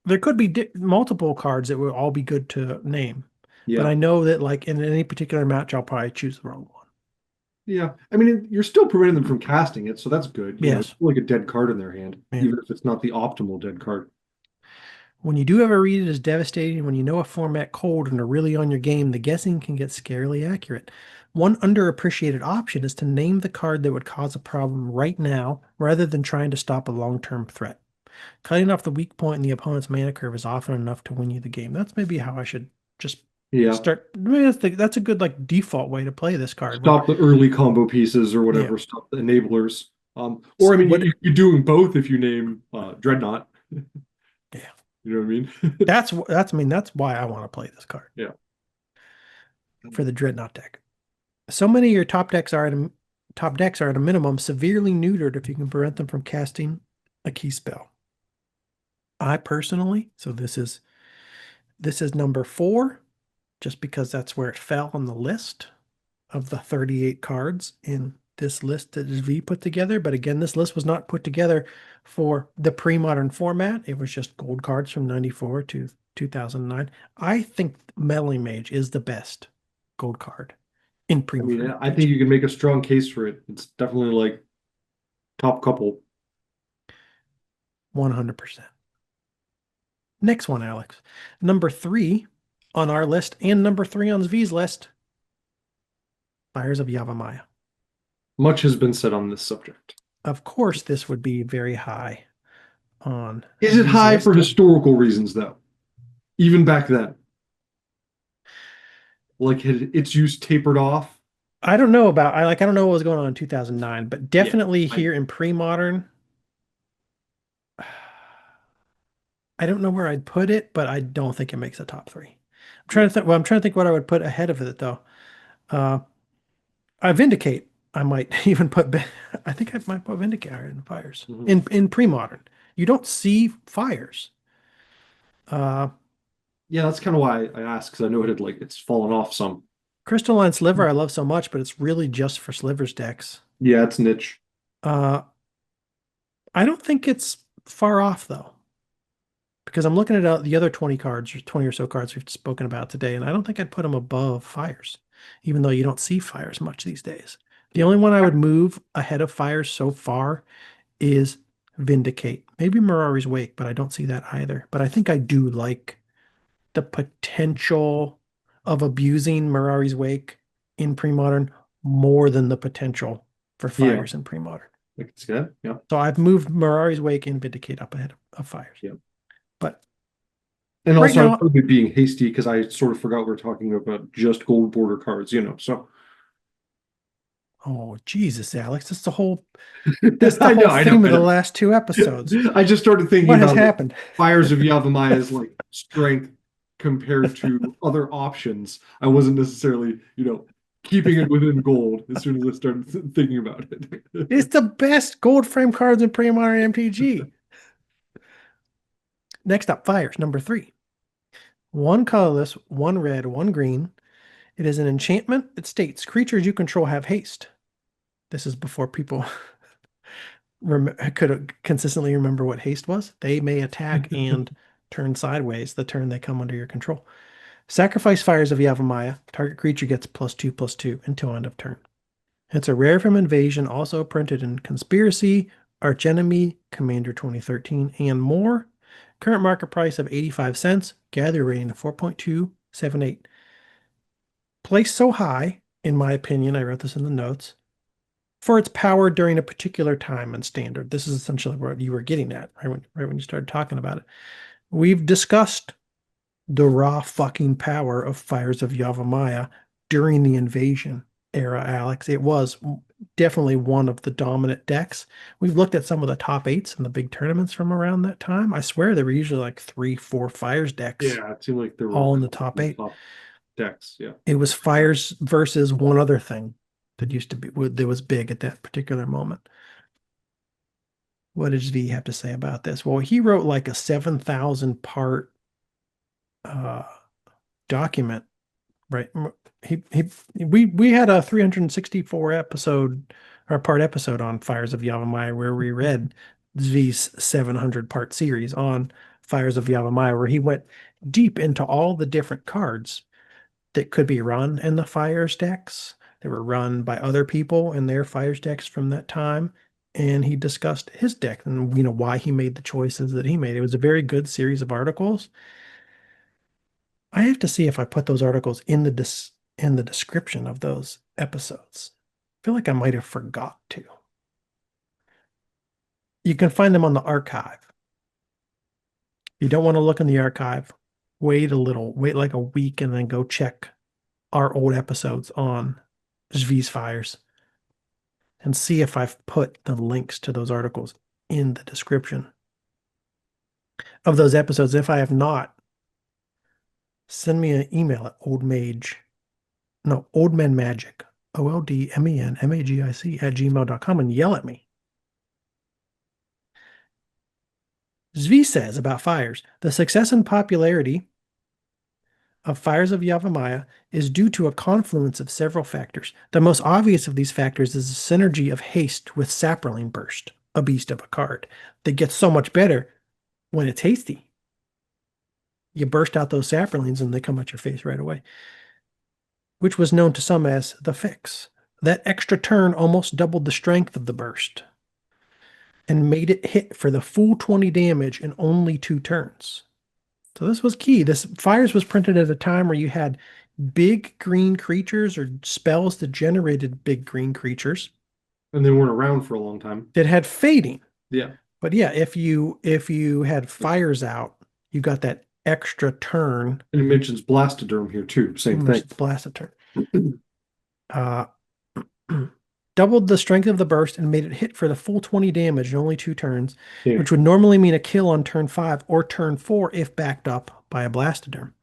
there could be multiple cards that would all be good to name, but Yeah. I know that like in any particular match, I'll probably choose the wrong one. Yeah. I mean, you're still preventing them from casting it, so that's good. It's Yes. like a dead card in their hand, Yeah. even if it's not the optimal dead card. When you do have a read, it is devastating. When you know a format cold and are really on your game, the guessing can get scarily accurate. One underappreciated option is to name the card that would cause a problem right now rather than trying to stop a long-term threat. Cutting off the weak point in the opponent's mana curve is often enough to win you the game. That's maybe how I should just Yeah. start. Maybe that's a good like default way to play this card. Where, Stop the early combo pieces or yeah. whatever, stop the enablers. Or I mean, What? you're doing both if you name Dreadnought. Yeah. You know what I mean? That's why I want to play this card Yeah. for the Dreadnought deck. So many of your top decks are at a minimum severely neutered if you can prevent them from casting a key spell. I personally, so this is number 4, just because that's where it fell on the list of the 38 cards in this list that V put together. But again, this list was not put together for the pre-modern format. It was just gold cards from 94 to 2009. I think Meddling Mage is the best gold card in I mean, pre-modern I think Mage. you can make a strong case for it. It's definitely like top couple. 100%. Next one, Alex. Number 3 on our list and number 3 on V's list, Fires of Yavimaya. Much has been said on this subject. Of course, this would be very high on Is it V's high for list. historical reasons, though? Even back then? Like, had its use tapered off? I don't know about I don't know what was going on in 2009, but Yeah. definitely here in pre-modern, I don't know where I'd put it, but I don't think it makes a top 3. Yeah. I'm trying to think what I would put ahead of it though. Uh, I Vindicate. I might even put I think I might put Vindicate in fires. Mhm. In pre-modern. You don't see fires. Uh, Yeah, that's kind of why I asked, because I know it had like it's fallen off some. Crystalline Sliver I love so much, but it's really just for slivers decks. Yeah, it's niche. Uh, I don't think it's far off though, because I'm looking at the other 20 cards or 20 or so cards we've spoken about today, and I don't think I'd put them above fires, even though you don't see fires much these days. The Yeah. only one I would move ahead of fires so far is Vindicate. Maybe Mirari's Wake, but I don't see that either. But I think I do like the potential of abusing Mirari's Wake in pre-modern more than the potential for Yeah, fires in pre-modern. like it's good. Yeah. So I've moved Mirari's Wake and Vindicate up ahead of fires. Yeah. But And right also, I'm now, probably being hasty because I sort of forgot we're talking about just gold border cards, So oh Jesus, Alex, that's the I know, whole I know, theme of I the know. last 2 episodes. I just started thinking What has about like happened? Fires of Yavamaya's like strength compared to other options. I wasn't necessarily, keeping it within gold as soon as I started thinking about it. It's the best gold frame cards in pre-modern MTG. Next up, fires, number 3. 1 colorless, 1 red, 1 green. It is an enchantment. It states creatures you control have haste. This is before people could consistently remember what haste was. They may attack and turn sideways the turn they come under your control. Sacrifice Fires of Yavimaya. Target creature gets +2/+2 until end of turn. It's a rare from Invasion, also printed in Conspiracy, Archenemy, Commander 2013, and more. Current market price of 85 cents. Gather rating of 4.278. Placed so high, in my opinion, I wrote this in the notes, for its power during a particular time in Standard. This is essentially what you were getting at, right when you started talking about it. We've discussed the raw fucking power of Fires of Yavimaya during the Invasion era, Alex. It was definitely one of the dominant decks. We've looked at some of the top 8s in the big tournaments from around that time. I swear there were usually like 3, 4 Fires decks Yeah, it seemed like there were a all in the couple top of 8. top decks. Yeah. It was Fires versus one other thing that used to be that was big at that particular moment. What does V have to say about this? Well, he wrote like a 7,000 part uh, document, right? We had a 364 episode or part episode on Fires of Yavimaya where we read V's 700 part series on Fires of Yavimaya, where he went deep into all the different cards that could be run in the Fires decks that were run by other people in their Fires decks from that time. And he discussed his deck and why he made the choices that he made. It was a very good series of articles. I have to see if I put those articles in the description of those episodes. I feel like I might have forgot to. You can find them on the archive. If you don't want to look in the archive, wait a little, wait like a week, and then go check our old episodes on Zvi's Fires and see if I've put the links to those articles in the description of those episodes. If I have not, send me an email at oldmenmagic, OLDMENMAGIC @gmail.com and yell at me. Zvi says about fires, the success and popularity of Fires of Yavimaya is due to a confluence of several factors. The most obvious of these factors is the synergy of haste with Saproling Burst, a beast of a card that gets so much better when it's hasty. You burst out those Saprolings and they come at your face right away, which was known to some as the fix. That extra turn almost doubled the strength of the burst and made it hit for the full 20 damage in only 2 turns. So this was key. This Fires was printed at a time where you had big green creatures or spells that generated big green creatures And they weren't around for a long time. that had fading. Yeah. But yeah, if you had Fires out, you got that extra turn. And it mentions Blastoderm here too. Same thing. Blast a turn. Doubled the strength of the burst and made it hit for the full 20 damage in only 2 turns, Yeah. which would normally mean a kill on turn 5 or turn 4 if backed up by a Blastoderm.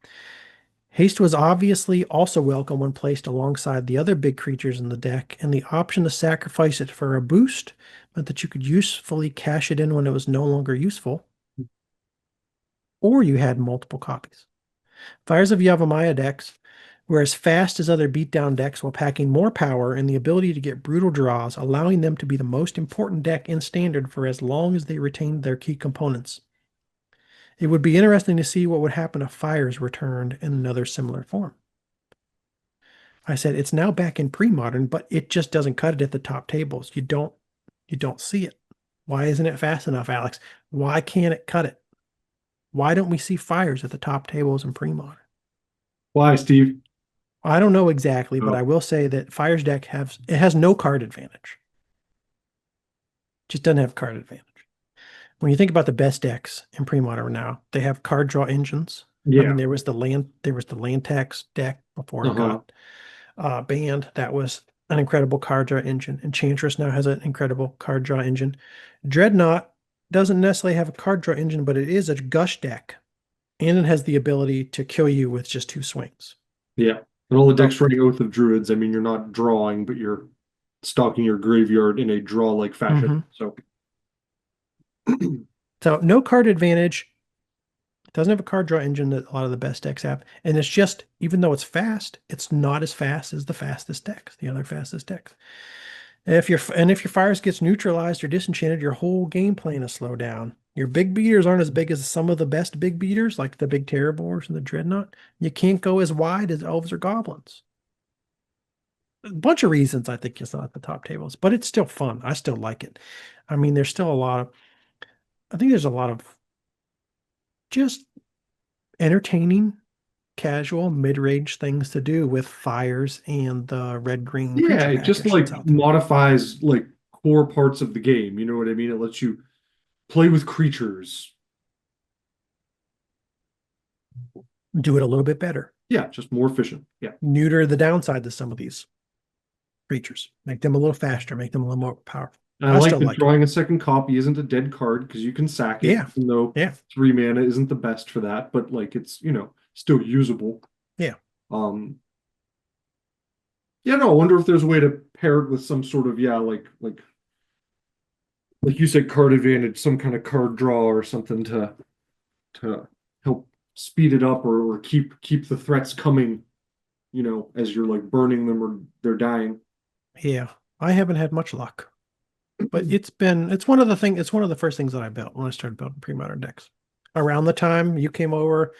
Haste was obviously also welcome when placed alongside the other big creatures in the deck, and the option to sacrifice it for a boost meant that you could usefully cash it in when it was no longer useful, or you had multiple copies. Fires of Yavimaya decks were as fast as other beatdown decks while packing more power and the ability to get brutal draws, allowing them to be the most important deck in Standard for as long as they retained their key components. It would be interesting to see what would happen if Fires returned in another similar form. I said it's now back in pre-modern, but it just doesn't cut it at the top tables. You don't see it. Why isn't it fast enough, Alex? Why can't it cut it? Why don't we see Fires at the top tables in pre-modern? Why, Steve? I don't know exactly, but I will say that Fire's deck has no card advantage. Just doesn't have card advantage. When you think about the best decks in pre-modern now, they have card draw engines. Yeah. I mean, there was the land tax deck before it got banned. That was an incredible card draw engine. Enchantress now has an incredible card draw engine. Dreadnought doesn't necessarily have a card draw engine, but it is a gush deck, and it has the ability to kill you with just 2 swings. Yeah. And all the decks running Oath of Druids, I mean, you're not drawing, but you're stocking your graveyard in a draw-like fashion. So no card advantage. It doesn't have a card draw engine that a lot of the best decks have. And it's just, even though it's fast, it's not as fast as the fastest decks, the other fastest decks. If your Fires gets neutralized or disenchanted, your whole game plan is slowed down. Your big beaters aren't as big as some of the best big beaters, like the big Terrorboars and the Dreadnought. You can't go as wide as Elves or Goblins. A bunch of reasons I think it's not at the top tables, but it's still fun. I still like it. I mean, there's still I think there's a lot of just entertaining, casual, mid-range things to do with Fires and the red-green. yeah, it just like modifies like core parts of the game. You know what I mean? It lets you play with creatures. Do it a little bit better. Yeah, just more efficient. Yeah. Neuter the downside to some of these creatures. Make them a little faster, make them a little more powerful. I like that drawing a second copy isn't a dead card because you can sack it, even though 3 mana isn't the best for that, but like it's, still usable. Yeah. Yeah, no, I wonder if there's a way to pair it with some sort of, like you said, card advantage, some kind of card draw or something to help speed it up or keep the threats coming, as you're like burning them or they're dying. Yeah. I haven't had much luck. But it's one of the first things that I built when I started building pre-modern decks. Around the time you came over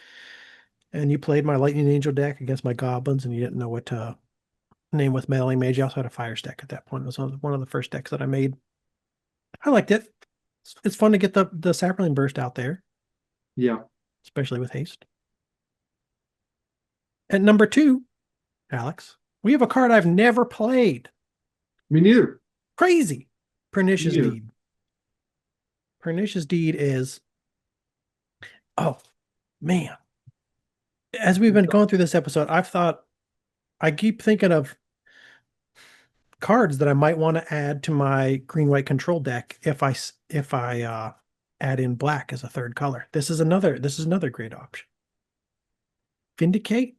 and you played my Lightning Angel deck against my goblins and you didn't know what to name with Meddling Mage, I also had a Fires deck at that point. It was one of the first decks that I made. I liked it. It's fun to get the Saproling Burst out there. Yeah. Especially with haste. At number 2, Alex, we have a card I've never played. Me neither. Crazy. Pernicious Deed. Pernicious Deed is, oh man. As we've been going through this episode, I keep thinking of cards that I might want to add to my green-white control deck if I add in black as a third color. This is another great option. Vindicate,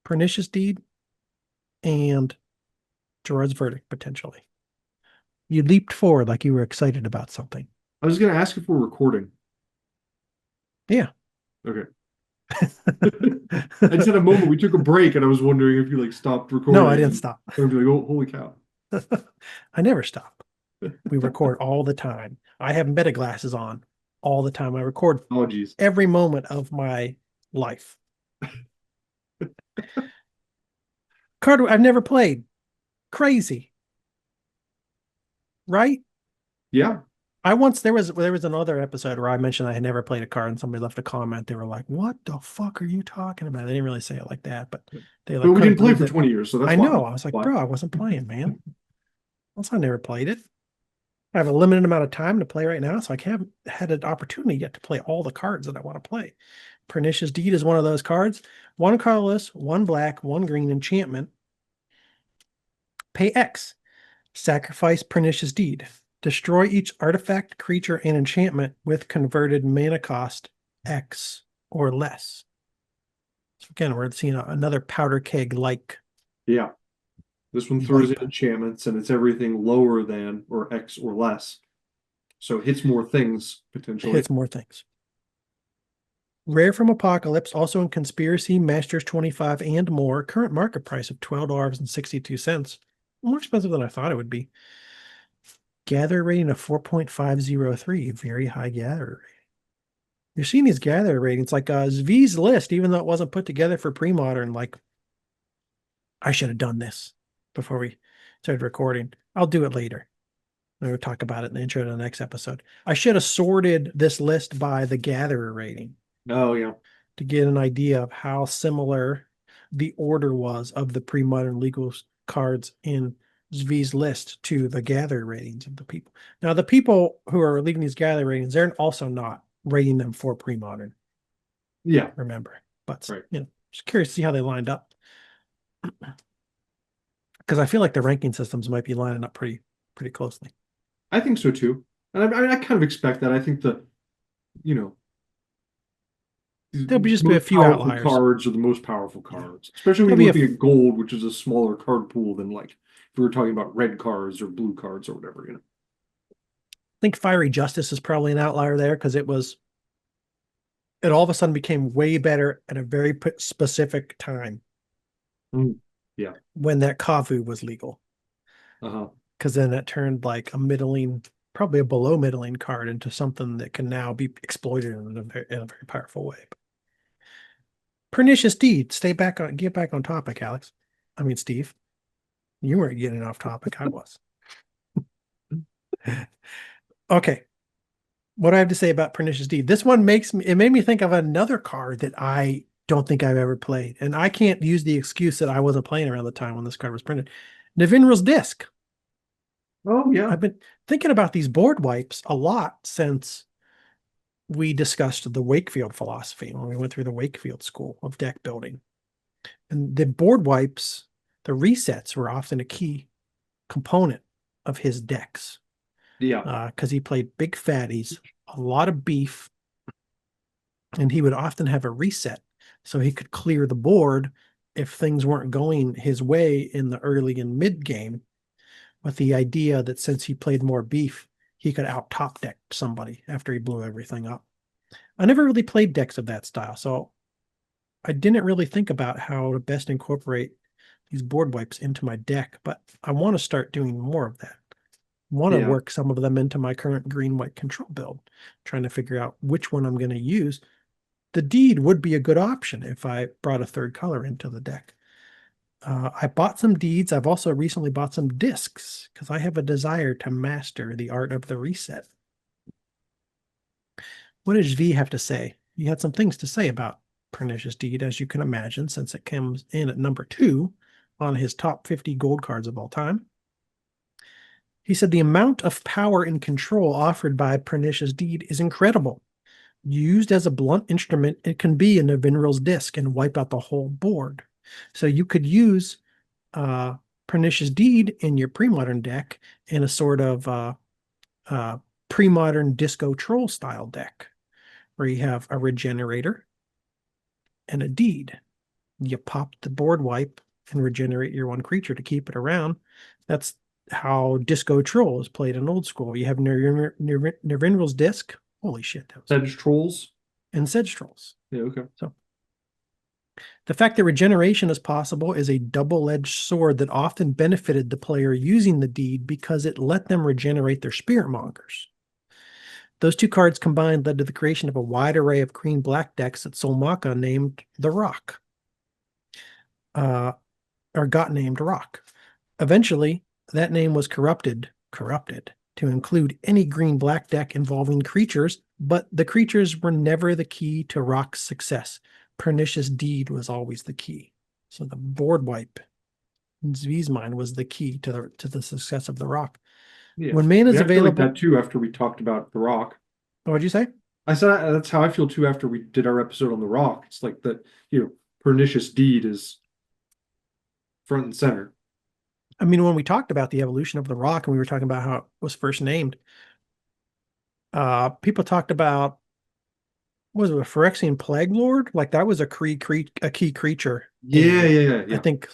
Pernicious Deed, and Gerrard's Verdict potentially. You leaped forward like you were excited about something. I was going to ask if we're recording. Yeah. Okay. I just had a moment. We took a break, and I was wondering if you like stopped No, I recording, didn't and stop. I'm be like, oh, holy cow. I never stop. We record all the time. I have meta glasses on all the time. I record Oh, geez. every moment of my life. Card I've never played. Crazy, right? Yeah. There was another episode where I mentioned I had never played a card, and somebody left a comment. They were like, "What the fuck are you talking about?" They didn't really say it like that, but they But like we couldn't didn't play believe for that. 20 years, so that's I why. know. I was like, Why? bro, I wasn't playing, man. Also, I never played it. I have a limited amount of time to play right now, so I haven't had an opportunity yet to play all the cards that I want to play. Pernicious Deed is one of those cards. One colorless, one black, one green enchantment. Pay X. Sacrifice Pernicious Deed. Destroy each artifact, creature, and enchantment with converted mana cost X or less. So again, we're seeing another powder keg like Yeah. This one throws in wipe. enchantments, and it's everything lower than or X or less. So it hits more things potentially. Hits more things. Rare from Apocalypse, also in Conspiracy, Masters 25, and more. Current market price of $12.62. More expensive than I thought it would be. Gather rating of 4.503. Very high gather rating. You're seeing these gather ratings like V's list, even though it wasn't put together for pre-modern. Like, I should have done this before we started recording. I'll do it later. We'll talk about it in the intro to the next episode. I should have sorted this list by the gatherer rating Oh, yeah. to get an idea of how similar the order was of the pre-modern legal cards in Zvi's list to the gather ratings of the people. Now, the people who are leaving these gather ratings, they're also not rating them for pre-modern. Yeah. Remember, but Right. just curious to see how they lined up because I feel like the ranking systems might be lining up pretty closely. I think so too. And I kind of expect that. I think you know, There'll be the just be a most few powerful outliers. cards are the most powerful Yeah, cards, especially when there'll you're be a looking at gold, which is a smaller card pool than like if we were talking about red cards or blue cards or whatever, I think Fiery Justice is probably an outlier there because it all of a sudden became way better at a very specific time Yeah. when that Kavu was legal. Uh-huh. Because then it turned like a middling, probably a below middling card into something that can now be exploited in a very powerful way. Pernicious Deed. Get back on topic, Alex. I mean, Steve. You weren't getting off topic. I was. Okay. What do I have to say about Pernicious Deed? This one made me think of another card that I don't think I've ever played. And I can't use the excuse that I wasn't playing around the time when this card was printed. Navinral's Disc. Oh, yeah. I've been thinking about these board wipes a lot since we discussed the Wakefield philosophy when we went through the Wakefield school of deck building. And the board wipes, the resets were often a key component of his decks Yeah. because he played big fatties, a lot of beef, and he would often have a reset so he could clear the board if things weren't going his way in the early and mid game, with the idea that since he played more beef, he could out top deck somebody after he blew everything up. I never really played decks of that style, so I didn't really think about how to best incorporate these board wipes into my deck, but I want to start doing more of that. I want to Yeah. work some of them into my current green-white control build, trying to figure out which one I'm going to use. The Deed would be a good option if I brought a third color into the deck. I bought some Deeds. I've also recently bought some discs because I have a desire to master the art of the reset. What does V have to say? He had some things to say about Pernicious Deed, as you can imagine, since it comes in at number 2 on his top 50 gold cards of all time. He said the amount of power and control offered by Pernicious Deed is incredible. Used as a blunt instrument, it can be in a Vinral's disc and wipe out the whole board. So you could use Pernicious Deed in your pre-modern deck in a sort of pre-modern disco troll style deck where you have a regenerator and a deed. You pop the board wipe and regenerate your one creature to keep it around. That's how Disco Troll is played in old school. You have Nervinral's Disc. Holy shit, that was Sedge Trolls. and Sedge Trolls. Yeah, okay. So the fact that regeneration is possible is a double-edged sword that often benefited the player using the deed because it let them regenerate their Spiritmongers. Those two cards combined led to the creation of a wide array of green-black decks at Solmaka named the Rock. Or got named Rock. Eventually, that name was corrupted to include any green-black deck involving creatures, but the creatures were never the key to Rock's success. Pernicious Deed was always the key. So the board wipe in Zviesmine was the key to the success of the Rock. Yeah. When mana is I feel like available, that too after we talked about the Rock. what'd you say? I said that's how I feel too after we did our episode on the Rock. It's like that, Pernicious Deed is front and center. I mean, when we talked about the evolution of the Rock and we were talking about how it was first named, people talked about, was it a Phyrexian Plague Lord? Like that was a key creature. Yeah. I think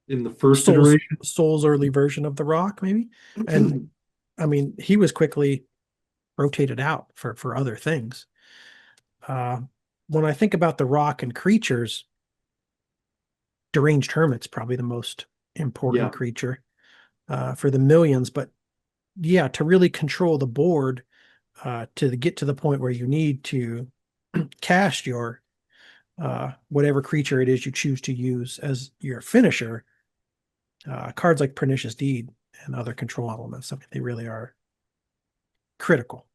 in the first iteration. Soul's early version of the Rock, maybe. And I mean, he was quickly rotated out for other things. When I think about the Rock and creatures, Deranged Hermit's probably the most important creature for the millions. But yeah, to really control the board, to get to the point where you need to cast your whatever creature it is you choose to use as your finisher, cards like Pernicious Deed and other control elements, I mean, they really are critical.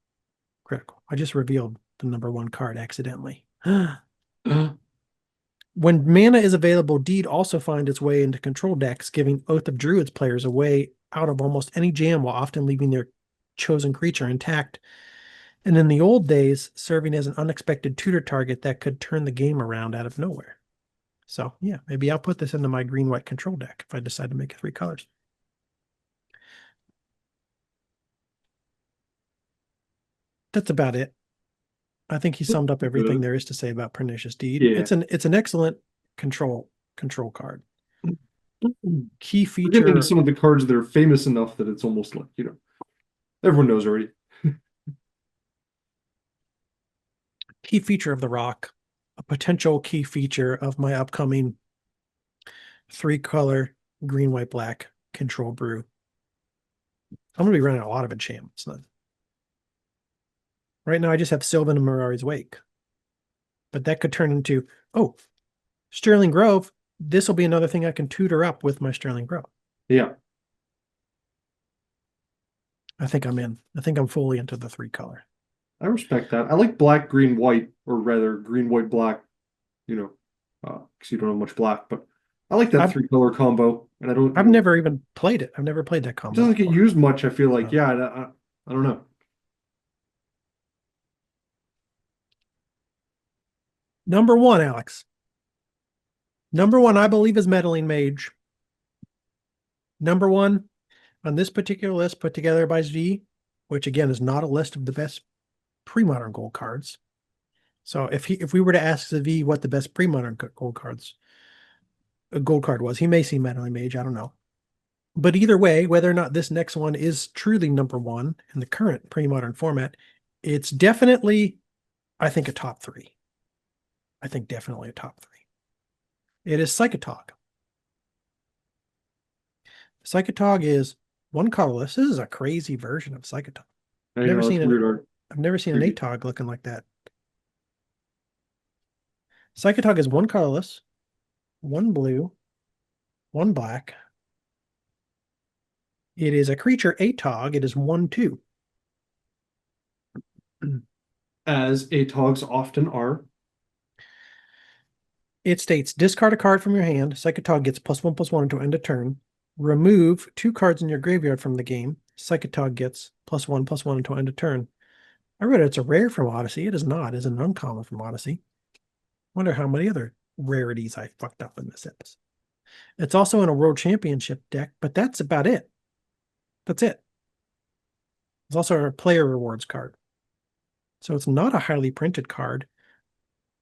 I just revealed the number one card accidentally. When mana is available, Deed also finds its way into control decks, giving Oath of Druids players a way out of almost any jam while often leaving their chosen creature intact. And in the old days, serving as an unexpected tutor target that could turn the game around out of nowhere. So yeah, maybe I'll put this into my green-white control deck if I decide to make it 3 colors. That's about it. I think he summed up everything there is to say about Pernicious Deed. Yeah. It's an excellent control card. Key We're getting feature. into some of the cards that are famous enough that it's almost like, everyone knows already. Key feature of the Rock, a potential key feature of my upcoming 3-color green, white, black control brew. I'm going to be running a lot of enchantments then. Right now, I just have Sylvan and Mirari's Wake. But that could turn into, Sterling Grove. This will be another thing I can tutor up with my Sterling Grove. Yeah. I think I'm in. I think I'm fully into the 3-color. I respect that. I like black, green, white, or rather green, white, black, because you don't have much black, but I like that 3-color combo. And I've never even played it. I've never played that combo. It doesn't get used much, I feel like. Yeah, I don't know. Number 1, Alex. Number 1, I believe, is Meddling Mage. Number 1 on this particular list put together by Zvi, which again is not a list of the best pre-modern gold cards. So if we were to ask Zvi what the best pre-modern gold card was, he may see Meddling Mage. I don't know. But either way, whether or not this next one is truly number 1 in the current pre-modern format, it's definitely, I think, a top 3. I think definitely a top 3. It is Psychatog. Psychatog is 1 colorless. This is a crazy version of Psychatog. I've never seen an ATOG looking like that. Psychatog is 1 colorless, 1 blue, 1 black. It is a creature ATOG. It is 1/2. As ATOGs often are. It states, discard a card from your hand. Psychatog gets +1/+1 until end of turn. Remove 2 cards in your graveyard from the game. Psychatog gets +1/+1 until end of turn. I read it's a rare from Odyssey. It is not. It's an uncommon from Odyssey. Wonder how many other rarities I fucked up in this episode. It's also in a World Championship deck, but that's about it. That's it. It's also a player rewards card. So it's not a highly printed card.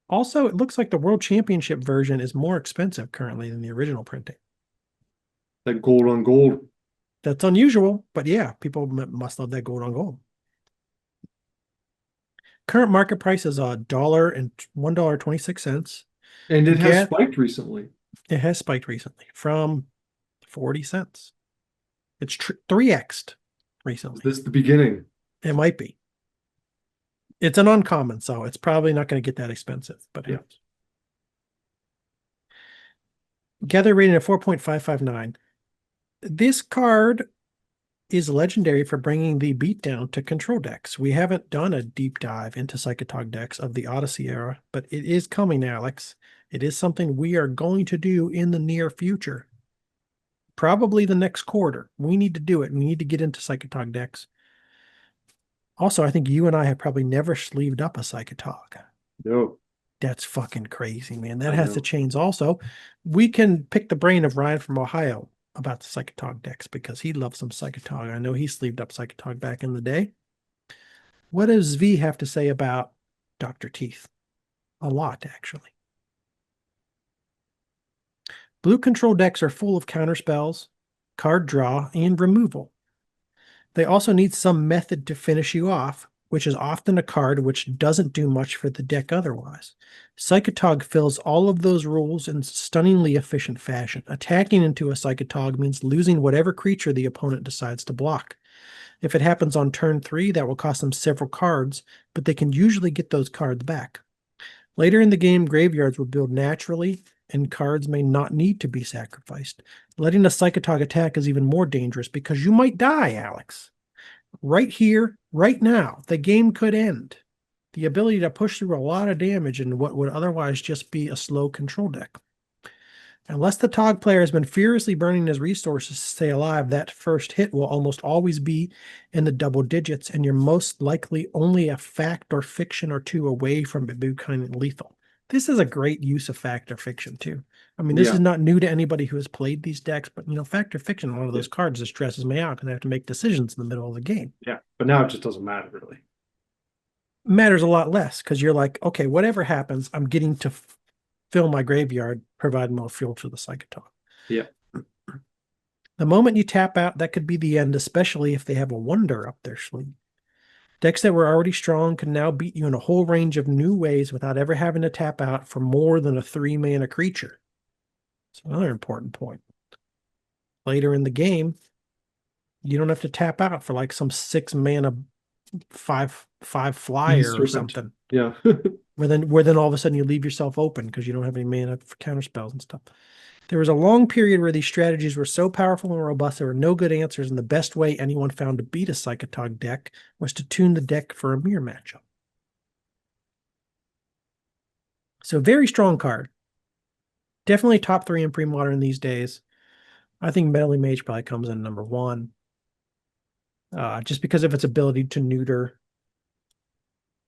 Also, it looks like the World Championship version is more expensive currently than the original printing. That gold on gold. That's unusual, but yeah, people must love that gold on gold. Current market price is $1.26. And To it has get spiked recently. it has spiked recently from 40 cents. It's 3x'd Is recently. this the beginning? It might be. It's an uncommon, so it's probably not going to get that expensive, but Yeah. gather rating of 4.559. This card is legendary for bringing the beatdown to control decks. We haven't done a deep dive into Psychatog decks of the Odyssey era, but it is coming, Alex. It is something we are going to do in the near future. Probably the next quarter. We need to do it. We need to get into Psychatog decks. Also, I think you and I have probably never sleeved up a Psychatog. No, That's fucking crazy, man. That I has to know. change also. We can pick the brain of Ryan from Ohio about the Psychatog decks because he loves some Psychatog. I know he sleeved up Psychatog back in the day. What does V have to say about Dr. Teeth? A lot, actually. Blue control decks are full of counterspells, card draw, and removal. They also need some method to finish you off, which is often a card which doesn't do much for the deck otherwise. Psychatog fills all of those rules in stunningly efficient fashion. Attacking into a Psychatog means losing whatever creature the opponent decides to block. If it happens on turn 3, that will cost them several cards, but they can usually get those cards back. Later in the game, graveyards will build naturally, and cards may not need to be sacrificed. Letting a Psychatog attack is even more dangerous because you might die, Alex. Right here, right now, the game could end. The ability to push through a lot of damage in what would otherwise just be a slow control deck. Unless the Tog player has been furiously burning his resources to stay alive, that first hit will almost always be in the double digits, and you're most likely only a fact or fiction or two away from it becoming lethal. This is a great use of fact or fiction, too. I mean, this is Yeah, not new to anybody who has played these decks, but, fact or fiction, one of yeah, those cards that stresses me out because I have to make decisions in the middle of the game. yeah. But now it just doesn't matter really. Matters a lot less because you're like, okay, whatever happens, I'm getting to fill my graveyard, provide more fuel to the Psychatog. Yeah. The moment you tap out, that could be the end, especially if they have a wonder up their sleeve. Decks that were already strong can now beat you in a whole range of new ways without ever having to tap out for more than a 3-mana creature. It's another important point. Later in the game, you don't have to tap out for like some 6-mana 5/5 Sea flyer or Serpent. something. Yeah. Where then all of a sudden you leave yourself open because you don't have any mana for counterspells and stuff. There was a long period where these strategies were so powerful and robust, there were no good answers, and the best way anyone found to beat a Psychatog deck was to tune the deck for a mirror matchup. So very strong card. Definitely top 3 in pre-modern these days. I think Meddling Mage probably comes in number 1. Just because of its ability to neuter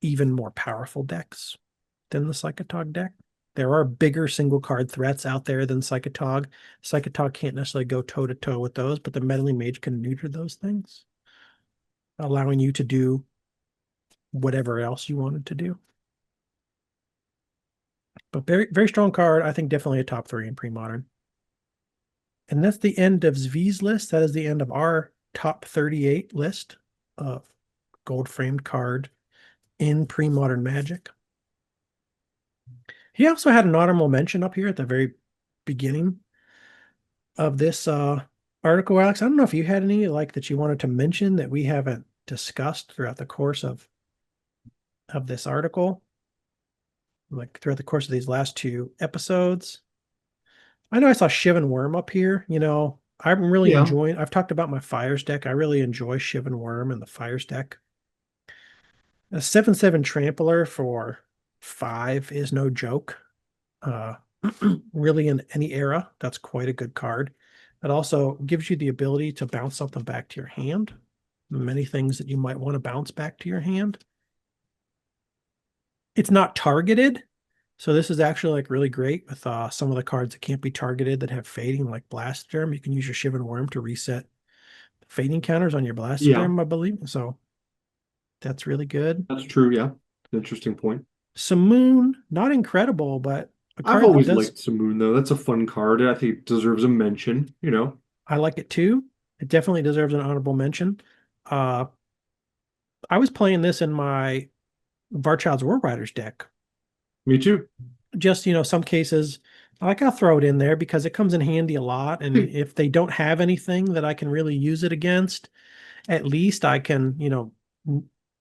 even more powerful decks than the Psychatog deck. There are bigger single card threats out there than Psychatog. Psychatog can't necessarily go toe to toe with those, but the Meddling Mage can neuter those things, allowing you to do whatever else you wanted to do. But very, very strong card. I think definitely a top 3 in pre-modern. And that's the end of Zvi's list. That is the end of our top 38 list of gold framed card in pre-modern Magic. He also had an honorable mention up here at the very beginning of this article, Alex. I don't know if you had any like that you wanted to mention that we haven't discussed throughout the course of this article, like throughout the course of these last 2 episodes. I know I saw Shiv and Worm up here. I'm really Yeah. enjoying. I've talked about my Fires deck. I really enjoy Shiv and Worm and the Fires deck. A 7/7 Trampler for 5 is no joke. Uh, really, in any era, that's quite a good card. It also gives you the ability to bounce something back to your hand. Many things that you might want to bounce back to your hand. It's not targeted, so this is actually like really great with some of the cards that can't be targeted that have fading, like Blastoderm. You can use your Shivan Worm to reset fading counters on your Yeah. Blastoderm, I believe. So that's really good. That's true. Yeah. Interesting point. Simoon, not incredible, but a I've card that always does. liked Simoon though. That's a fun card. I think it deserves a mention. I like it too. It definitely deserves an honorable mention. Uh, I was playing this in my Varchild's War Riders deck. Me too. Just, some cases, like I'll throw it in there because it comes in handy a lot. And if they don't have anything that I can really use it against, at least I can,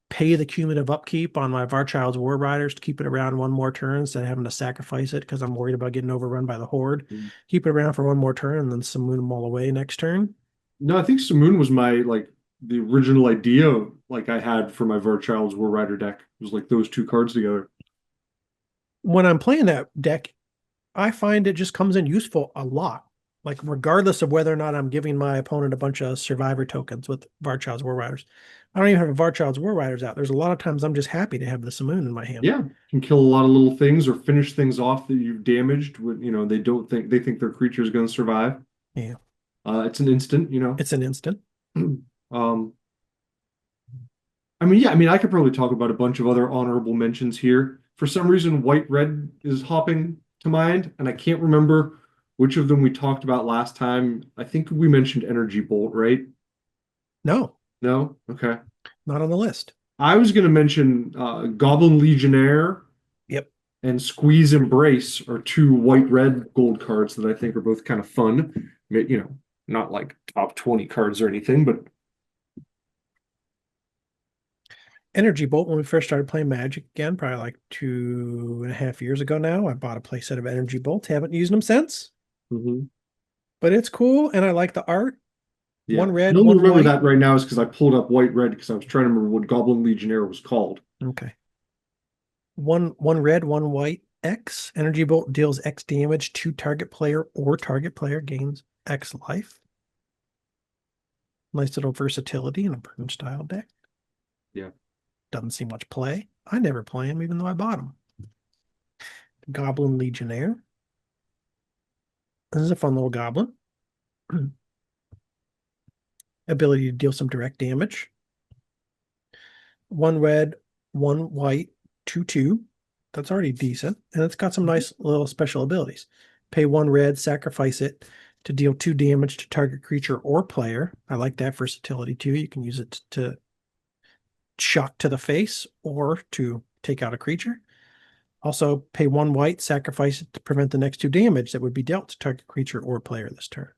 pay the cumulative upkeep on my Varchild's War Riders to keep it around one more turn instead of having to sacrifice it because I'm worried about getting overrun by the Horde. Keep it around for one more turn and then simoon them all away next turn. No, I think Simoon was my like the original idea like I had for my Varchild's War Rider deck. It was like those two cards together. When I'm playing that deck, I find it just comes in useful a lot. Like regardless of whether or not I'm giving my opponent a bunch of survivor tokens with Varchild's War Riders. I don't even have a Varchild's War Riders out. There's a lot of times I'm just happy to have the Simoon in my hand. Yeah, can kill a lot of little things or finish things off that you've damaged when they don't think they think their creature is going to survive. Yeah. It's an instant. It's an instant. Um, I mean, yeah, I mean, I could probably talk about a bunch of other honorable mentions here. For some reason, white red is hopping to mind, and I can't remember which of them we talked about last time. I think we mentioned Energy Bolt, right? No, No? Okay. not on the list. I was going to mention Goblin Legionnaire Yep. and Squeeze Embrace are two white red gold cards that I think are both kind of fun. Not like top 20 cards or anything, but Energy Bolt, when we first started playing Magic again, probably like 2.5 years ago now, I bought a playset of Energy Bolts. Haven't used them since, mhm. but it's cool and I like the art. Yeah. One The red, only one remember white. that right now is because I pulled up white red because I was trying to remember what Goblin Legionnaire was called. Okay. One red, one white. X. Energy Bolt deals X damage to target player or target player gains X life. Nice little versatility in a burn style deck. Yeah. Doesn't see much play. I never play him, even though I bought him. Goblin Legionnaire. This is a fun little goblin. Ability to deal some direct damage. One red, one white, 2/2. That's already decent. And it's got some nice little special abilities. Pay one red, sacrifice it to deal 2 damage to target creature or player. I like that versatility too. You can use it to shock to the face or to take out a creature. Also, pay one white, sacrifice it to prevent the next 2 damage that would be dealt to target creature or player this turn.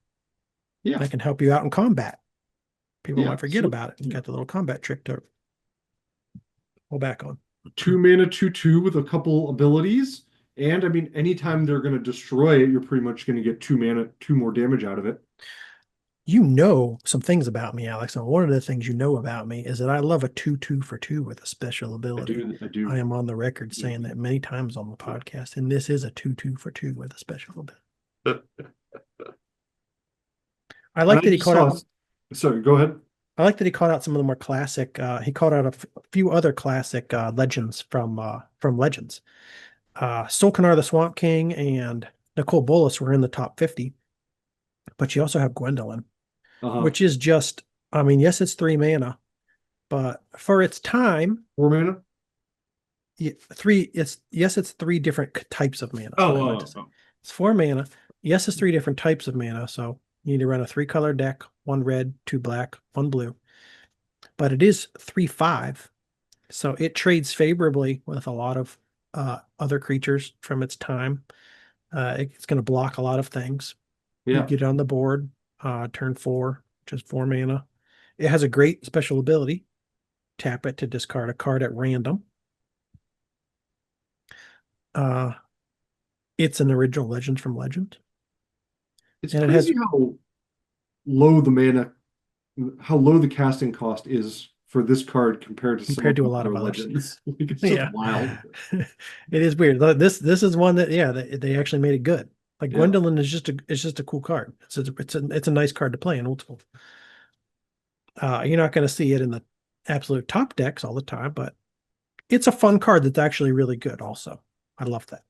Yeah. That can help you out in combat. People Yeah. might forget about it. You got the little combat trick to pull back on. 2 mana, 2/2 with a couple abilities. And I mean, anytime they're going to destroy it, you're pretty much going to get 2 mana, 2 more damage out of it. You know some things about me, Alex, and one of the things you know about me is that I love a 2/2 for 2 with a special ability. I do. I am on the record saying that many times on the podcast, and this is a 2/2 for 2 with a special ability. I And like I that he just caught saw. out. Sorry, go ahead. I like that he caught out some of the more classic. He caught out a few other classic legends from Legends. Solkanar the Swamp King and Nicole Bolas were in the top 50, but you also have Gwendolyn, Uh-huh. which is just. I mean, yes, it's 3 mana, but for its time, 4 mana? it's 3 different types of mana. It's 4 mana. Yes, it's 3 different types of mana. So you need to run a 3-color deck: 1 red, 2 black, 1 blue. But it is 3/5, so it trades favorably with a lot of other creatures from its time. It's going to block a lot of things. You Yeah. get it on the board, turn 4, just 4 mana. It has a great special ability. Tap it to discard a card at random. It's an original Legends from Legend. It's And it crazy has low the mana, how low the casting cost is for this card compared to some compared of to a the lot other of others. legends. Like, it's just Yeah. wild. It is weird. This is one that they actually made it good. Like Yeah. Gwendolyn is just a cool card. It's a nice card to play in old school. You're not going to see it in the absolute top decks all the time, but it's a fun card that's actually really good also. I love that.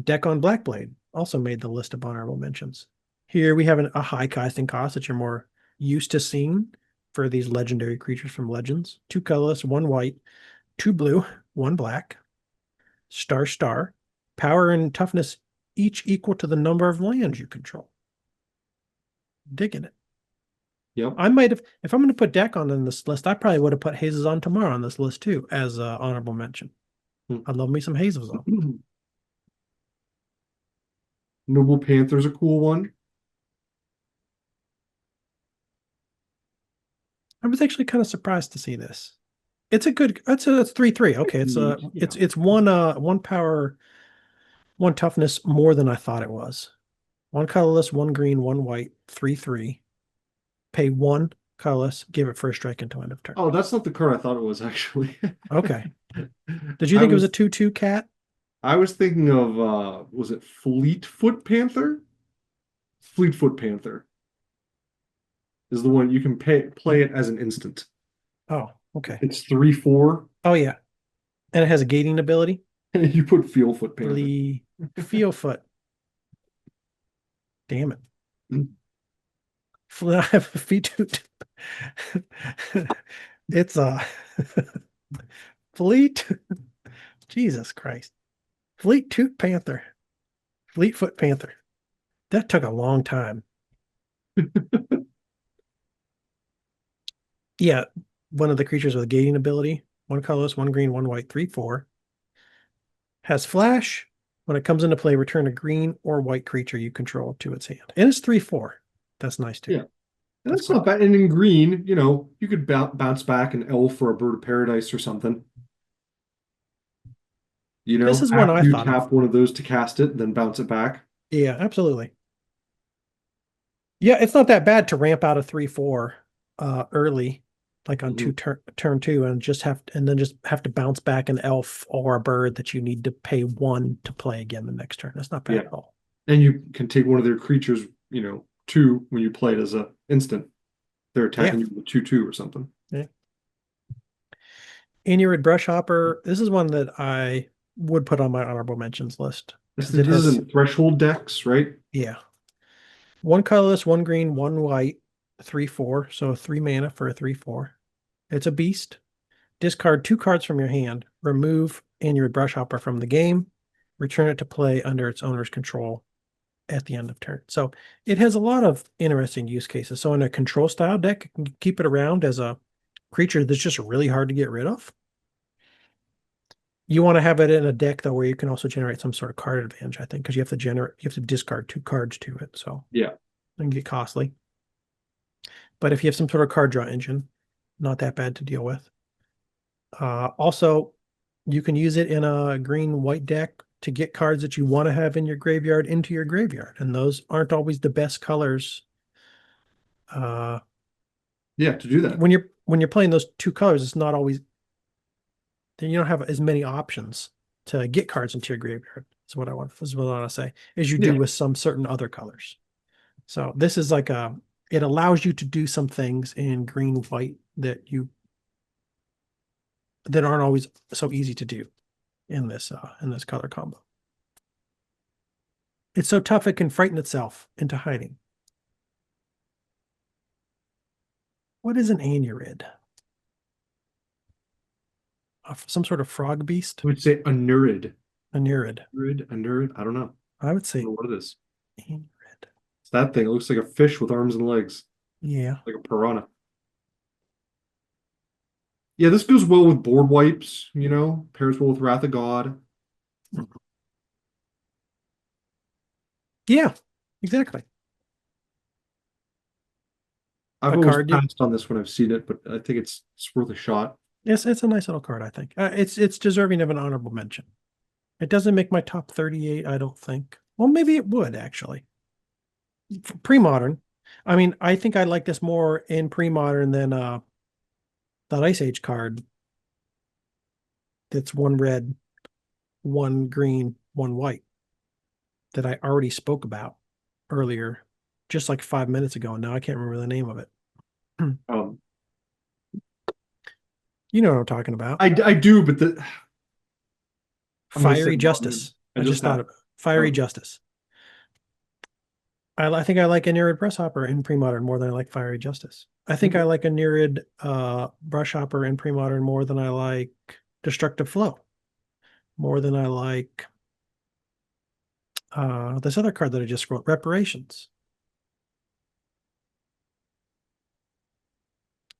Deck on Blackblade also made the list of honorable mentions. Here we have a high casting cost that you're more used to seeing for these legendary creatures from Legends. 2 colorless, 1 white, 2 blue, 1 black. Star. Power and toughness each equal to the number of lands you control. Digging it. Yep. I might have, if I'm going to put deck on this list, I probably would have put Hazes on Tomorrow on this list too, as an honorable mention. I love me some Hazes though. Noble Panther's a cool one. I was actually kind of surprised to see this. It's a good. It's 3/3. Okay, it's one power, one toughness more than I thought it was. One colorless, one green, one white, 3/3. Pay one colorless, give it first strike until end of turn. Oh, that's not the card I thought it was actually. Okay. Did you I think it was was a 2/2 cat? I was thinking of was it Fleetfoot Panther? Fleetfoot Panther is the one you can play it as an instant. Oh, okay. It's 3/4, Oh yeah, and it has a gating ability. and you put Feelfoot Panther. Feel foot. Damn it. I have a feet. It's a fleet. Jesus Christ. Fleet Toot Panther. Fleetfoot Panther. That took a long time. Yeah, one of the creatures with a gating ability. One colorless, one green, one white, 3/4. Has flash. When it comes into play, return a green or white creature you control to its hand. And it's 3/4. That's nice too. Yeah. And that's not bad. And in green, you could bounce back an elf or a bird of paradise or something. This is one I after you thought tap of. one of those to cast it, then bounce it back. Yeah, absolutely. Yeah, it's not that bad to ramp out a 3/4 early, like on turn two, and then just have to bounce back an elf or a bird that you need to pay one to play again the next turn. That's not bad at all. And you can take one of their creatures, two when you play it as a instant. They're attacking you with 2/2 or something. Yeah. Inurid Brushhopper. This is one that I would put on my honorable mentions list. This is in threshold decks, right? Yeah. One colorless, one green, one white, 3/4. So 3 mana for a 3/4. It's a beast. Discard 2 cards from your hand. Remove Inurid Brushhopper from the game. Return it to play under its owner's control at the end of turn. So it has a lot of interesting use cases. So in a control style deck, you can keep it around as a creature that's just really hard to get rid of. You want to have it in a deck though where you can also generate some sort of card advantage, I think, because you have to discard 2 cards to it. So yeah, it can get costly. But if you have some sort of card draw engine, not that bad to deal with. Also, you can use it in a green-white deck to get cards that you want to have in your graveyard into your graveyard, and those aren't always the best colors. To do that. When you're playing those 2 colors, it's not always. Then you don't have as many options to get cards into your graveyard. Is what I want to say, as you do with some certain other colors. So this is like it allows you to do some things in green-white that aren't always so easy to do in this color combo. It's so tough it can frighten itself into hiding. What is an Anurid? Some sort of frog beast? I would say a Nurid. A Nurid. A Nurid? I don't know. I would say I don't know what it is. Anurid. It's that thing. It looks like a fish with arms and legs. Yeah. Like a piranha. Yeah, this goes well with board wipes, pairs well with Wrath of God. Yeah, exactly. I've always passed on this when I've seen it, but I think it's worth a shot. Yes, it's a nice little card, I think. It's deserving of an honorable mention. It doesn't make my top 38, I don't think. Well, maybe it would, actually. Premodern. I mean, I think I like this more in Premodern than that Ice Age card. That's 1 red, 1 green, 1 white that I already spoke about earlier, just like 5 minutes ago, and now I can't remember the name of it. You know what I'm talking about. I do, but Fiery Justice. I just thought of Fiery Justice. I think I like a Nerid Brushhopper in Premodern more than I like Fiery Justice. I think I like a Nerid Brushhopper in Premodern more than I like Destructive Flow. More than I like this other card that I just wrote, Reparations.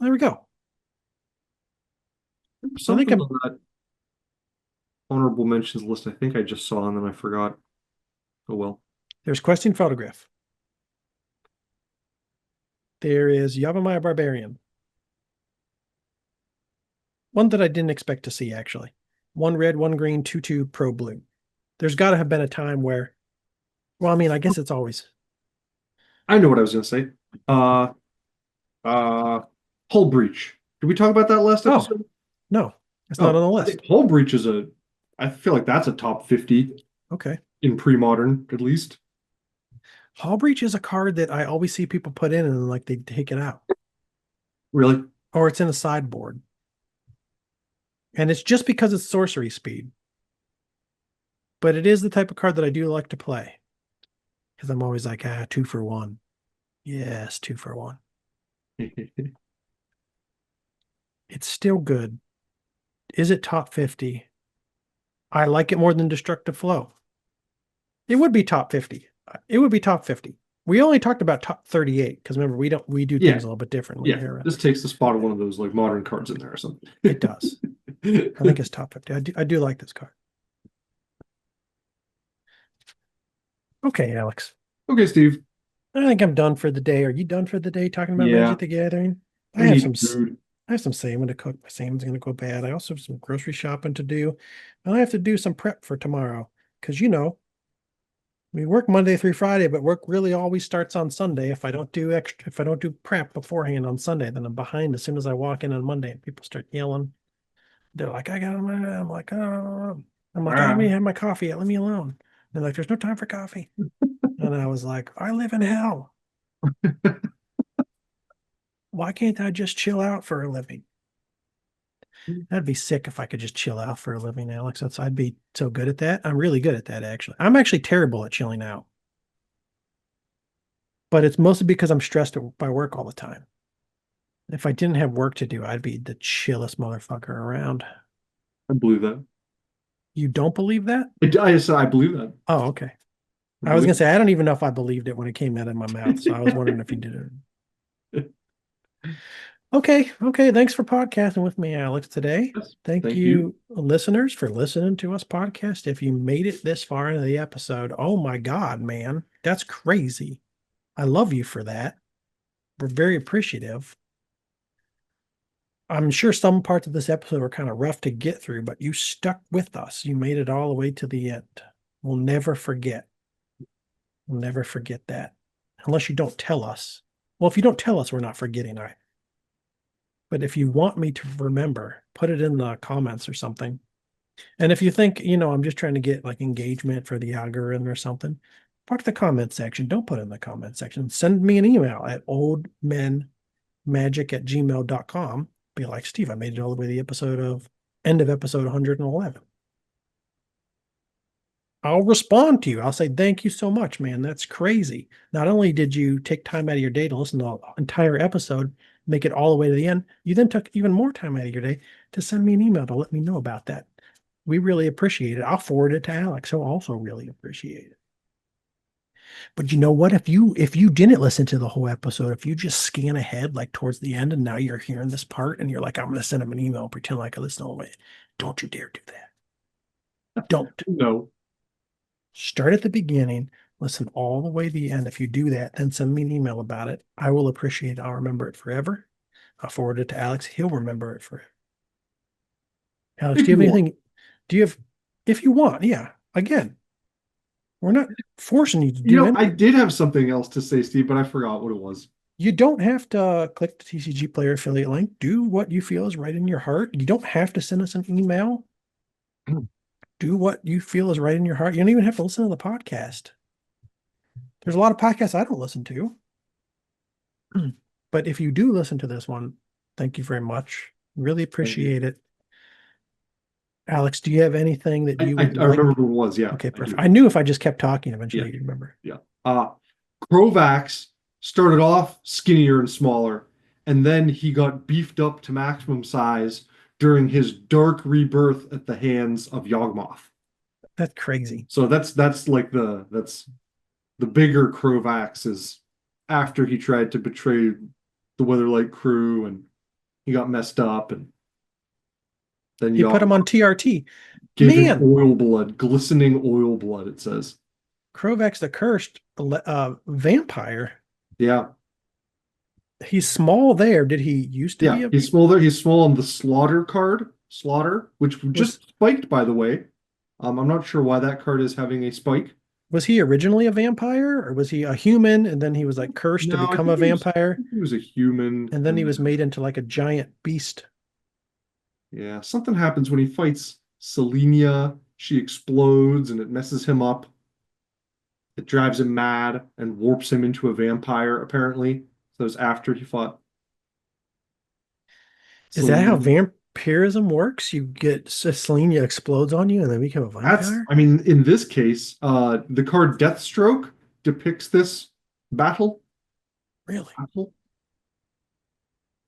There we go. I think Something on that honorable mentions list I think I just saw and then I forgot. Oh well. there's Questing Photograph. There is Yavimaya Barbarian. One that I didn't expect to see, actually. 1 red, 1 green, 2/2 pro blue. There's got to have been a time where, well, I mean, I guess it's always. I know what I was gonna say. Uh uh Hull Breach. Did we talk about that last Oh, episode? no, it's not on Oh, the I think list. Hull Breach is I feel like that's a top 50 Okay. in pre-modern, at least. Hall Breach is a card that I always see people put in and like they take it out. Really? Or it's in a sideboard. And it's just because it's sorcery speed. But it is the type of card that I do like to play. Because I'm always like, 2 for 1. Yes, 2 for 1. It's still good. Is it top 50? I like it more than Destructive Flow. It would be top 50. It would be top 50. We only talked about top 38 because remember we do Yeah. things a little bit differently Yeah. here. This takes the spot of one of those like modern cards in there or something. It does. I think it's top 50. I do like this card. Okay, Alex. Okay, Steve. I think I'm done for the day. Are you done for the day talking about Yeah. Magic the Gathering? I need food. I have some salmon to cook. My salmon's going to go bad. I also have some grocery shopping to do. And I have to do some prep for tomorrow because, we work Monday through Friday, but work really always starts on Sunday. If I don't do prep beforehand on Sunday, then I'm behind as soon as I walk in on Monday and people start yelling. They're like, I'm like, oh, let me have my coffee. Let me alone. They're like, there's no time for coffee. And I was like, I live in hell. Why can't I just chill out for a living? I'd be sick if I could just chill out for a living, Alex. I'd be so good at that. I'm really good at that, actually. I'm actually terrible at chilling out. But it's mostly because I'm stressed by work all the time. If I didn't have work to do, I'd be the chillest motherfucker around. I believe that. You don't believe that? I believe that. Oh, okay. I I was believe gonna say I don't even know if I believed it when it came out of my mouth. So I was wondering if you did it. Okay. Thanks for podcasting with me, Alex, today. Yes. Thank Thank you. you, listeners, for listening to us podcast. If you made it this far into the episode, oh my God, man, that's crazy. I love you for that. We're very appreciative. I'm sure some parts of this episode were kind of rough to get through, but you stuck with us. You made it all the way to the end. We'll never forget. We'll never forget that. Unless you don't tell us. Well, if you don't tell us, we're not forgetting. But if you want me to remember, put it in the comments or something. And if you think, I'm just trying to get like engagement for the algorithm or something, fuck the comment section. Don't put it in the comment section. Send me an email at oldmenmagic@gmail.com. Be like, Steve, I made it all the way to the end of episode 111. I'll respond to you. I'll say, thank you so much, man. That's crazy. Not only did you take time out of your day to listen to the entire episode, make it all the way to the end, you then took even more time out of your day to send me an email to let me know about that. We really appreciate it. I'll forward it to Alex. He'll also really appreciate it. But you know what? If you didn't listen to the whole episode, if you just scan ahead like towards the end and now you're hearing this part and you're like, I'm going to send him an email and pretend like I listened all the way. Don't you dare do that. Don't. No. Start at the beginning, listen all the way to the end. If you do that, then send me an email about it. I will appreciate it. I'll remember it forever. I'll forward it to Alex. He'll remember it forever. Alex, If do you you have want. anything? Do you have, if you want, yeah. Again, we're not forcing you to do I anything. did have something else to say, Steve, but I forgot what it was. You don't have to click the TCG Player affiliate link. Do what you feel is right in your heart. You don't have to send us an email. Do what you feel is right in your heart. You don't even have to listen to the podcast. There's a lot of podcasts I don't listen to. But if you do listen to this one, thank you very much. Really appreciate it. Alex, do you have anything that you would I like? remember what it was. Yeah. Okay, perfect. I knew if I just kept talking, eventually Yeah. you'd remember. Yeah. Crovax started off skinnier and smaller, and then he got beefed up to maximum size during his dark rebirth at the hands of Yawgmoth. That's crazy. So that's like that's the bigger Crovax is after he tried to betray the Weatherlight crew and he got messed up, and then He put Yaw him on TRT. gave him Man, oil blood, glistening oil blood, it says. Crovax the Cursed vampire. Yeah. He's small there. Did he used to be Yeah. a He's small there. He's small on the slaughter card. Slaughter, which was just spiked, by the way. I'm not sure why that card is having a spike. was he originally a vampire or was he a human and then he was like cursed to No, become a I vampire think he was a human, and then he and was made into like a giant beast? yeah, something happens when he fights Selenia. She explodes and it messes him up. It drives him mad and warps him into a vampire, apparently. So it was after he fought Is that how Selenia. vampirism works? You get Selenia explodes on you and then become a That's, vampire? I mean, in this case, the card Deathstroke depicts this battle. Really? Battle?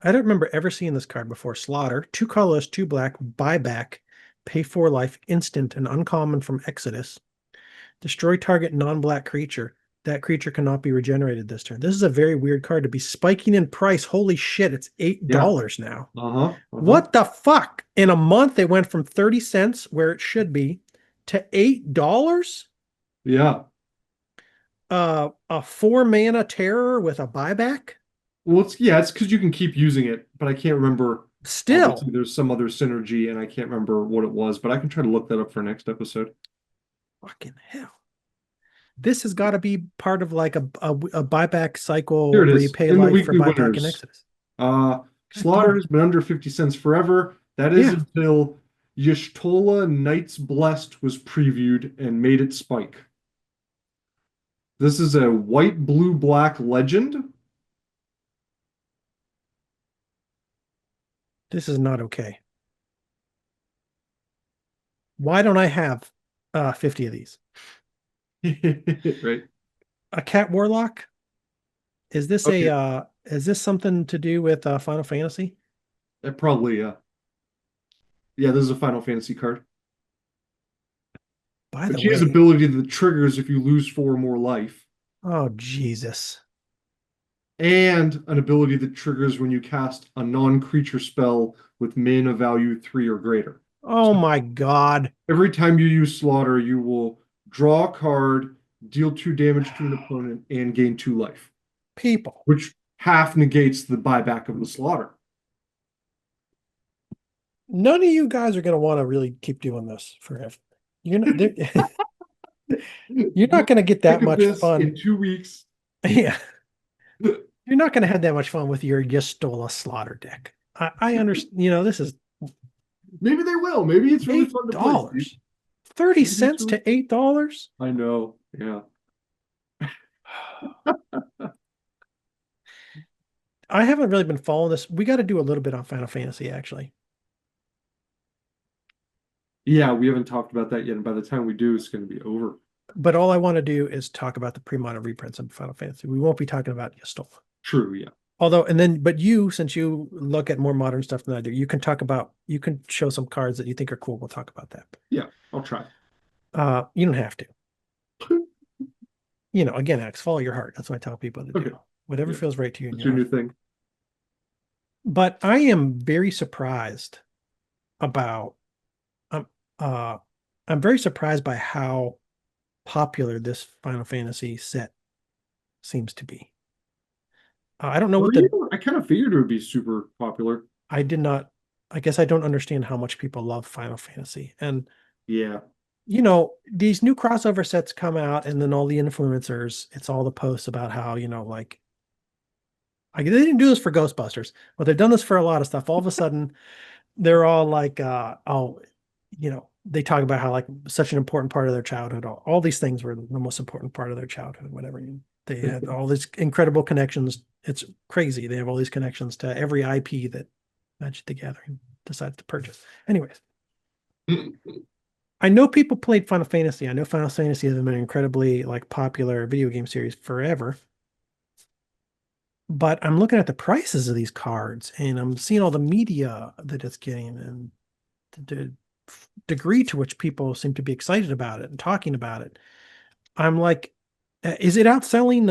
I don't remember ever seeing this card before. Slaughter, 2 colors, 2 black, buyback, pay 4 life, instant and uncommon from Exodus. Destroy target non-black creature. That creature cannot be regenerated this turn. This is a very weird card to be spiking in price. Holy shit, it's Yeah. $8 now. Uh-huh. Uh-huh. What the fuck? In a month, it went from 30 cents, where it should be, to $8? Yeah. A 4 mana terror with a buyback? Well, it's because you can keep using it, but I can't remember. Still, Obviously, there's some other synergy, and I can't remember what it was, but I can try to look that up for next episode. fucking hell. This has got to be part of like a buyback Here cycle it where you is pay in the life for weekly buyback in winners. Exodus. God Slaughter damn has it. been under 50 cents forever. That is Yeah. until Y'shtola Knights Blessed was previewed and made it spike. This is a white, blue, black legend. This is not okay. Why don't I have 50 of these? Right? A cat warlock? Is this Okay. is this something to do with Final Fantasy? That probably, yeah, this is a Final Fantasy card. By But the she has way, ability that triggers if you lose 4 more life, oh Jesus. and an ability that triggers when you cast a non-creature spell with mana value 3 or greater. Oh So my God. every time you use Slaughter, you will draw a card, deal 2 damage to an opponent, and gain 2 life, People. which half negates the buyback of the Slaughter. None of you guys are going to want to really keep doing this forever. You're not you're not We'll going to get that think of much this fun. in 2 weeks. Yeah. You're not going to have that much fun with your Y'shtola slaughter deck. I understand, this is Maybe they will. Maybe it's really fun to play, Steve. $8. 30 Maybe it's cents really... to $8? I know. Yeah. I haven't really been following this. We got to do a little bit on Final Fantasy, actually. Yeah, we haven't talked about that yet, and by the time we do, it's going to be over. But all I want to do is talk about the pre-modern reprints of Final Fantasy. We won't be talking about Y'shtola. True, yeah. Although, but you, since you look at more modern stuff than I do, you can show some cards that you think are cool. We'll talk about that. Yeah, I'll try. You don't have to. Again, Alex, follow your heart. That's what I tell people to do. Whatever feels right to you in What's your your life. new thing? But I am very surprised about I'm very surprised by how popular this Final Fantasy set seems to be. I don't know Are what you? I kind of figured it would be super popular. I did not, I guess I don't understand how much people love Final Fantasy. And, Yeah. these new crossover sets come out and then all the influencers, it's all the posts about how, they didn't do this for Ghostbusters, but they've done this for a lot of stuff. All of a sudden, they're all like, they talk about how like such an important part of their childhood. All these things were the most important part of their childhood, whatever. They had all these incredible connections. It's crazy. They have all these connections to every IP that Magic the Gathering decides to purchase. Anyways, I know people played Final Fantasy. I know Final Fantasy has been an incredibly like popular video game series forever. But I'm looking at the prices of these cards and I'm seeing all the media that it's getting and the degree to which people seem to be excited about it and talking about it. I'm like, is it outselling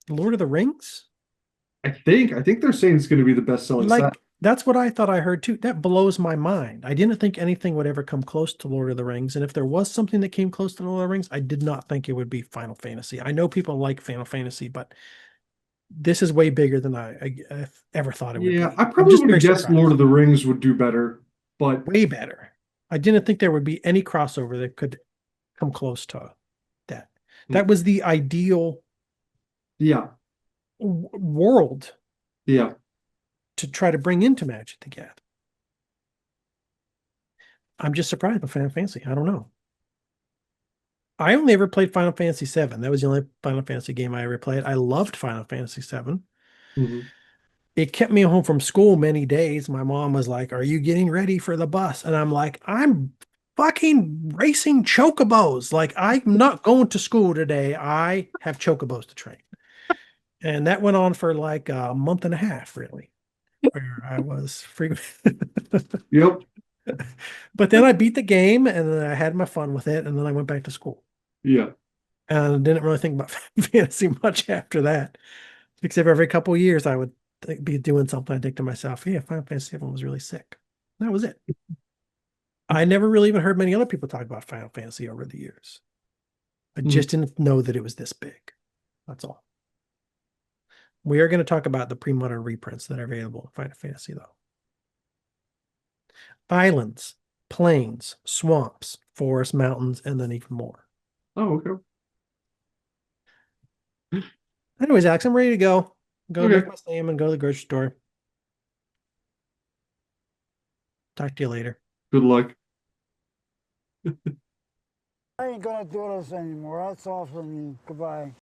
Lord of the Rings? I think they're saying it's going to be the best-selling set. Like, that's what I thought I heard too. That blows my mind. I didn't think anything would ever come close to Lord of the Rings. And if there was something that came close to Lord of the Rings, I did not think it would be Final Fantasy. I know people like Final Fantasy, but this is way bigger than I ever thought it would Yeah, be. I I'm probably just would have very guessed Lord surprised. of the Rings would do better, but Way better. I didn't think there would be any crossover that could come close to that. That was the ideal yeah, world yeah. to try to bring into Magic the Gathering. I'm just surprised by Final Fantasy. I don't know. I only ever played Final Fantasy VII. That was the only Final Fantasy game I ever played. I loved Final Fantasy VII. Mhm. It kept me home from school many days. My mom was like, "Are you getting ready for the bus?" And I'm like, "I'm fucking racing chocobos. Like, I'm not going to school today. I have chocobos to train." And that went on for like a month and a half, really, where I was free. Yep. But then I beat the game and then I had my fun with it. And then I went back to school. Yeah. And didn't really think about fantasy much after that, except every couple of years I would be doing something. I'd think to myself, "Yeah, Final Fantasy VII was really sick." That was it. I never really even heard many other people talk about Final Fantasy over the years. I Mhm. just didn't know that it was this big. That's all. We are going to talk about the pre-modern reprints that are available in Final Fantasy, though. Islands, plains, swamps, forests, mountains, and then even more. Oh, okay. Anyways, Alex, I'm ready to go. Go make Okay. my slam and go to the grocery store. Talk to you later. Good luck. I ain't gonna do this anymore. That's all for me. Goodbye.